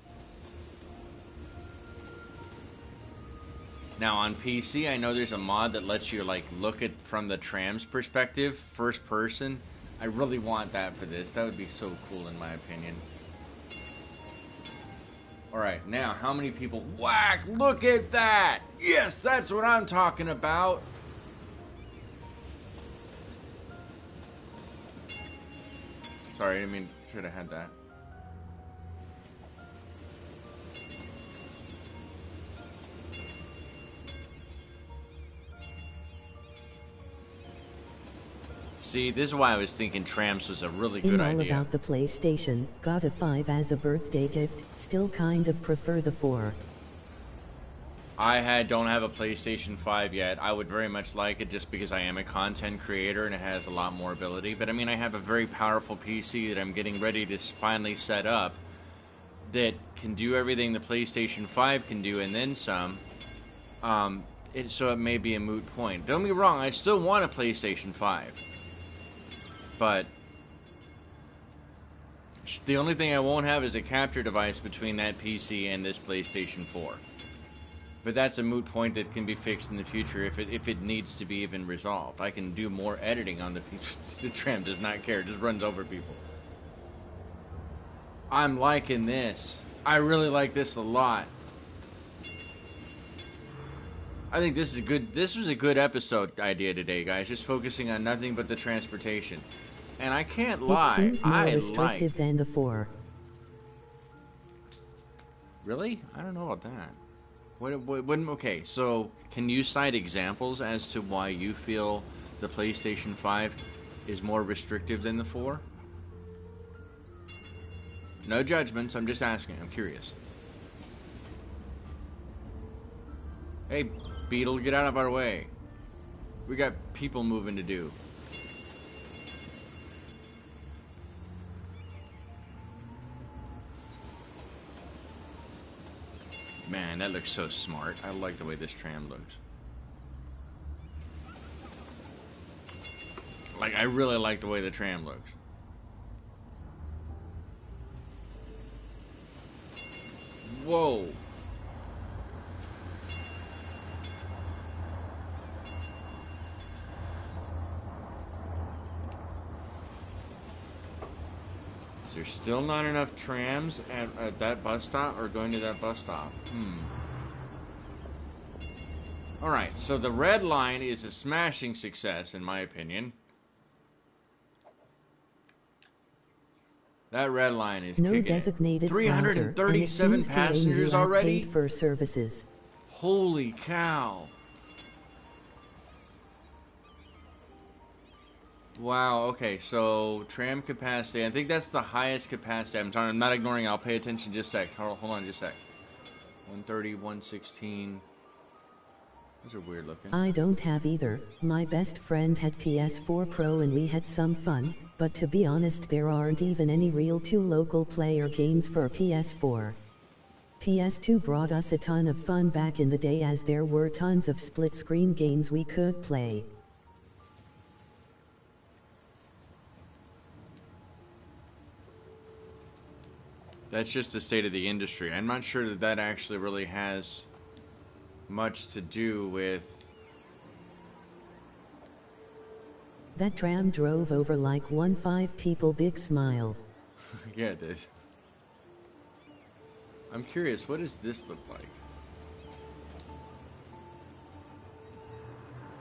Now on PC, I know there's a mod that lets you like look at from the tram's perspective, first person. I really want that for this. That would be so cool in my opinion. Alright, now how many people... Whack! Look at that! Yes, that's what I'm talking about! Sorry, I mean, should have had that. See, this is why I was thinking trams was a really good idea. All about the PlayStation, got a 5 as a birthday gift, still kind of prefer the 4. Don't have a PlayStation 5 yet. I would very much like it just because I am a content creator and it has a lot more ability. But I mean, I have a very powerful PC that I'm getting ready to finally set up that can do everything the PlayStation 5 can do and then some. So it may be a moot point. Don't get me wrong, I still want a PlayStation 5. But the only thing I won't have is a capture device between that PC and this PlayStation 4. But that's a moot point that can be fixed in the future if it needs to be even resolved. I can do more editing on the PC. The tram does not care, it just runs over people. I'm liking this. I really like this a lot. I think this is good. This was a good episode idea today, guys. Just focusing on nothing but the transportation. And I can't lie, It seems more restrictive than the 4. Really? I don't know about that. Okay, so can you cite examples as to why you feel the PlayStation 5 is more restrictive than the 4? No judgments, I'm just asking. I'm curious. Hey, Beetle, get out of our way. We got people moving to do. Man, that looks so smart. I like the way this tram looks. Like, I really like the way the tram looks. Whoa. Is there still not enough trams at that bus stop or going to that bus stop? Alright, so the red line is a smashing success in my opinion. That red line is no kicking designated it. 337 passengers already? Paid for services. Holy cow. Wow, okay, so tram capacity, I think that's the highest capacity. I'm not ignoring it, I'll pay attention just a sec. Hold on just a sec. 130, 116. Those are weird looking. I don't have either. My best friend had PS4 Pro and we had some fun, but to be honest there aren't even any real 2 local player games for PS4. PS2 brought us a ton of fun back in the day as there were tons of split screen games we could play. That's just the state of the industry. I'm not sure that that actually really has much to do with... That tram drove over like 15 people, big smile. Yeah, it did. I'm curious, what does this look like?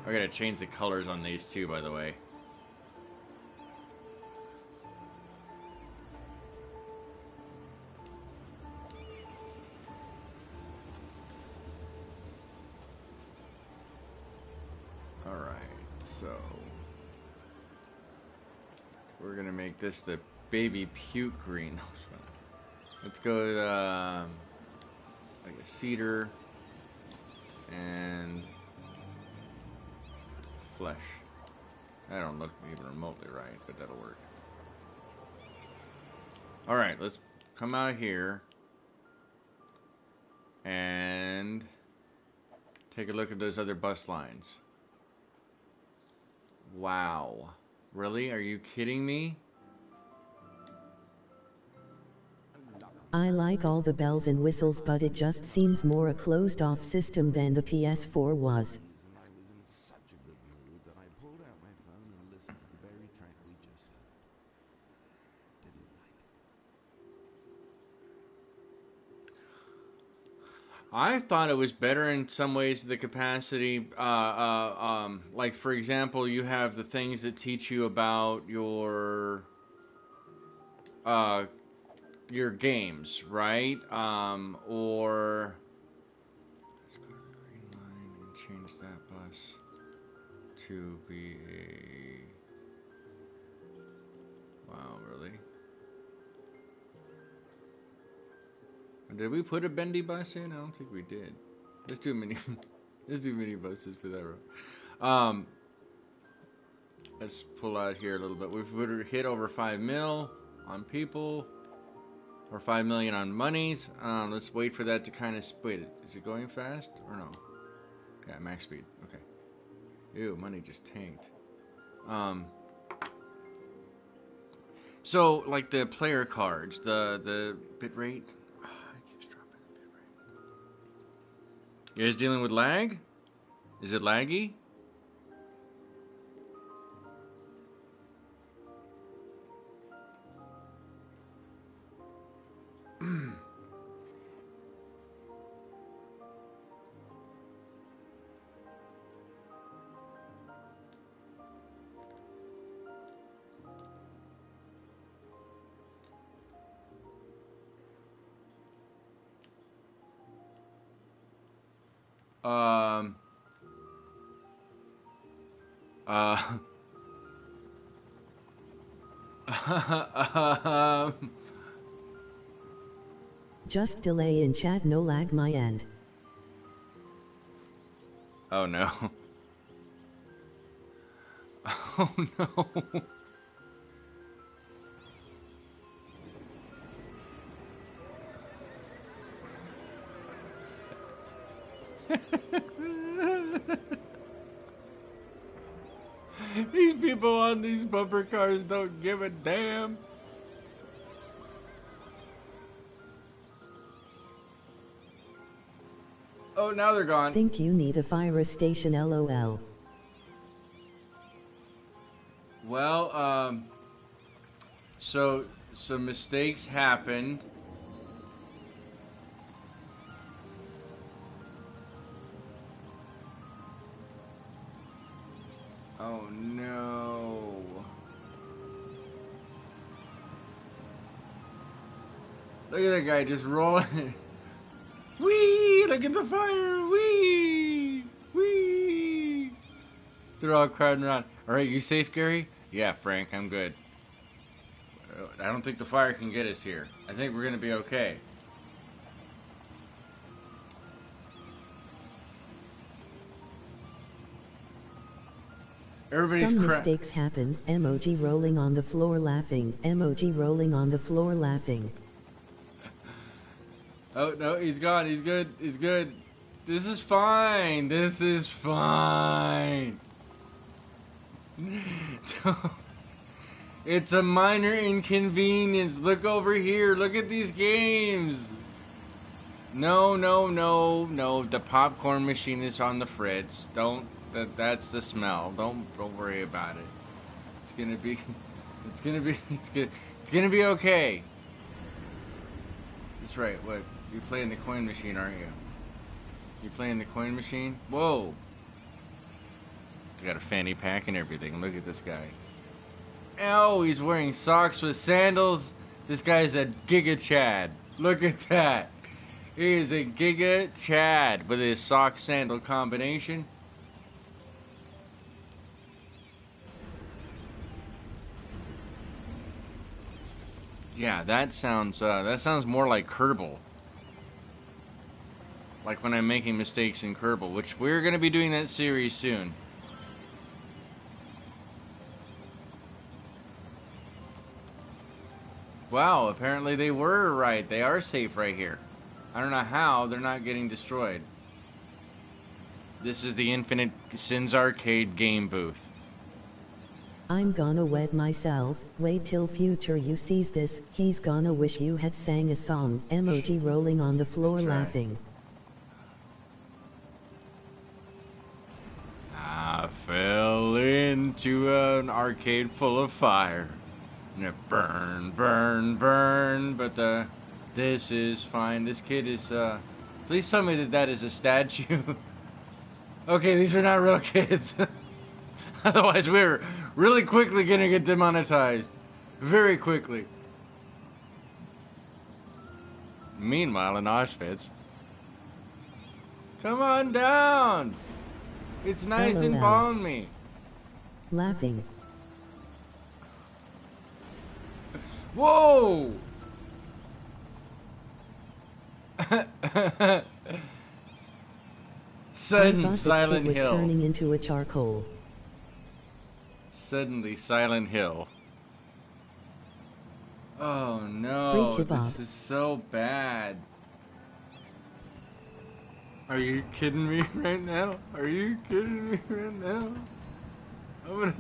I gotta change the colors on these too, by the way. So we're gonna make this the baby puke green. Let's go like a cedar and flesh. That don't look even remotely right, but that'll work. All right, let's come out here and take a look at those other bus lines. Wow. Really? Are you kidding me? I like all the bells and whistles, but it just seems more a closed-off system than the PS4 was. And I was in such a good mood that I pulled out my phone and listened to the very track we just heard. Didn't like it. I thought it was better in some ways, the capacity. Like, for example, you have the things that teach you about your games, right? Or let's go to the green line and change that bus to be a. Wow, really? Did we put a bendy bus in? I don't think we did. There's too many. There's too many buses for that road. Let's pull out here a little bit. We've hit over 5 mil on people, or 5 million on monies. Let's wait for that to kind of wait. Is it going fast or no? Yeah, max speed. Okay. Ew, money just tanked. So like the player cards, the bit rate. You guys dealing with lag? Is it laggy? Just delay in chat, no lag my end. Oh no. Oh no. These people on these bumper cars don't give a damn. Oh, now they're gone. Think you need a fire station, lol. Well, so some mistakes happened. Oh no. Look at that guy just rolling. Whee! Look at the fire! Whee! Whee! They're all crowding around. Alright, you safe, Gary? Yeah, Frank, I'm good. I don't think the fire can get us here. I think we're gonna be okay. Everybody's Some mistakes happen. Emoji rolling on the floor laughing. Emoji rolling on the floor laughing. Oh, no, he's gone. He's good. He's good. This is fine. This is fine. It's a minor inconvenience. Look over here. Look at these games. No, no, no, no. The popcorn machine is on the fritz. Don't. That's the smell. Don't worry about it. It's gonna be. It's gonna be. It's good. It's gonna be okay. That's right. What? You're playing the coin machine, aren't you? You're playing the coin machine? Whoa! You got a fanny pack and everything. Look at this guy. Oh, he's wearing socks with sandals. This guy's a Giga Chad. Look at that. He is a Giga Chad with his sock sandal combination. Yeah, that sounds more like Kerbal. Like when I'm making mistakes in Kerbal, which we're going to be doing that series soon. Wow, apparently they were right. They are safe right here. I don't know how they're not getting destroyed. This is the Infinite Sins Arcade game booth. I'm gonna wet myself. Wait till future you sees this. He's gonna wish you had sang a song. Emoji rolling on the floor That's right. laughing. I fell into an arcade full of fire. And it burn, burn, burn. But this is fine. This kid is, please tell me that that is a statue. Okay, these are not real kids. Otherwise, we're really quickly gonna get demonetized. Very quickly. Meanwhile, in Auschwitz. Come on down! It's nice and LOL. balmy. Laughing. Whoa! I Sudden thought the Silent kid was Hill. turning into a charcoal. Suddenly Silent Hill. Oh no, Free kebab. this is so bad. Are you kidding me right now? Are you kidding me right now? I'm gonna...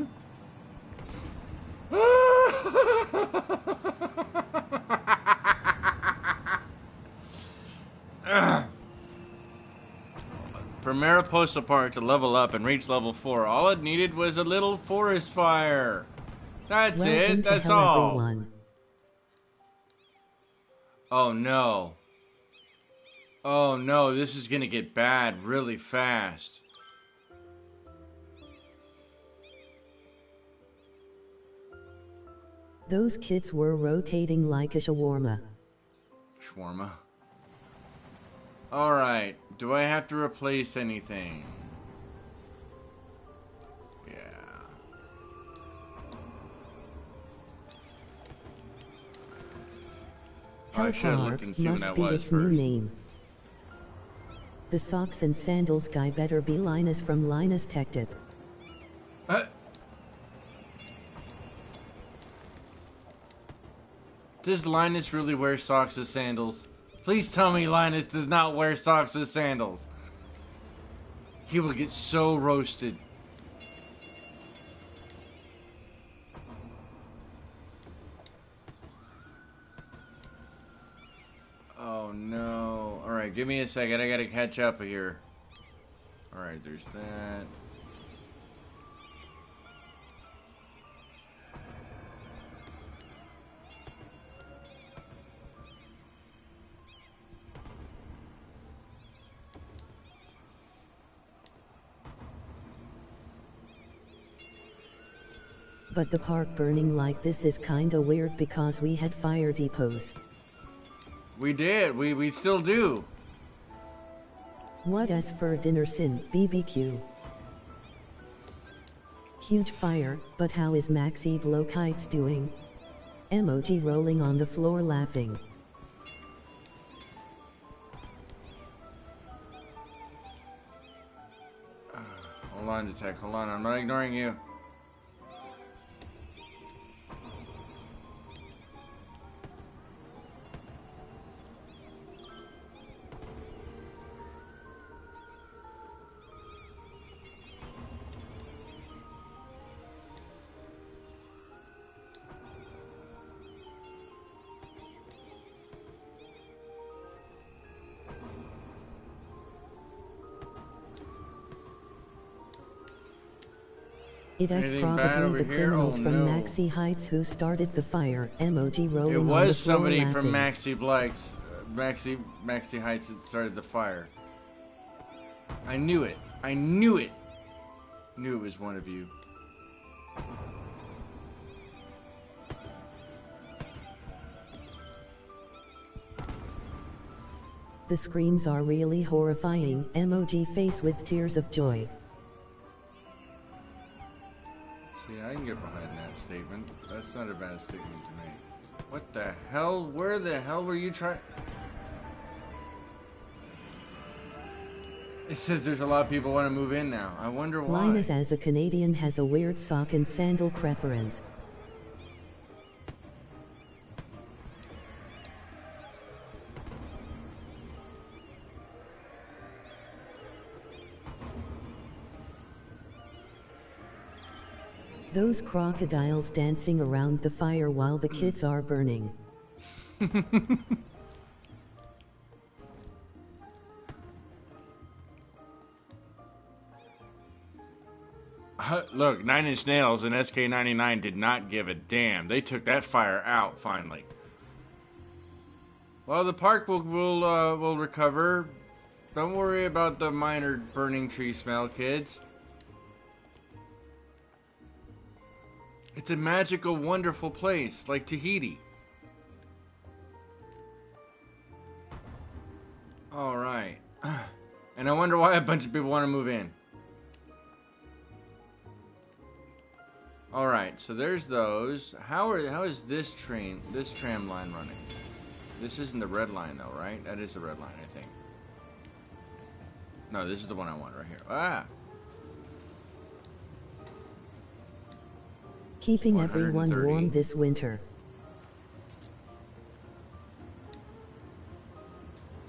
For Mariposa Park to level up and reach level 4, all it needed was a little forest fire. That's Welcome it, to that's hell, all. everyone. Oh no. Oh no, this is gonna get bad really fast. Those kids were rotating like a shawarma. Shawarma. Alright, do I have to replace anything? Yeah. I should have looked and seen what must that be was its new first. name. The socks and sandals guy better be Linus from Linus Tech Tip. Does Linus really wear socks with sandals? Please tell me Linus does not wear socks with sandals. He will get so roasted. Oh no. Alright, give me a second. I gotta catch up here. Alright, there's that. But the park burning like this is kinda weird because we had fire depots. We did. We still do. What as for dinner sin, BBQ? Huge fire, but how is Maxi Blow Kites doing? Emoji rolling on the floor laughing. Hold on, Detect. Hold on. I'm not ignoring you. It is Anything bad probably over the here? criminals Oh, from no. Maxi Heights who started the fire. Emoji rolling It on the was floor somebody laughing. from Maxi Heights that started the fire. I knew it. I knew it. Knew it was one of you. The screams are really horrifying. Emoji face with tears of joy. See, I can get behind that statement. That's not a bad statement to make. What the hell? Where the hell were you trying? It says there's a lot of people want to move in now. I wonder why. Linus as a Canadian has a weird sock and sandal preference. Those crocodiles dancing around the fire while the kids are burning. Look, 9 Inch Nails and SK99 did not give a damn. They took that fire out finally. Well, the park will recover. Don't worry about the minor burning tree smell, kids. It's a magical, wonderful place, like Tahiti. Alright. And I wonder why a bunch of people want to move in. Alright, so there's those. How is this tram line running? This isn't the red line though, right? That is the red line, I think. No, this is the one I want right here. Ah! Keeping everyone warm this winter.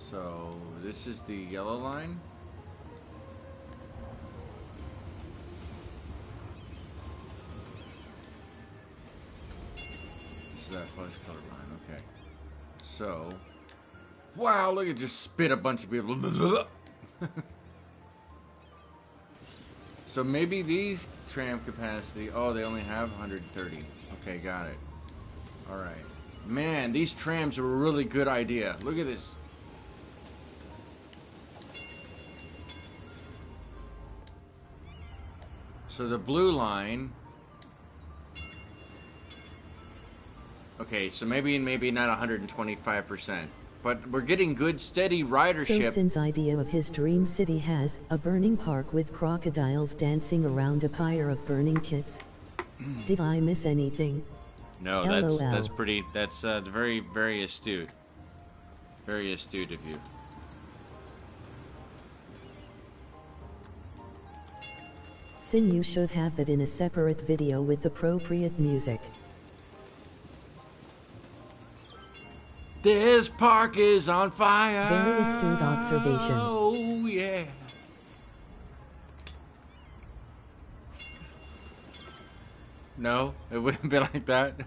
So, this is the yellow line. This is that flesh color line, okay. So, wow, look, it just spit a bunch of people. So maybe these tram capacity, oh, they only have 130. Okay, got it. Alright. Man, these trams are a really good idea. Look at this. So the blue line. Okay, so maybe not 125%. But we're getting good, steady ridership. So Syn's idea of his dream city has a burning park with crocodiles dancing around a pyre of burning kids. Did I miss anything? No, that's pretty. That's very, very astute. Very astute of you. Syn, you should have that in a separate video with appropriate music. This park is on fire. Very astute observation. Oh, yeah. No, it wouldn't be like that.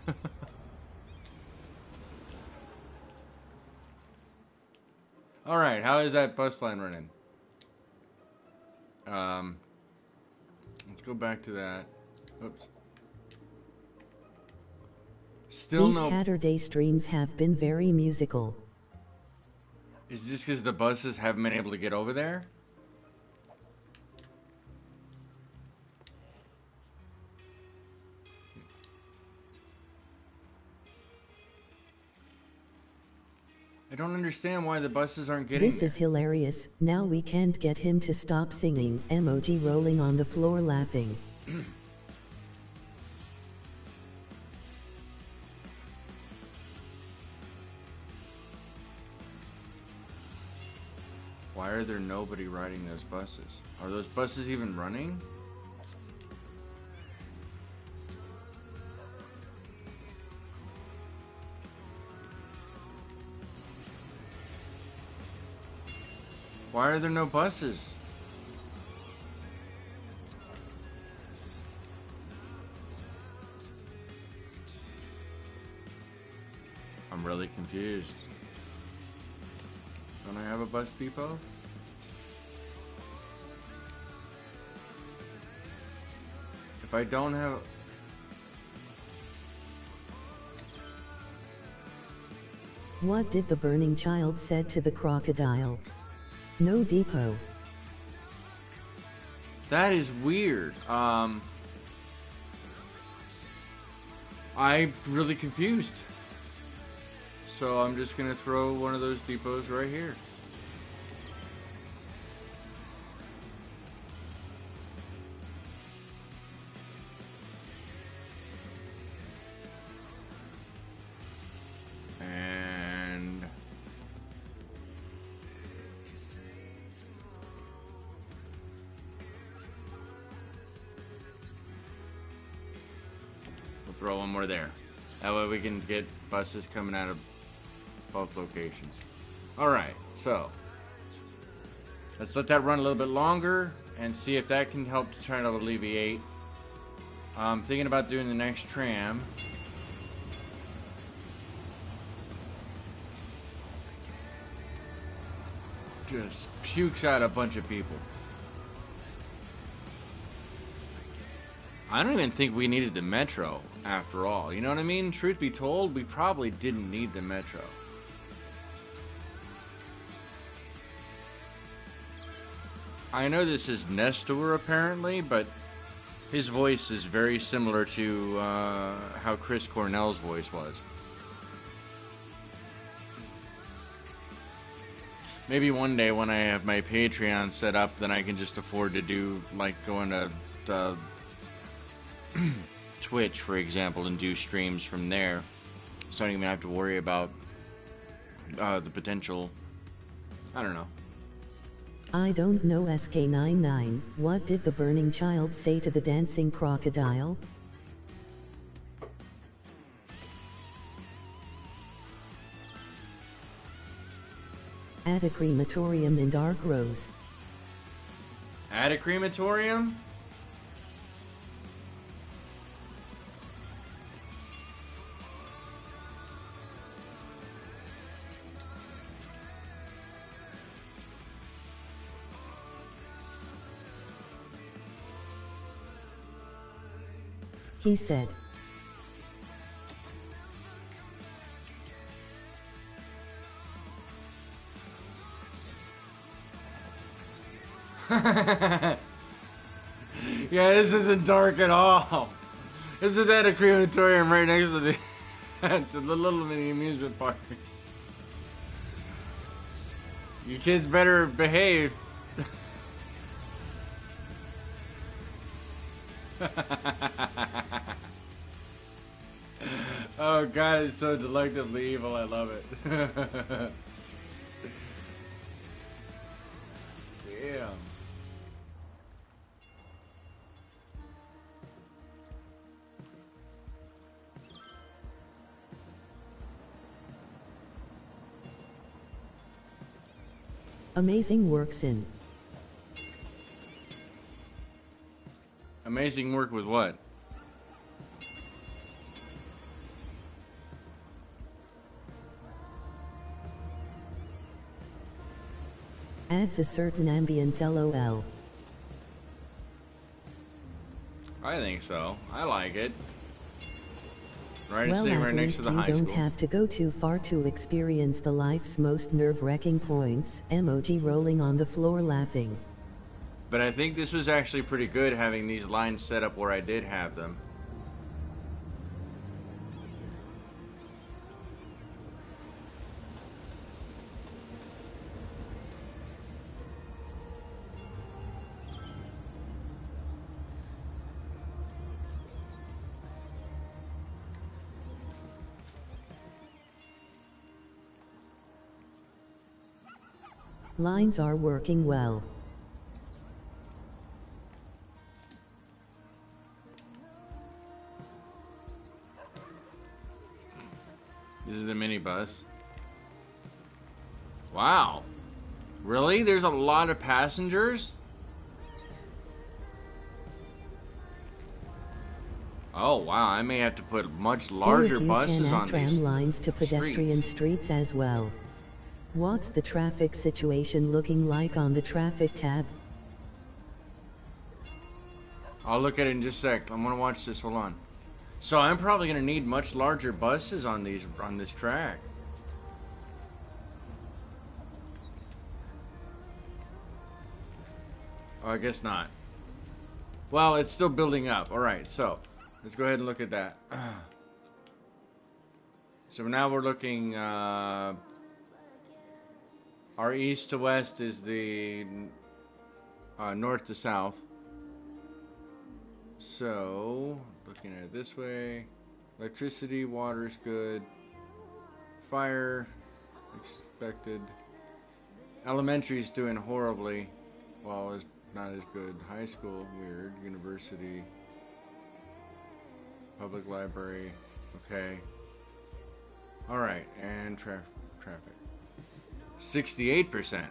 Alright, how is that bus line running? Let's go back to that. Oops. Still These no. Caturday streams have been very musical. Is this because the buses haven't been able to get over there? I don't understand why the buses aren't getting This is hilarious. Now we can't get him to stop singing. Emoji rolling on the floor laughing. Why are there nobody riding those buses? Are those buses even running? Why are there no buses? I'm really confused. Don't I have a bus depot? If I don't have... What did the burning child said to the crocodile? No depot. That is weird. I'm really confused. So I'm just gonna throw one of those depots right here. And we'll throw one more there. That way we can get buses coming out of both locations. Alright, so let's let that run a little bit longer and see if that can help to try to alleviate I'm thinking about doing the next tram. Just pukes out a bunch of people. I don't even think we needed the metro after all. You know what I mean? Truth be told, we probably didn't need the metro. I know this is Nestor apparently, but his voice is very similar to how Chris Cornell's voice was. Maybe one day when I have my Patreon set up, then I can just afford to do, like, go into Twitch, for example, and do streams from there. So I don't even have to worry about the potential, I don't know. I don't know SK99, what did the burning child say to the dancing crocodile? At a crematorium in Dark Rose. At a crematorium? He said. Yeah, this isn't dark at all. This is at a crematorium right next to the little mini amusement park. You kids better behave. Oh God, it's so delectably evil. I love it. Damn. Amazing works in. Amazing work with what? Adds a certain ambience lol. I think so. I like it. Right, Well, sitting at right next least to the you high don't school. have to go too far to experience the life's most nerve-wracking points. Emoji rolling on the floor laughing. But I think this was actually pretty good having these lines set up where I did have them. Lines are working well. This is the minibus. Wow. Really? There's a lot of passengers? Oh wow, I may have to put much larger buses on tram these lines to pedestrian streets as well. What's the traffic situation looking like on the traffic tab? I'll look at it in just a sec. I'm gonna watch this. Hold on. So I'm probably gonna need much larger buses on this track. Oh, I guess not. Well, it's still building up. All right, so let's go ahead and look at that. So now we're looking. Our east to west is the north to south. So, looking at it this way, electricity, water's good, fire, expected, elementary's doing horribly, well, it's not as good, high school, weird, university, public library, okay, alright, and traffic, 68%.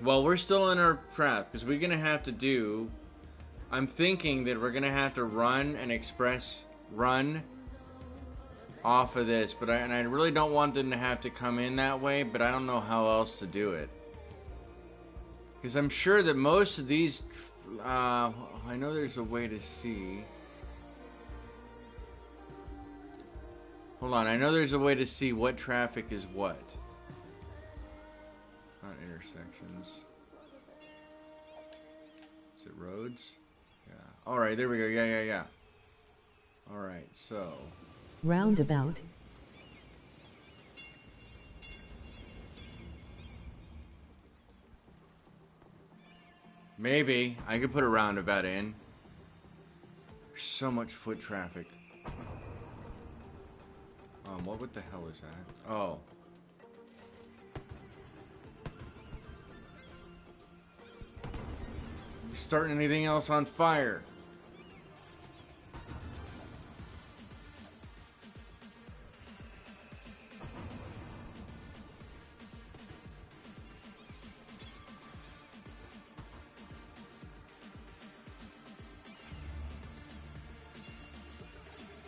Well, we're still in our path because we're gonna have to do. I'm thinking that we're gonna have to run an express run off of this, but I really don't want them to have to come in that way, but I don't know how else to do it. Because I'm sure that most of these, I know there's a way to see. Hold on, I know there's a way to see what traffic is what. Not intersections. Is it roads? Yeah. Alright, there we go. Yeah. Alright, so. Roundabout. Maybe. I could put a roundabout in. There's so much foot traffic. What the hell is that? Oh. You starting anything else on fire?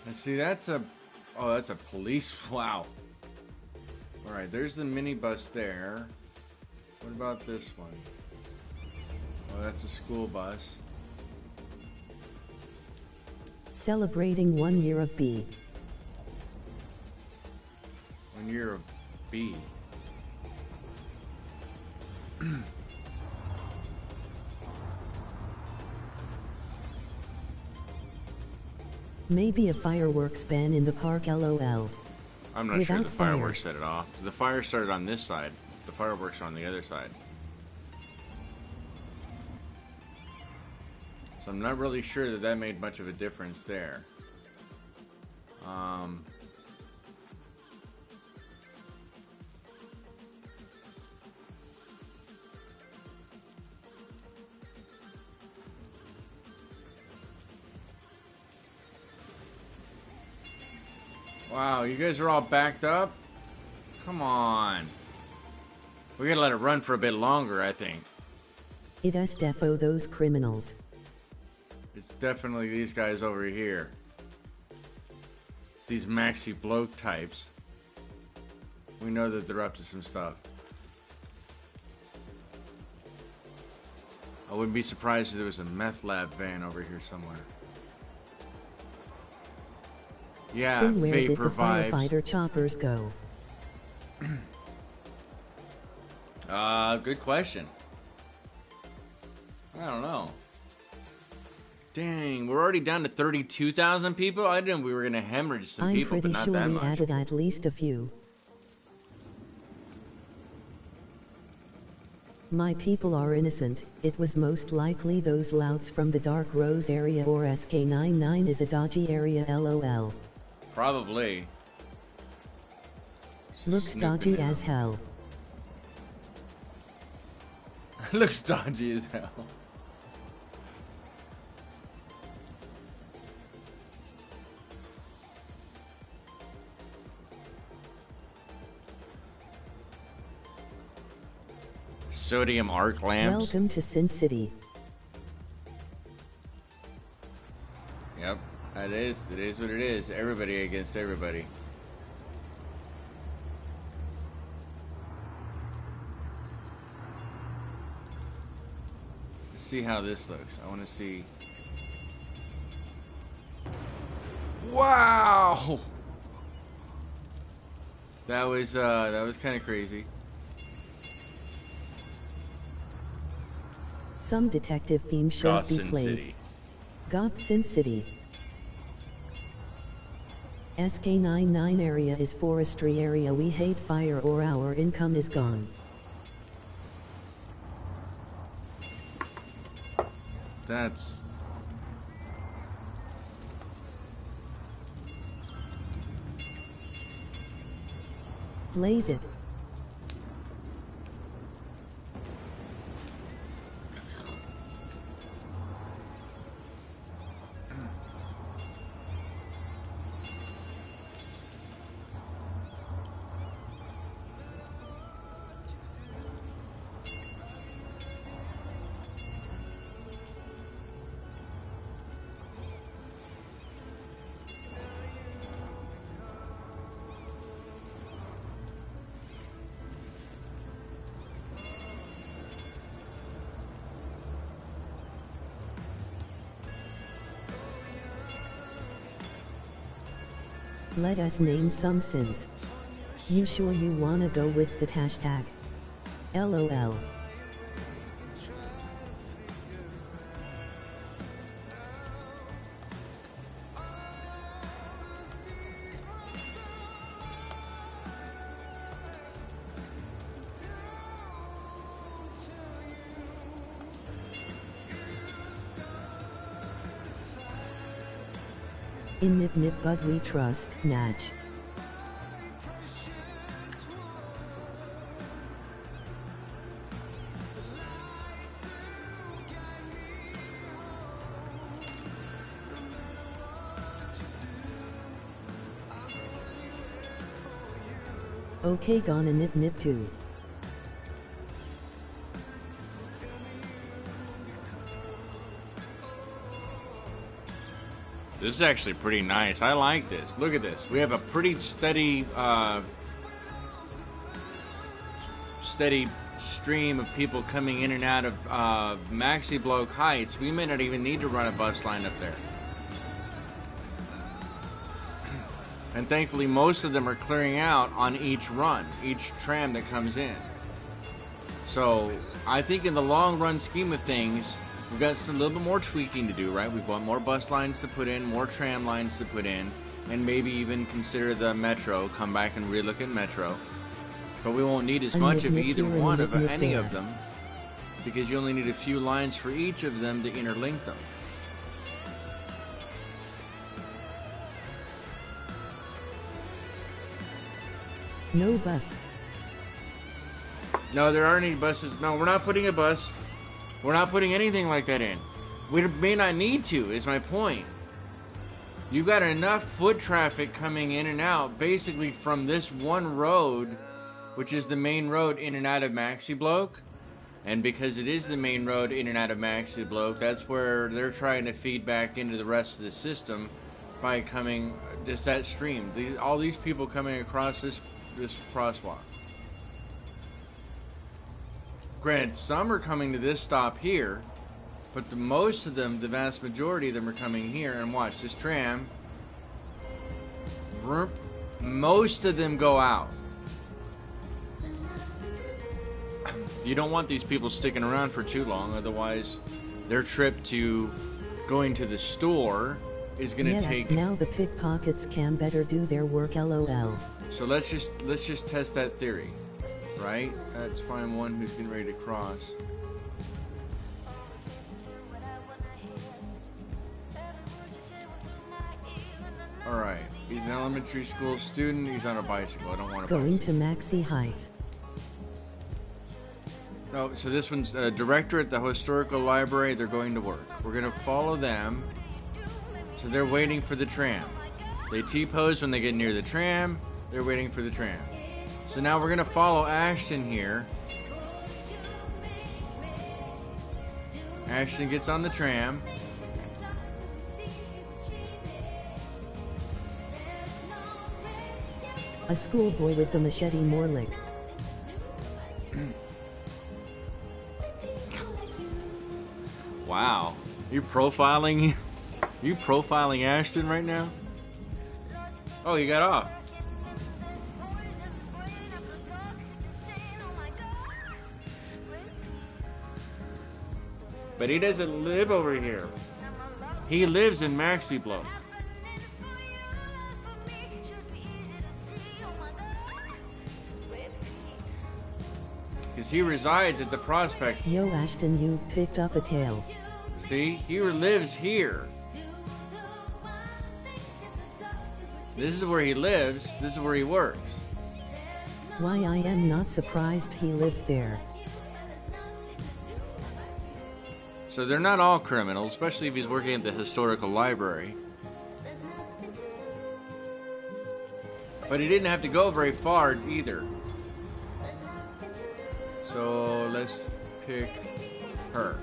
And see, that's a police. Wow. All right, there's the minibus there. What about this one? Oh, that's a school bus. Celebrating 1 year of B. 1 year of B. Maybe a fireworks ban in the park, lol. I'm not sure Without the fireworks fire. set it off. The fire started on this side. The fireworks are on the other side. So I'm not really sure that that made much of a difference there. Wow, you guys are all backed up? Come on. We gotta let it run for a bit longer, I think. It is defo those criminals. It's definitely these guys over here. These maxi bloke types. We know that they're up to some stuff. I wouldn't be surprised if there was a meth lab van over here somewhere. Yeah, Sin, where did the vapor vibes. firefighter choppers go? Good question. I don't know. Dang, we're already down to 32,000 people? I didn't know we were going to hemorrhage some I'm people, but pretty not sure that we much. added at least a few. My people are innocent. It was most likely those louts from the Dark Rose area, or SK99 is a dodgy area, lol. Probably. Looks Snooping dodgy it as out. hell. Looks dodgy as hell. Sodium arc lamps. Welcome to Sin City. Yep, it is. It is what it is. Everybody against everybody. Let's see how this looks. I want to see. Wow! That was kind of crazy. Some detective theme should be Gotham played. City. Sin City. SK99 area is forestry area. We hate fire or our income is gone. That's. Blaze it. Let us name some sins. You sure you wanna go with that hashtag? LOL. In Nip Nip but we trust, Natch. Okay, gonna Nip Nip too. This is actually pretty nice. I like this. Look at this. We have a pretty steady stream of people coming in and out of Maxi Bloke Heights. We may not even need to run a bus line up there. And thankfully, most of them are clearing out on each run, each tram that comes in. So I think in the long run scheme of things, we've got a little bit more tweaking to do, right? We've got more bus lines to put in, more tram lines to put in, and maybe even consider the metro, come back and relook at metro. But we won't need as much of either one of any of them, because you only need a few lines for each of them to interlink them. No bus. No, there aren't any buses. No, we're not putting a bus. We're not putting anything like that in. We may not need to, is my point. You've got enough foot traffic coming in and out, basically from this one road, which is the main road in and out of Maxi Bloke. And because it is the main road in and out of Maxi Bloke, that's where they're trying to feed back into the rest of the system by coming, just that stream. All these people coming across this crosswalk. Granted, some are coming to this stop here, but most of them, the vast majority of them are coming here. And watch, this tram, most of them go out. You don't want these people sticking around for too long, otherwise their trip to going to the store is going to take... Now the pickpockets can better do their work, LOL. So let's just test that theory, right? Let's find one who's getting ready to cross. All right, he's an elementary school student. He's on a bicycle. I don't want to. Going to Maxi Heights. Oh, so this one's a director at the historical library. They're going to work. We're going to follow them. So they're waiting for the tram. They T-pose when they get near the tram. They're waiting for the tram. So now we're going to follow Ashton here. Ashton gets on the tram. A schoolboy with the machete Morlick. Wow. You profiling Ashton right now? Oh, you got off. But he doesn't live over here. He lives in Maxi Bloke. Because he resides at the Prospect. Yo, Ashton, you picked up a tail. See? He lives here. This is where he lives. This is where he works. Why, I am not surprised he lives there. So they're not all criminals, especially if he's working at the historical library. But he didn't have to go very far either. So let's pick her.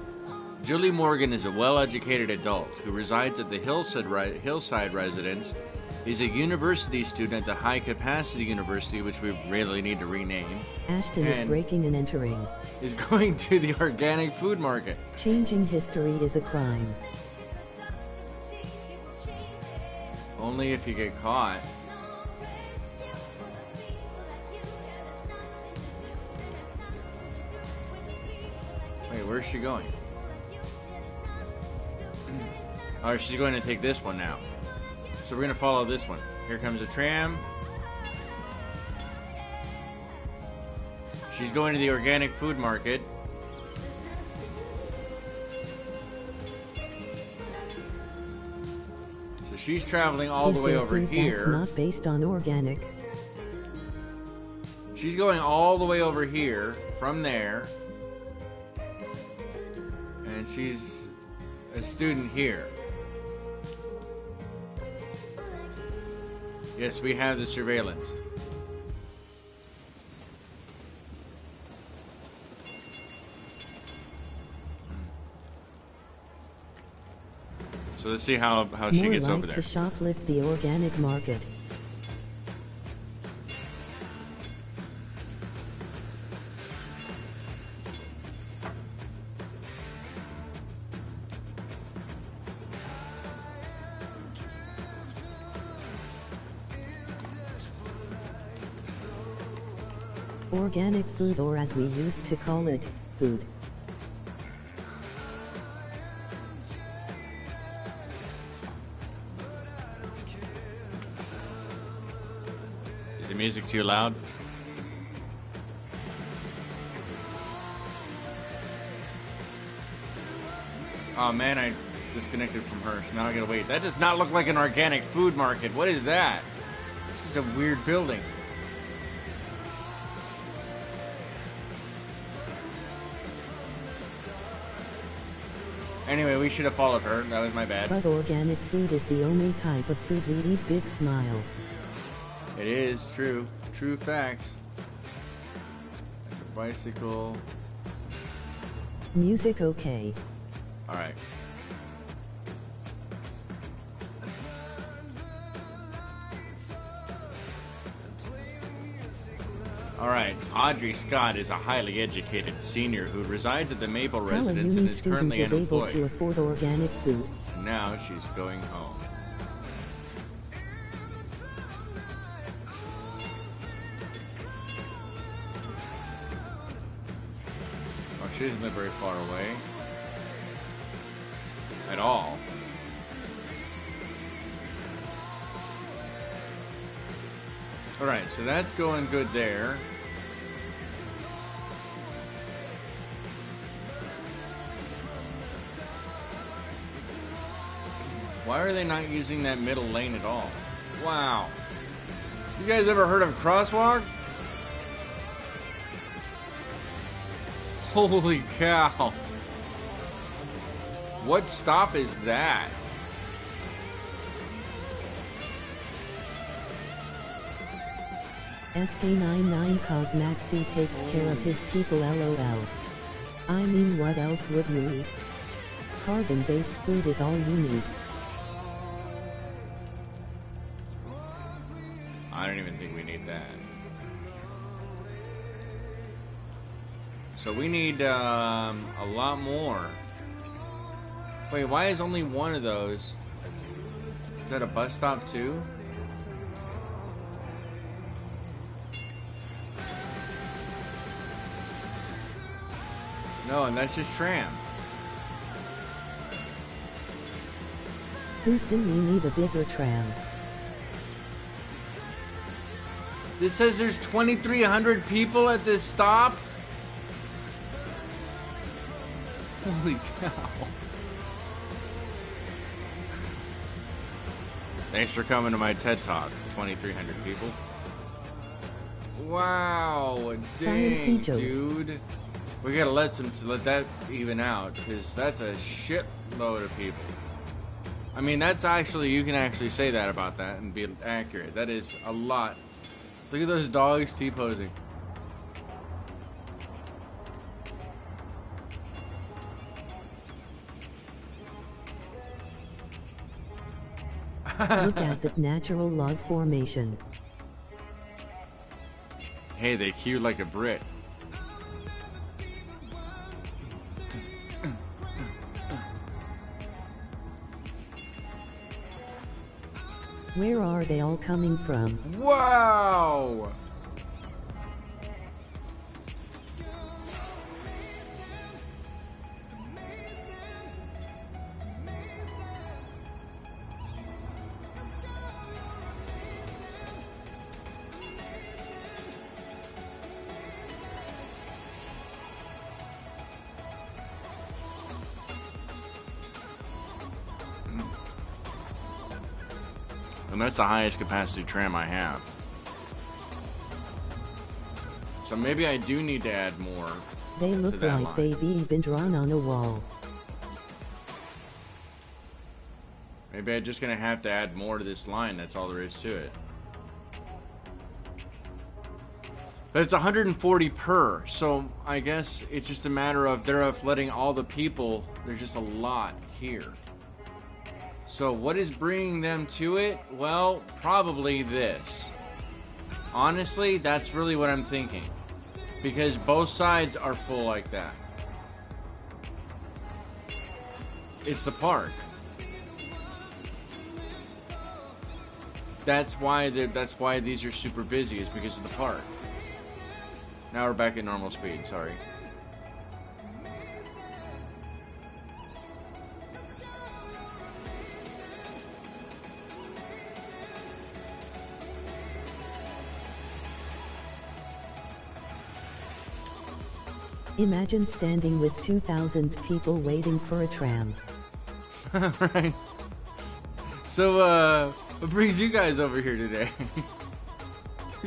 Julie Morgan is a well-educated adult who resides at the Hillside residence. He's a university student at the High Capacity University, which we really need to rename. Ashton is breaking and entering. Is going to the organic food market. Changing history is a crime. Only if you get caught. Wait, where's she going? Oh, she's going to take this one now. So we're going to follow this one. Here comes a tram. She's going to the organic food market. So she's traveling all the way over here. That's not based on organic. She's going all the way over here from there. And she's a student here. Yes, we have the surveillance. So let's see how she gets over there. To shoplift the organic market. Organic food, or as we used to call it, food. Is the music too loud? Oh man, I disconnected from her, so now I gotta wait. That does not look like an organic food market. What is that? This is a weird building. Anyway, we should have followed her. That was my bad. But organic food is the only type of food we eat. Big smile. It is true. True facts. That's a bicycle. Music okay. Alright. Alright, Audrey Scott is a highly educated senior who resides at the Maple residence and is currently unemployed. Able to afford organic food. And now she's going home. Oh, she doesn't live very far away. At all. Alright, so that's going good there. Why are they not using that middle lane at all? Wow. You guys ever heard of crosswalk? Holy cow. What stop is that? SK99 cause Maxi takes care of his people, LOL. I mean, what else would you eat? Carbon-based food is all you need. I don't even think we need that. So we need a lot more. Wait, why is only one of those? Is that a bus stop too? No, and that's just tram. Houston, we need a bigger tram. This says there's 2,300 people at this stop? Holy cow. Thanks for coming to my TED Talk, 2,300 people. Wow, dang, dude. We gotta let that even out, because that's a shitload of people. I mean, that's actually, you can actually say that about that and be accurate. That is a lot. Look at those dogs T-posing. Look at the natural log formation. Hey, they queue like a Brit. Where are they all coming from? Wow! And that's the highest capacity tram I have. So maybe I do need to add more. They look like line. they've been drawn on a wall. Maybe I'm just gonna have to add more to this line. That's all there is to it. But it's 140 per, so I guess it's just a matter of letting all the people. There's just a lot here. So what is bringing them to it? Well, probably this. Honestly, that's really what I'm thinking. Because both sides are full like that. It's the park. That's why these are super busy, is because of the park. Now we're back at normal speed, sorry. Imagine standing with 2,000 people waiting for a tram. Right. So, what brings you guys over here today?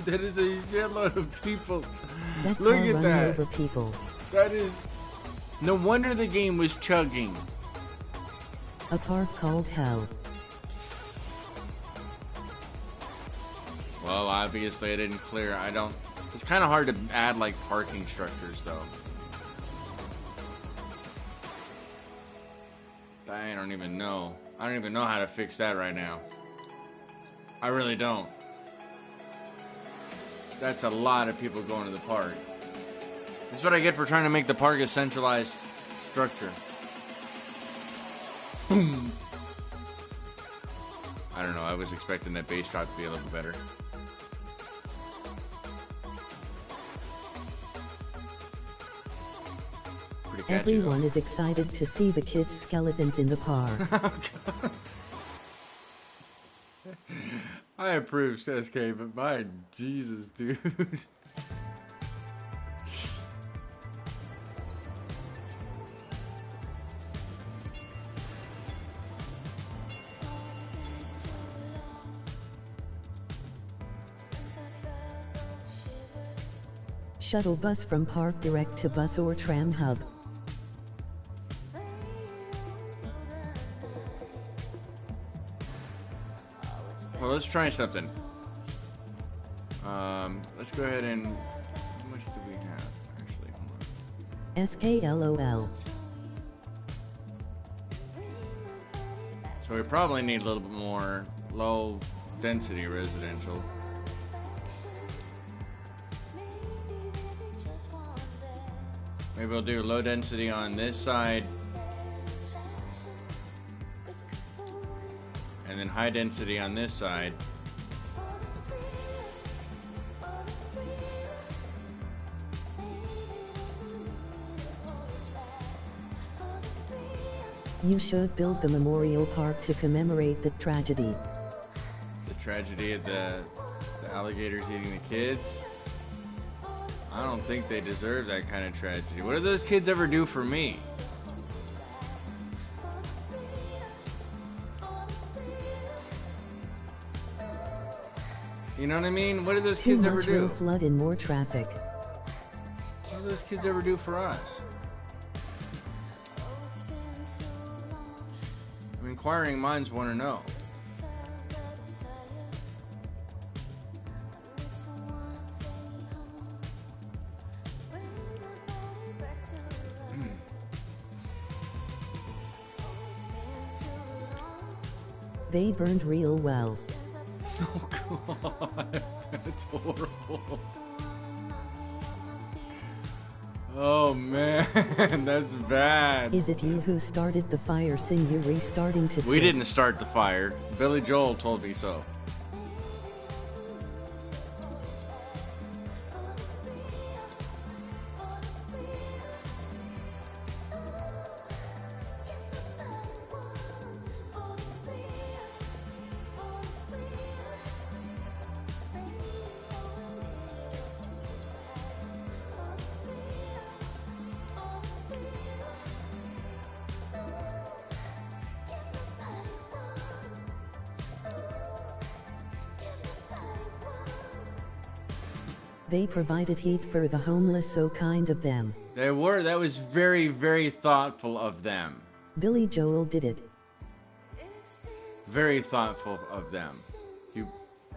That is a shitload of people. That Look car at running that. over people. That is... No wonder the game was chugging. A park called hell. Well, obviously I didn't clear. It's kind of hard to add, like, parking structures, though. I don't even know. I don't even know how to fix that right now. I really don't. That's a lot of people going to the park. That's what I get for trying to make the park a centralized structure. Boom. I don't know. I was expecting that bass drop to be a little better. Pretty catchy, Everyone though. is excited to see the kids' skeletons in the park. I approve, SK, but my Jesus, dude. Shuttle bus from park direct to bus or tram hub. Well, let's try something. Let's go ahead and... How much do we have? Actually, hold on. SKLOL. So we probably need a little bit more low density residential. Maybe we'll do low density on this side. And then high density on this side. You should build the memorial park to commemorate the tragedy. The tragedy of the alligators eating the kids. I don't think they deserve that kind of tragedy. What did those kids ever do for me? You know what I mean? What did those Too kids ever much do? will flood in more traffic. What did those kids ever do for us? I mean, inquiring minds want to know. They burned real well. Oh God, that's horrible. Oh man, that's bad. Is it you who started the fire? Sing you restarting to We slip. didn't start the fire. Billy Joel told me so. They provided heat for the homeless, so kind of them. That was very, very thoughtful of them. Billy Joel did it. Very thoughtful of them.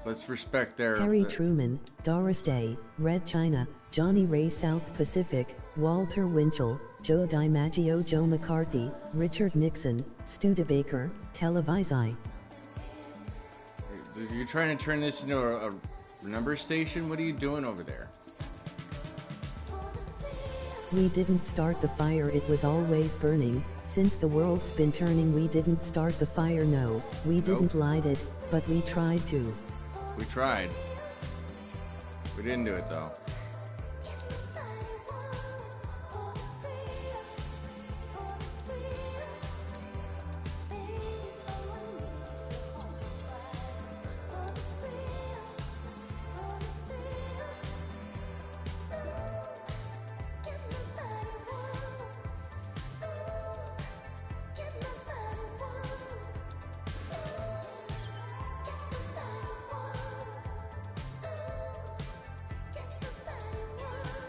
Let's respect their... Harry Truman, Doris Day, Red China, Johnny Ray South Pacific, Walter Winchell, Joe DiMaggio, Joe McCarthy, Richard Nixon, Studebaker, Televisi. You're trying to turn this into a number station? What are you doing over there? We didn't start the fire, it was always burning. Since the world's been turning, we didn't start the fire, no. We didn't light it, but we tried to. We tried. We didn't do it, though.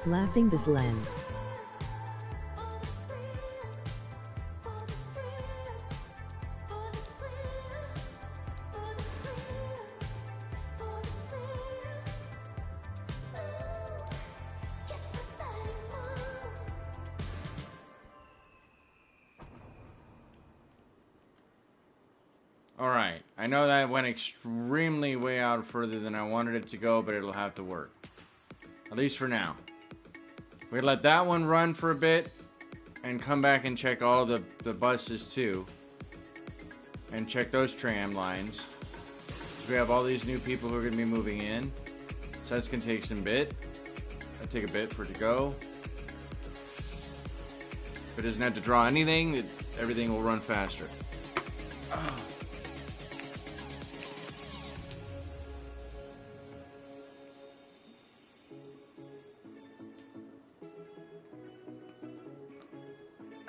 Laughing this Len. Alright, I know that went extremely way out further than I wanted it to go, but it'll have to work. At least for now. We're gonna let that one run for a bit and come back and check all the buses too. And check those tram lines. We have all these new people who are gonna be moving in. So that's gonna take some bit. That'll take a bit for it to go. If it doesn't have to draw anything, everything will run faster. Oh.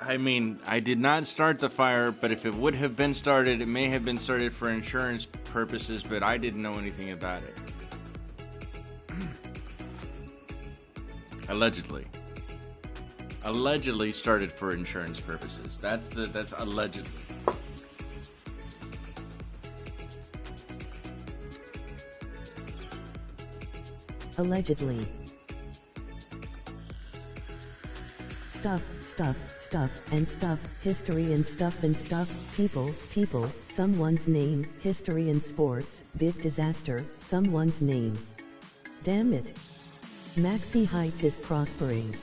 I mean, I did not start the fire, but if it would have been started, it may have been started for insurance purposes, but I didn't know anything about it. Allegedly. Allegedly started for insurance purposes. That's allegedly. Allegedly. Stuff, stuff, stuff, and stuff, history and stuff, people, someone's name, history and sports, big disaster, someone's name. Damn it. Maxi Heights is prospering.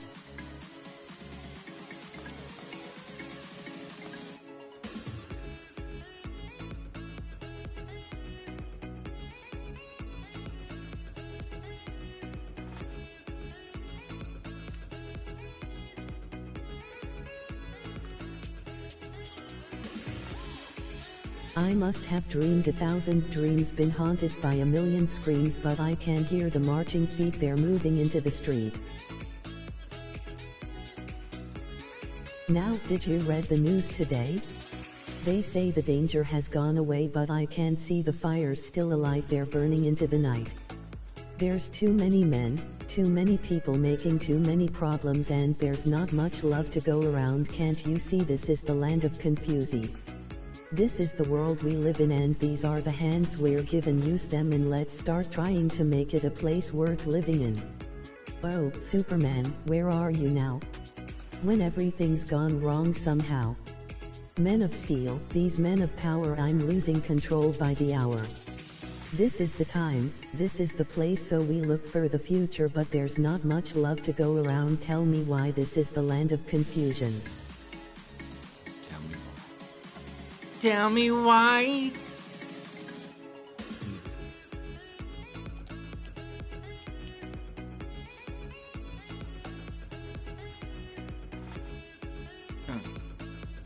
I must have dreamed 1,000 dreams, been haunted by a million screams, but I can hear the marching feet, they're moving into the street. Now, did you read the news today? They say the danger has gone away, but I can see the fires still alight, they're burning into the night. There's too many men, too many people making too many problems, and there's not much love to go around. Can't you see this is the land of confusion? This is the world we live in, and these are the hands we're given. Use them and let's start trying to make it a place worth living in. Oh, Superman, where are you now? When everything's gone wrong somehow. Men of Steel, these men of power, I'm losing control by the hour. This is the time, this is the place, so we look for the future, but there's not much love to go around. Tell me why this is the land of confusion. Tell me why.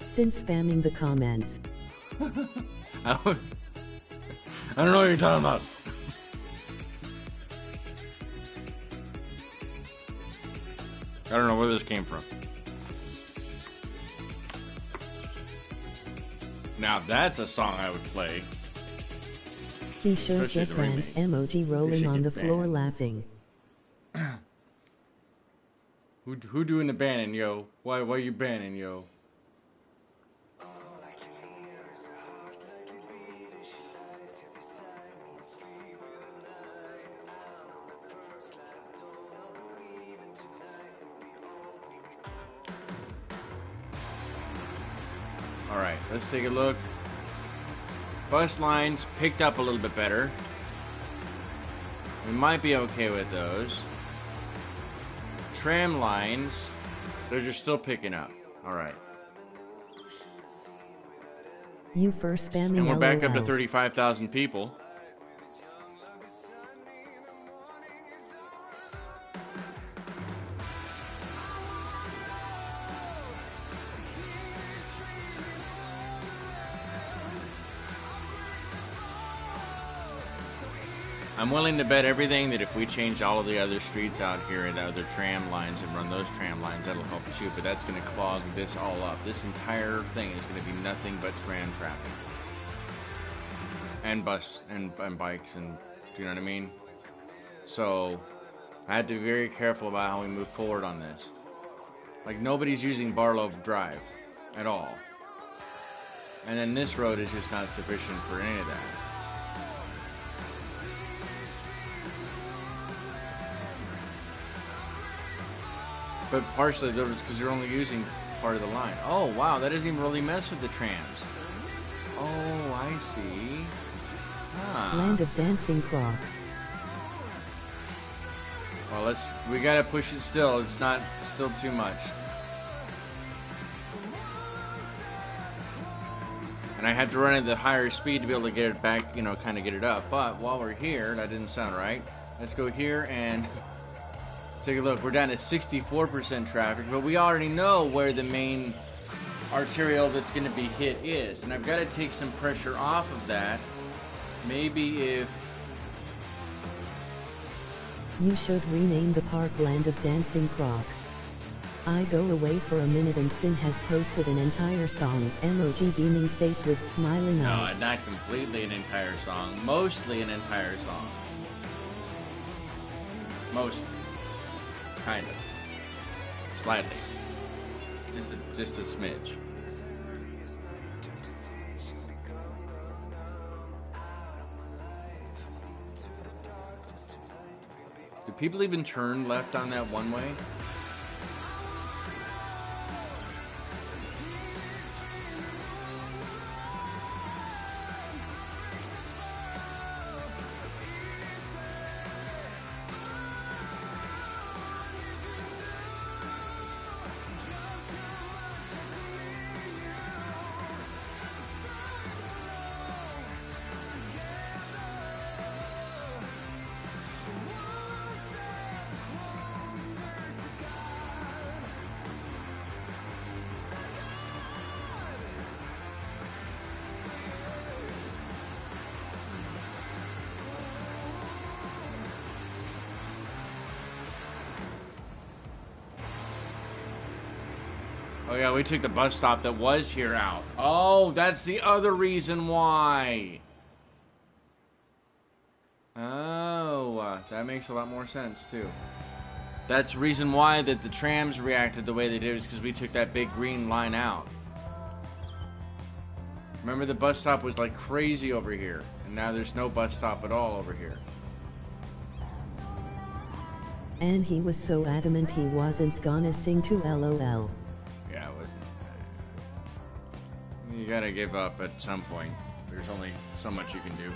Since spamming the comments. I don't know what you're talking about. I don't know where this came from. Now that's a song I would play. He should get banned. Emoji rolling on the floor laughing. Who doing the banning, yo? Why you banning, yo? Alright, let's take a look. Bus lines picked up a little bit better. We might be okay with those. Tram lines, they're just still picking up. Alright. You first spamming And we're back up to LOL. 35,000 people. I'm willing to bet everything that if we change all of the other streets out here and other tram lines and run those tram lines, that'll help too. But that's going to clog this all up. This entire thing is going to be nothing but tram traffic. And bus and bikes and, do you know what I mean? So, I had to be very careful about how we move forward on this. Like, nobody's using Barlow Drive at all. And then this road is just not sufficient for any of that. But partially, though, it's because you're only using part of the line. Oh, wow, that doesn't even really mess with the trams. Oh, I see. Huh. Land of dancing clocks. Well, we gotta push it still. It's not still too much. And I had to run at the higher speed to be able to get it back, you know, kind of get it up. But while we're here, that didn't sound right. Let's go here and take a look. We're down to 64% traffic, but we already know where the main arterial that's going to be hit is. And I've got to take some pressure off of that. Maybe if... You should rename the park Land of Dancing Crocs. I go away for a minute and Sin has posted an entire song, emoji beaming face with smiling eyes. No, not completely an entire song. Mostly an entire song. Mostly. Kind of. Slightly. Just a smidge. Do people even turn left on that one way? Oh yeah, we took the bus stop that was here out. Oh, that's the other reason why. Oh, that makes a lot more sense too. That's the reason why that the trams reacted the way they did is because we took that big green line out. Remember the bus stop was like crazy over here, and now there's no bus stop at all over here. And he was so adamant he wasn't gonna sing to LOL. Yeah, it wasn't. You gotta give up at some point. There's only so much you can do.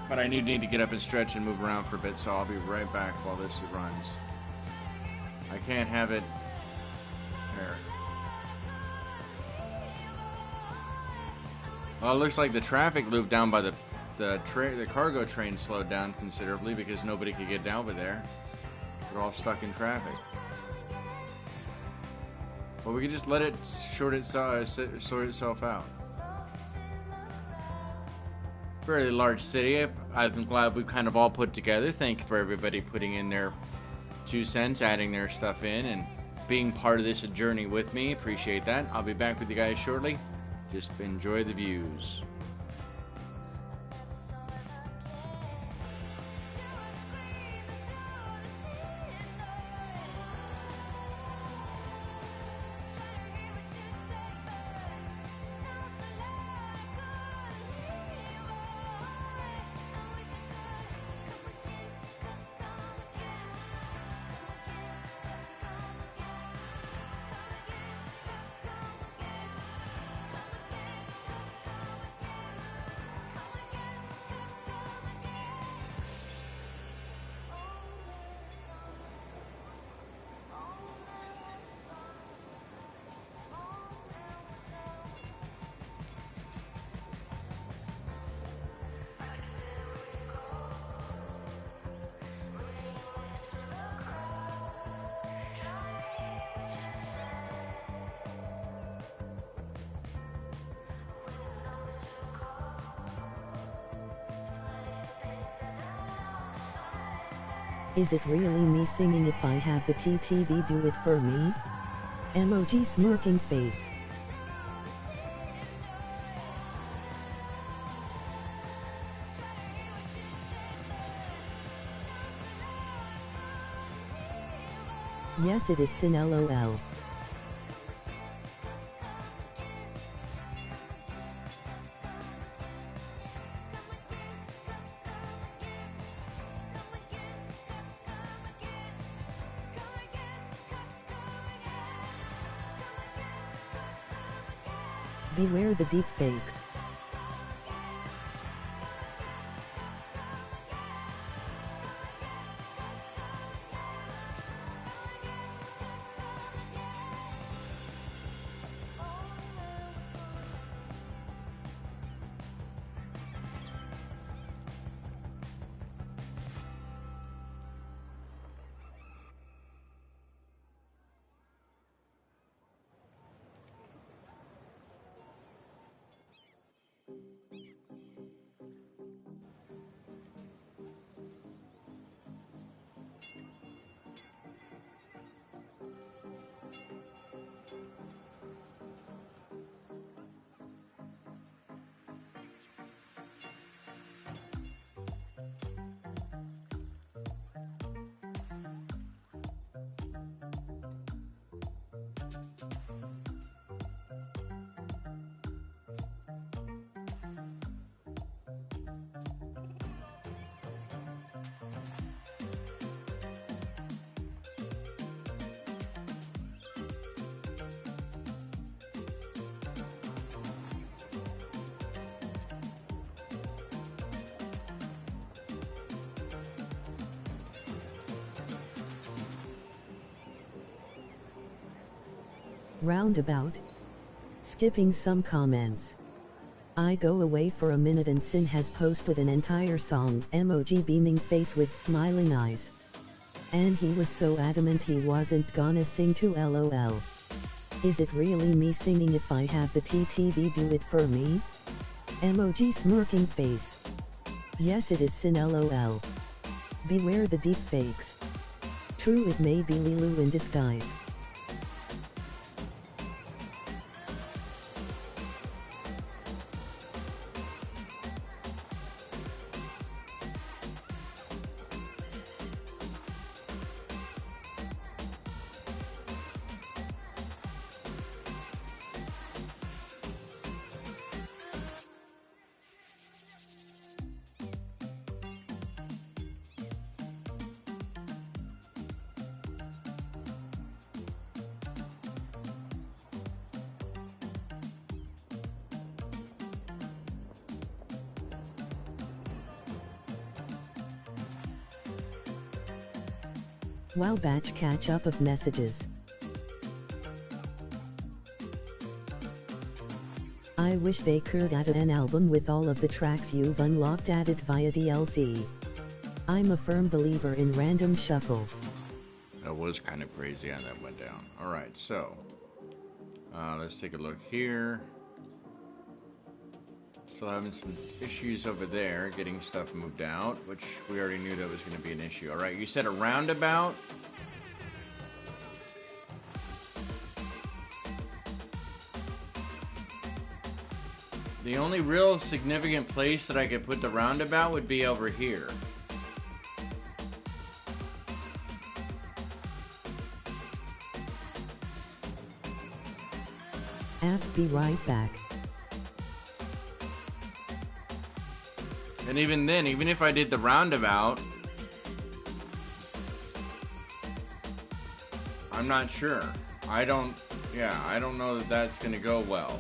But I need to get up and stretch and move around for a bit, so I'll be right back while this runs. I can't have it there. Well, it looks like the traffic loop down by the cargo train slowed down considerably because nobody could get down over there. They're all stuck in traffic. Well, we could just let it sort itself out. Fairly large city. I'm glad we've kind of all put together. Thank you for everybody putting in their 2 cents, adding their stuff in, and being part of this journey with me. Appreciate that. I'll be back with you guys shortly. Just enjoy the views. Is it really me singing if I have the TTV do it for me? Emoji smirking face. Yes, it is Sin LOL. Beware the deepfakes. Roundabout. Skipping some comments. I go away for a minute and Sin has posted an entire song, emoji beaming face with smiling eyes. And he was so adamant he wasn't gonna sing to LOL. Is it really me singing if I have the TTV do it for me? Emoji smirking face. Yes, it is Sin LOL. Beware the deepfakes. True, it may be Lilu in disguise. Wow, batch catch up of messages. I wish they could add an album with all of the tracks you've unlocked added via DLC. I'm a firm believer in random shuffle. That was kind of crazy how that went down. Alright, so let's take a look here. Still having some issues over there, getting stuff moved out, which we already knew that was going to be an issue. Alright, you said a roundabout? The only real significant place that I could put the roundabout would be over here. Be right back. And even then, even if I did the roundabout, I'm not sure. I don't know that that's gonna go well.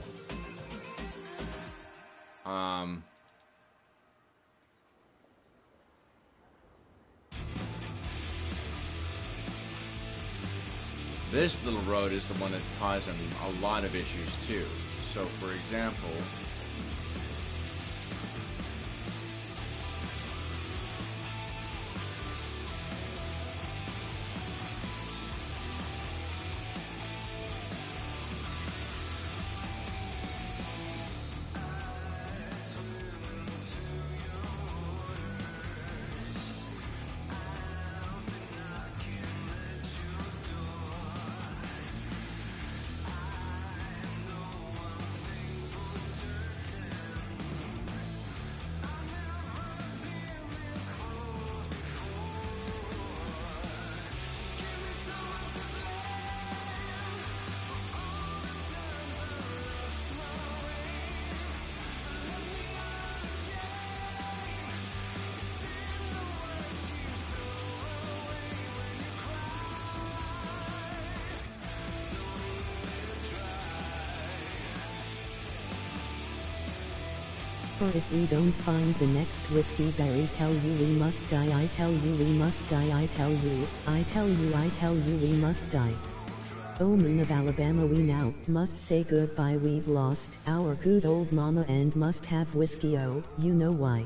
This little road is the one that's causing a lot of issues too. So, for example, For if we don't find the next whiskey berry, tell you we must die, I tell you we must die, I tell you, I tell you, I tell you we must die. Oh moon of Alabama, we now must say goodbye, we've lost our good old mama and must have whiskey, oh, you know why.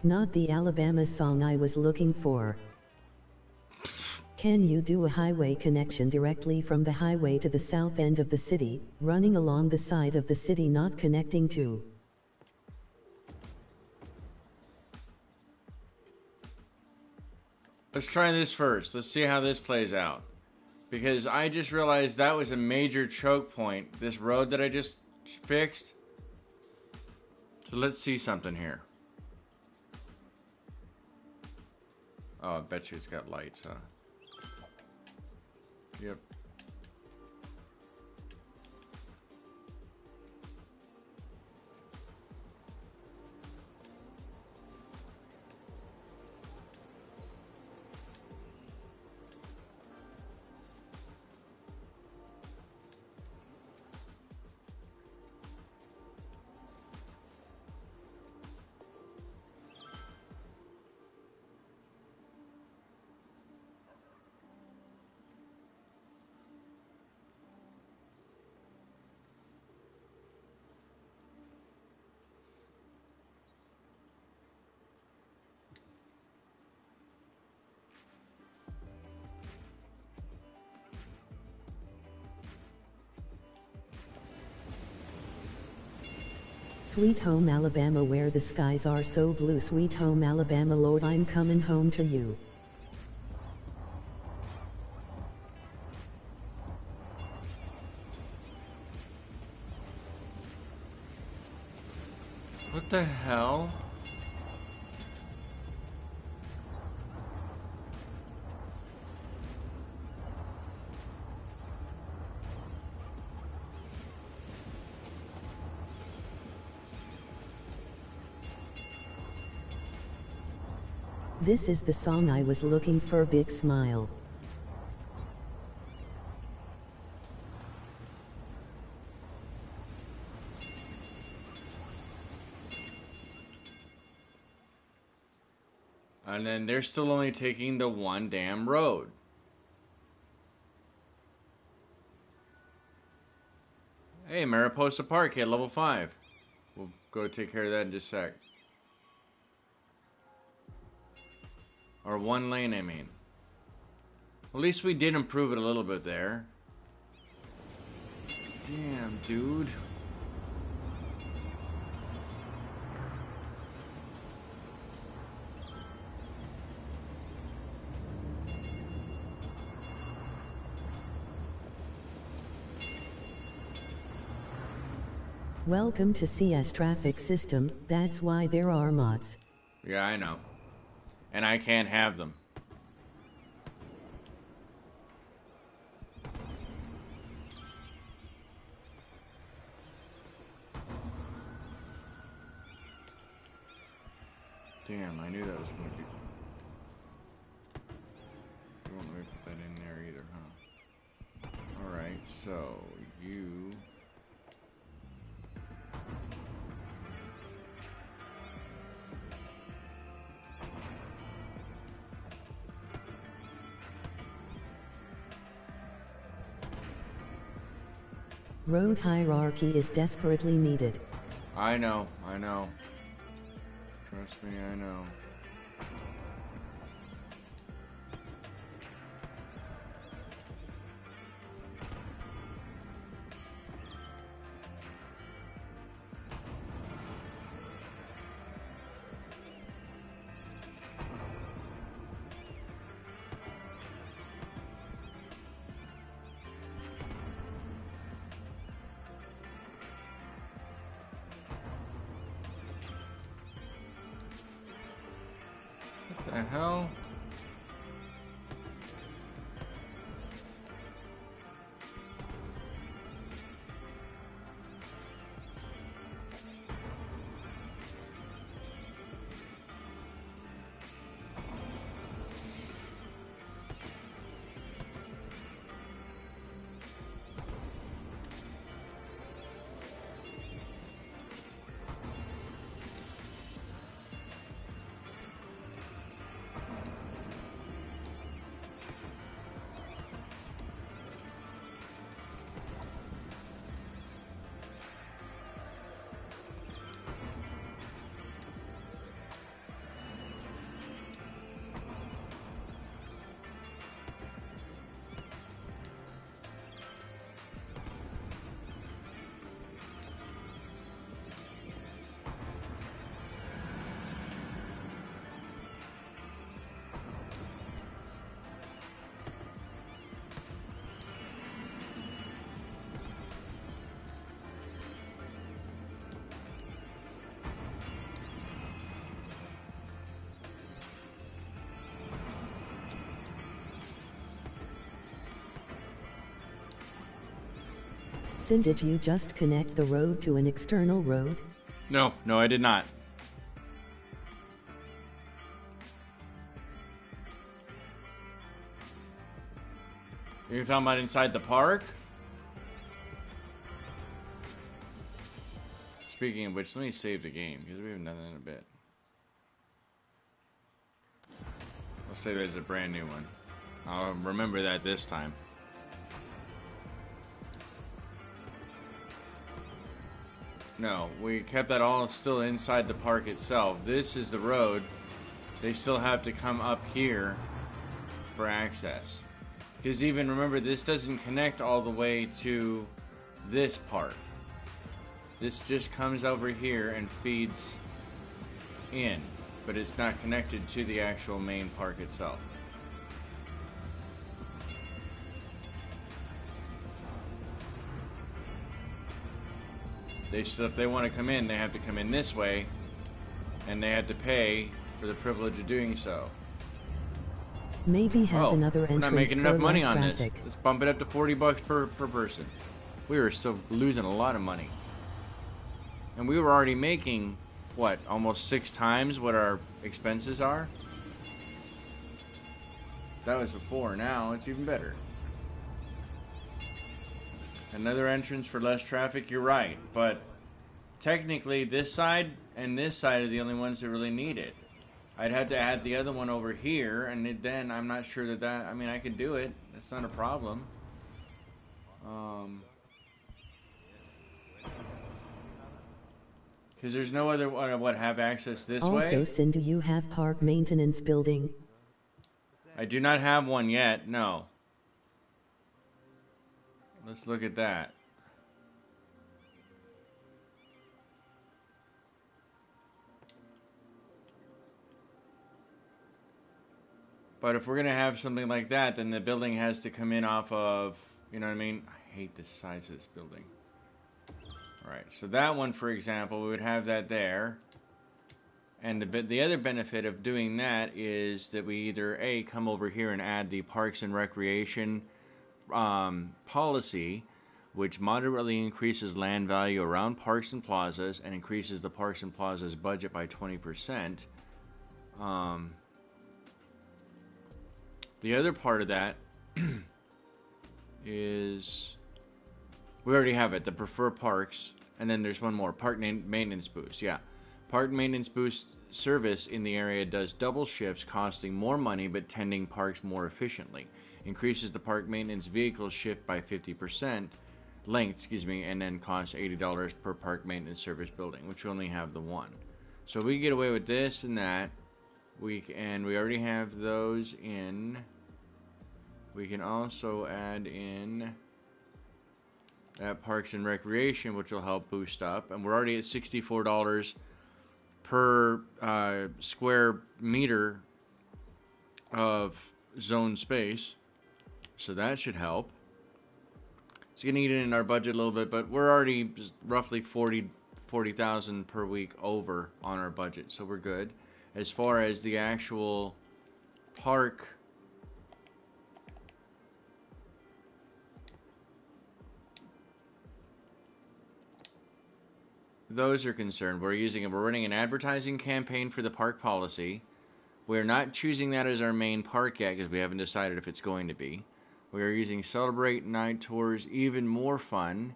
Not the Alabama song I was looking for. Can you do a highway connection directly from the highway to the south end of the city, running along the side of the city, not connecting to? Let's try this first. Let's see how this plays out. Because I just realized that was a major choke point. This road that I just fixed. So let's see something here. Oh, I bet you it's got lights, huh? Yep. Sweet home Alabama, where the skies are so blue. Sweet home Alabama, Lord, I'm coming home to you. What the hell? This is the song I was looking for, Big Smile. And then they're still only taking the one damn road. Hey, Mariposa Park at level 5. We'll go take care of that in just a sec. Or one lane, I mean. At least we did improve it a little bit there. Damn, dude. Welcome to CS traffic system, that's why there are mods. Yeah, I know. And I can't have them. Damn, I knew that was going to be... You won't let me put that in there either, huh? Alright, so you... Road hierarchy is desperately needed. I know, I know. Trust me, I know. The hell? Syn, did you just connect the road to an external road? No, I did not. You're talking about inside the park? Speaking of which, let me save the game, because we haven't done that in a bit. I'll save it as a brand new one. I'll remember that this time. No, we kept that all still inside the park itself. This is the road. They still have to come up here for access. Because even, remember, this doesn't connect all the way to this part. This just comes over here and feeds in. But it's not connected to the actual main park itself. If they want to come in, they have to come in this way, and they had to pay for the privilege of doing so. Maybe have another entrance. We're not making enough money on traffic. this. Let's bump it up to $40 per person. We were still losing a lot of money. And we were already making, what, almost 6 times what our expenses are? That was before. Now it's even better. Another entrance for less traffic, you're right. But technically, this side and this side are the only ones that really need it. I'd have to add the other one over here, and then I'm not sure that I mean, I could do it. That's not a problem. Because there's no other what have access this way. Also, Syn, do you have park maintenance building? I do not have one yet. No. Let's look at that. But if we're going to have something like that, then the building has to come in off of, you know what I mean? I hate the size of this building. Alright, so that one, for example, we would have that there. And the other benefit of doing that is that we either, A, come over here and add the Parks and Recreation policy, which moderately increases land value around parks and plazas and increases the parks and plazas budget by 20%. The other part of that is we already have it, the prefer parks, and then there's one more, park maintenance boost. Yeah, park maintenance boost service in the area does double shifts, costing more money but tending parks more efficiently. Increases the park maintenance vehicle shift by 50%, length, and then costs $80 per park maintenance service building, which we only have the one. So we can get away with this and that. We already have those in. We can also add in that Parks and Recreation, which will help boost up. And we're already at $64 per square meter of zone space. So that should help. It's going to eat in our budget a little bit, but we're already roughly 40,000 per week over on our budget, so we're good. as far as the actual park, those are concerned. We're running an advertising campaign for the park policy. We're not choosing that as our main park yet because we haven't decided if it's going to be. We are using Celebrate Night Tours Even More Fun,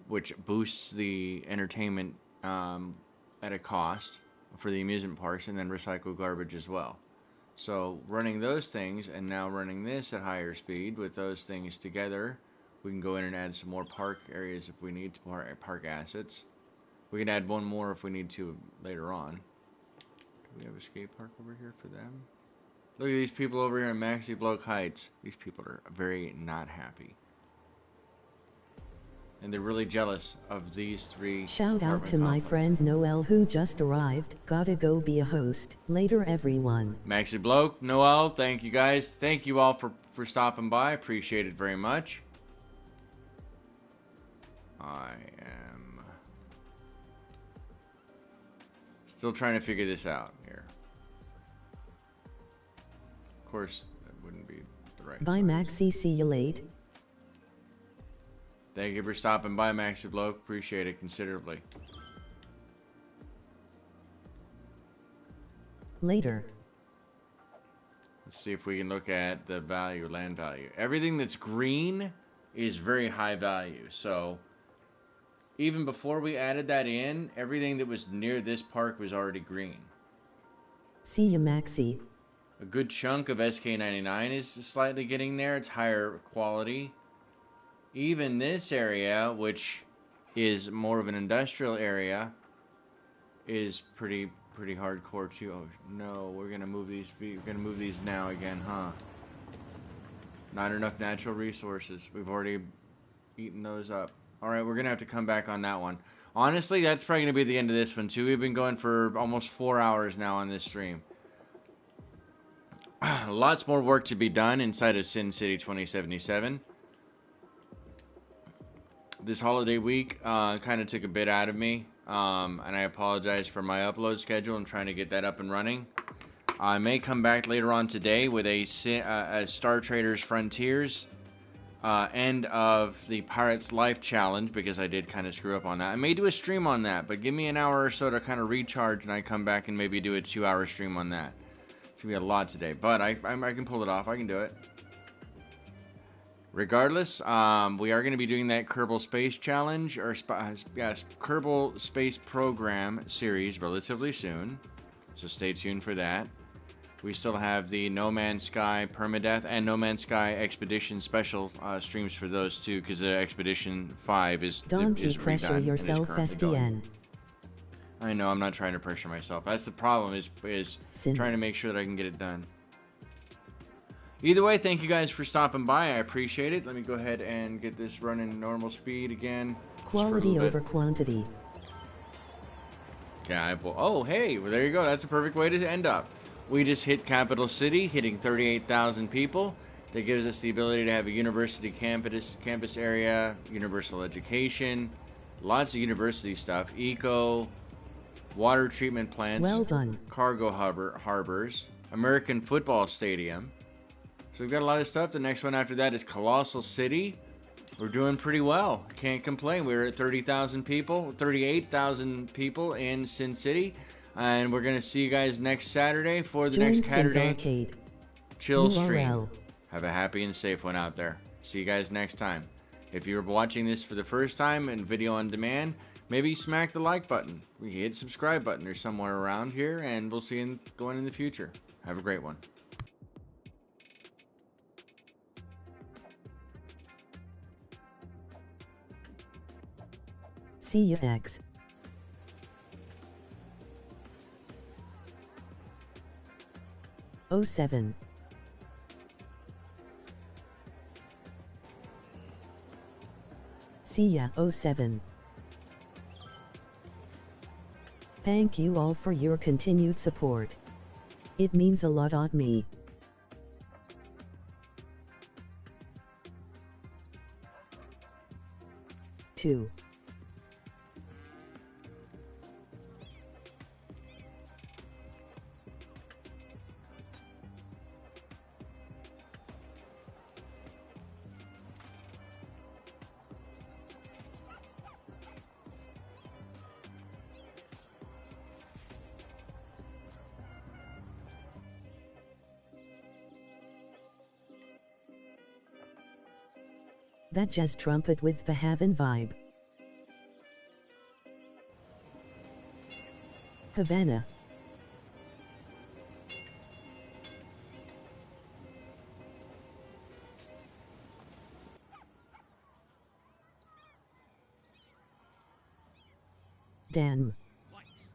which boosts the entertainment at a cost for the amusement parks, and then recycle garbage as well. So running those things and now running this at higher speed with those things together, we can go in and add some more park areas if we need to, park assets. We can add one more if we need to later on. Do we have a skate park over here for them? Look at these people over here in Maxi Bloke Heights. These people are very not happy. And they're really jealous of these three. Shout out to my friend Noel who just arrived. Gotta go be a host. Later, everyone. Maxi Bloke, Noel, thank you guys. Thank you all for stopping by. Appreciate it very much. I am still trying to figure this out here. Of course, that wouldn't be the right Bye, size. Maxi. See you late. Thank you for stopping by, Maxi Bloke. Appreciate it considerably. Later. Let's see if we can look at the value, land value. Everything that's green is very high value. So even before we added that in, everything that was near this park was already green. See ya, Maxi. A good chunk of SK99 is slightly getting there. It's higher quality. Even this area, which is more of an industrial area, is pretty hardcore too. Oh no, we're gonna move these. We're gonna move these now again, huh? Not enough natural resources. We've already eaten those up. All right, we're gonna have to come back on that one. Honestly, that's probably gonna be the end of this one too. We've been going for almost 4 hours now on this stream. Lots more work to be done inside of Sin City 2077. This holiday week kind of took a bit out of me, and I apologize for my upload schedule and trying to get that up and running. I may come back later on today with a Star Traders Frontiers end of the Pirate's Life Challenge, because I did kind of screw up on that. I may do a stream on that, but give me an hour or so to kind of recharge, and I come back and maybe do a 2-hour stream on that. It's going to be a lot today, but I can pull it off. I can do it. Regardless, we are going to be doing that Kerbal Space Challenge, or Kerbal Space Program series relatively soon. So stay tuned for that. We still have the No Man's Sky Permadeath and No Man's Sky Expedition special streams for those two, because the Expedition 5 is Don't you pressure yourself, SDN. I know, I'm not trying to pressure myself. That's the problem, is trying to make sure that I can get it done. Either way, thank you guys for stopping by. I appreciate it. Let me go ahead and get this running normal speed again. Quality over quantity. Yeah, oh, hey, well, there you go. That's a perfect way to end up. We just hit Capital City, hitting 38,000 people. That gives us the ability to have a university campus area, universal education, lots of university stuff, eco, water treatment plants, well done, cargo harbors, American football stadium. So we've got a lot of stuff. The next one after that is Colossal City. We're doing pretty well. Can't complain. We're at 30,000 people, 38,000 people in Sin City. And we're going to see you guys next Saturday for the next Caturday chill stream. Have a happy and safe one out there. See you guys next time. If you're watching this for the first time and video on demand, maybe smack the like button. We hit subscribe button or somewhere around here, and we'll see you going in the future. Have a great one. See you X. Oh 7. See ya, 07. Thank you all for your continued support. It means a lot on me. 2. That jazz trumpet with the Havana vibe. Havana. Damn.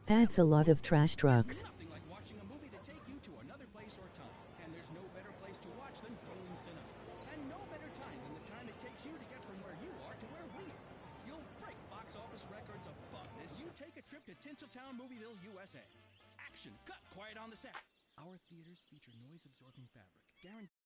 That's a lot of trash trucks. Nothing like watching a movie to take you to another place or time. And there's no better place to watch than Rolling Cinema. And no better time than the time it takes you to get from where you are to where we are. You'll break box office records of fun as you take a trip to Tinseltown Movieville, USA. Action, cut, quiet on the set. Our theaters feature noise-absorbing fabric, guaranteed